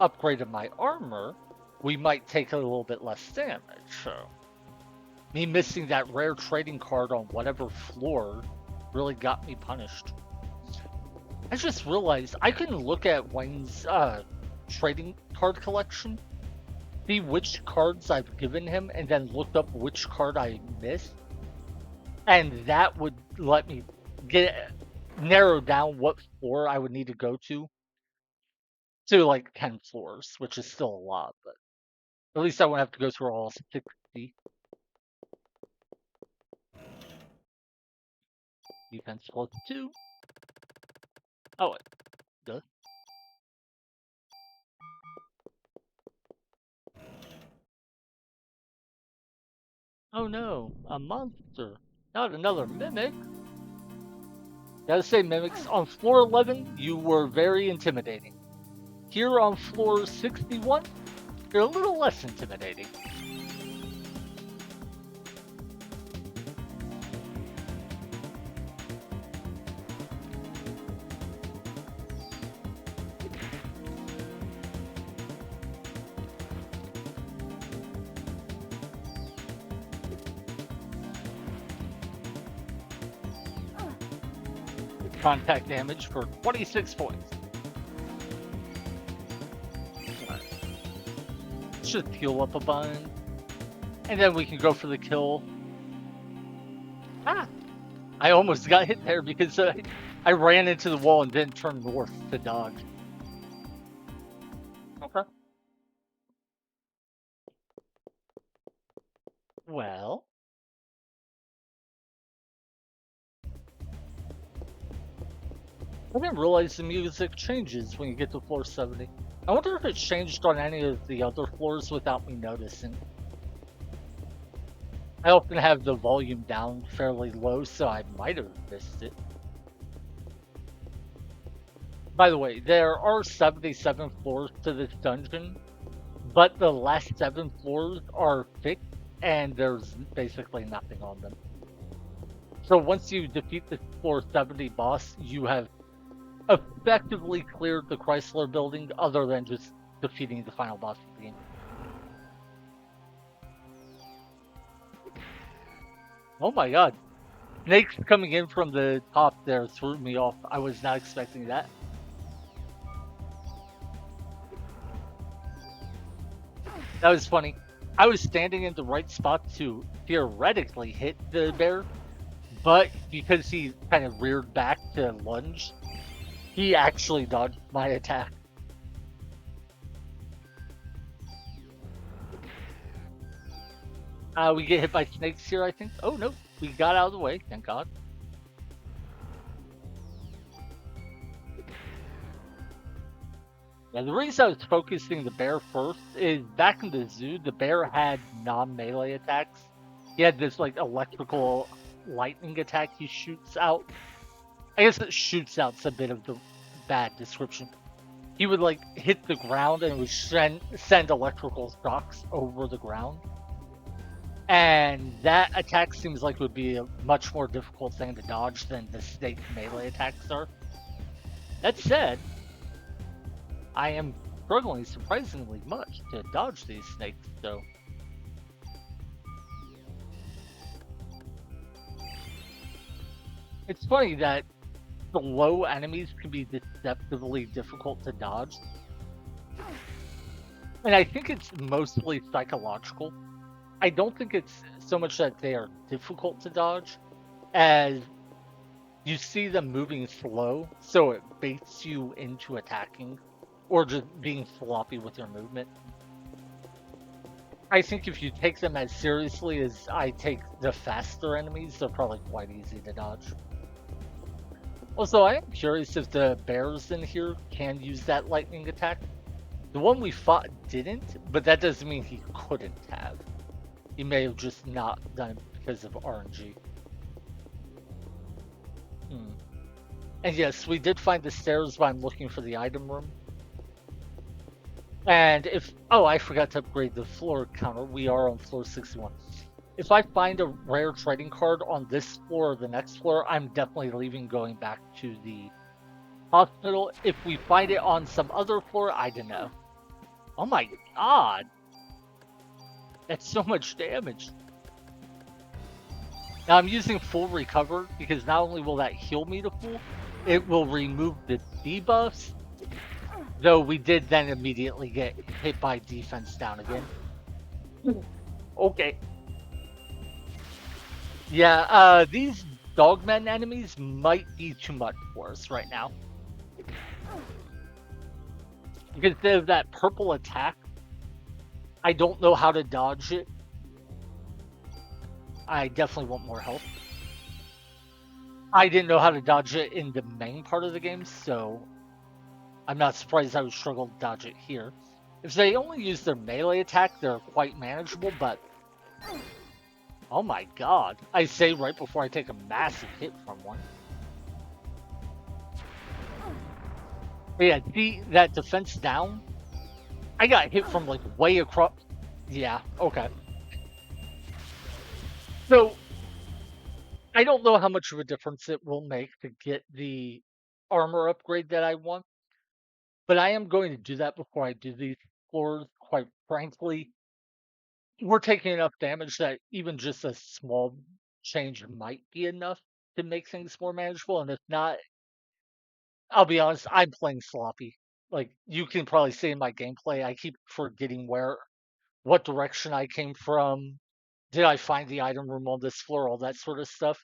upgraded my armor, we might take a little bit less damage. So, me missing that rare trading card on whatever floor really got me punished. I just realized I can look at Wayne's trading card collection, see which cards I've given him, and then look up which card I missed, and that would let me narrow down what floor I would need to go to like 10 floors, which is still a lot, but at least I won't have to go through all 60. Defense +2. Oh, wait. Duh. Oh no, a monster. Not another mimic. Gotta say, mimics, on floor 11, you were very intimidating. Here on floor 61, you're a little less intimidating. Contact damage for 26 points. Let's just heal up a bunch. And then we can go for the kill. Ah! I almost got hit there because I ran into the wall and then turned north to dodge. Okay. Well, I didn't realize the music changes when you get to floor 70. I wonder if it changed on any of the other floors without me noticing. I often have the volume down fairly low, so I might have missed it. By the way, there are 77 floors to this dungeon, but the last 7 floors are fixed and there's basically nothing on them. So once you defeat the floor 70 boss, you have effectively cleared the Chrysler building other than just defeating the final boss of the game. Oh my god. Snakes coming in from the top there threw me off. I was not expecting that. That was funny. I was standing in the right spot to theoretically hit the bear, but because he kind of reared back to lunge, he actually dodged my attack. We get hit by snakes here, I think. Oh no, we got out of the way, thank God. Yeah, the reason I was focusing the bear first is back in the zoo, the bear had non-melee attacks. He had this like electrical lightning attack he shoots out. I guess it shoots out's a bit of the bad description. He would like hit the ground and it would send electrical shocks over the ground. And that attack seems like it would be a much more difficult thing to dodge than the snake melee attacks are. That said, I am struggling surprisingly much to dodge these snakes, so. It's funny that the low enemies can be deceptively difficult to dodge. And I think it's mostly psychological. I don't think it's so much that they are difficult to dodge as you see them moving slow, so it baits you into attacking or just being sloppy with your movement. I think if you take them as seriously as I take the faster enemies, they're probably quite easy to dodge. Also, I am curious if the bears in here can use that lightning attack. The one we fought didn't, but that doesn't mean he couldn't have. He may have just not done it because of RNG. Hmm. And yes, we did find the stairs, but I'm looking for the item room. And if, oh, I forgot to upgrade the floor counter. We are on floor 61. If I find a rare trading card on this floor or the next floor, I'm definitely leaving going back to the hospital. If we find it on some other floor, I don't know. Oh my god. That's so much damage. Now I'm using full recover because not only will that heal me to full, it will remove the debuffs. Though we did then immediately get hit by defense down again. Okay. Yeah, these dogmen enemies might be too much for us right now. Because they have that purple attack. I don't know how to dodge it. I definitely want more health. I didn't know how to dodge it in the main part of the game, so I'm not surprised I would struggle to dodge it here. If they only use their melee attack, they're quite manageable, but oh my god. I say right before I take a massive hit from one. But yeah, see that defense down? I got hit from like way across. Yeah, okay. So I don't know how much of a difference it will make to get the armor upgrade that I want, but I am going to do that before I do these floors. Quite frankly, we're taking enough damage that even just a small change might be enough to make things more manageable. And if not, I'll be honest, I'm playing sloppy. Like you can probably see in my gameplay, I keep forgetting what direction I came from. Did I find the item room on this floor? All that sort of stuff.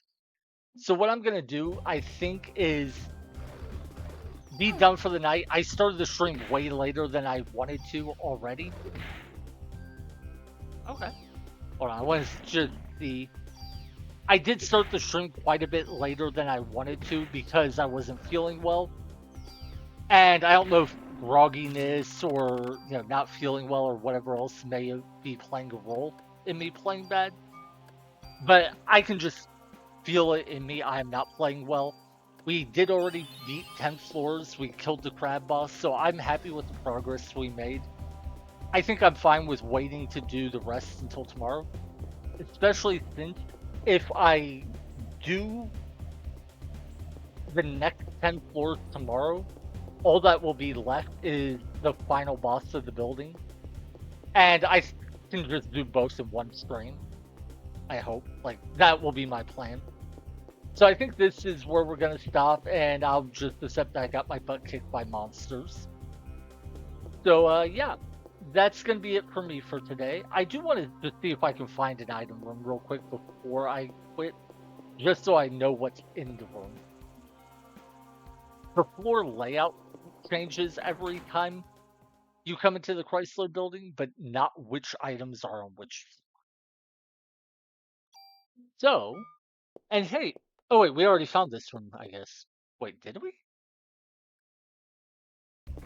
So what I'm gonna do, I think, is be done for the night. I started the stream way later than I wanted to already. Okay. Hold on, I want to just see. I did start the stream quite a bit later than I wanted to because I wasn't feeling well. And I don't know if grogginess or not feeling well or whatever else may be playing a role in me playing bad. But I can just feel it in me. I am not playing well. We did already beat 10 floors. We killed the crab boss, so I'm happy with the progress we made. I think I'm fine with waiting to do the rest until tomorrow, especially since if I do the next 10 floors tomorrow, all that will be left is the final boss of the building. And I can just do both in one stream, I hope. Like, that will be my plan. So I think this is where we're going to stop, and I'll just accept that I got my butt kicked by monsters. So, yeah, that's going to be it for me for today. I do want to just see if I can find an item room real quick before I quit, just so I know what's in the room. The floor layout changes every time you come into the Chrysler building, but not which items are on which. So, and hey, oh wait, we already found this room, I guess. Wait, did we?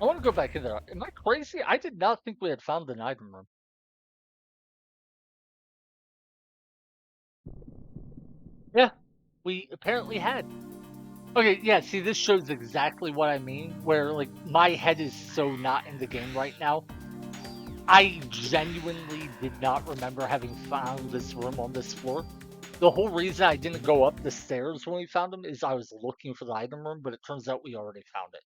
I want to go back in there. Am I crazy? I did not think we had found an item room. Yeah, we apparently had. Okay, yeah, see, this shows exactly what I mean, where, like, my head is so not in the game right now. I genuinely did not remember having found this room on this floor. The whole reason I didn't go up the stairs when we found them is I was looking for the item room, but it turns out we already found it.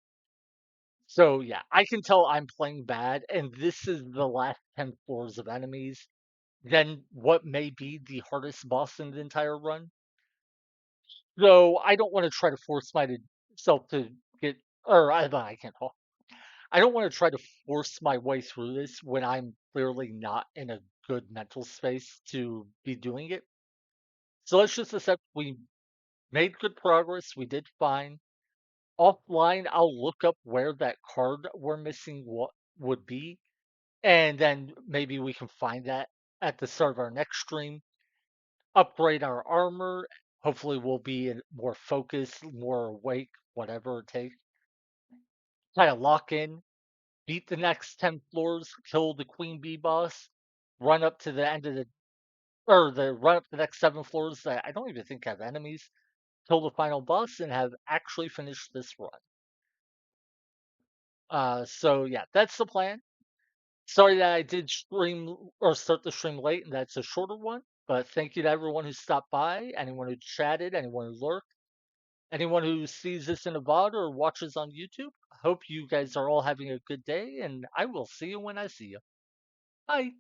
So, yeah, I can tell I'm playing bad, and this is the last 10 floors of enemies. Then what may be the hardest boss in the entire run. So I don't want to try to force myself to get, or I can't talk. I don't want to try to force my way through this when I'm clearly not in a good mental space to be doing it. So let's just accept we made good progress. We did fine. Offline, I'll look up where that card we're missing what would be, and then maybe we can find that at the start of our next stream. Upgrade our armor. Hopefully, we'll be more focused, more awake, whatever it takes. Try to lock in, beat the next 10 floors, kill the queen bee boss, run up to the end of the or the run up the next 7 floors that I don't even think have enemies, kill the final boss, and have actually finished this run. So yeah, that's the plan. Sorry that I did stream or start the stream late, and that's a shorter one. But thank you to everyone who stopped by, anyone who chatted, anyone who lurked, anyone who sees this in a VOD or watches on YouTube. Hope you guys are all having a good day, and I will see you when I see you. Bye.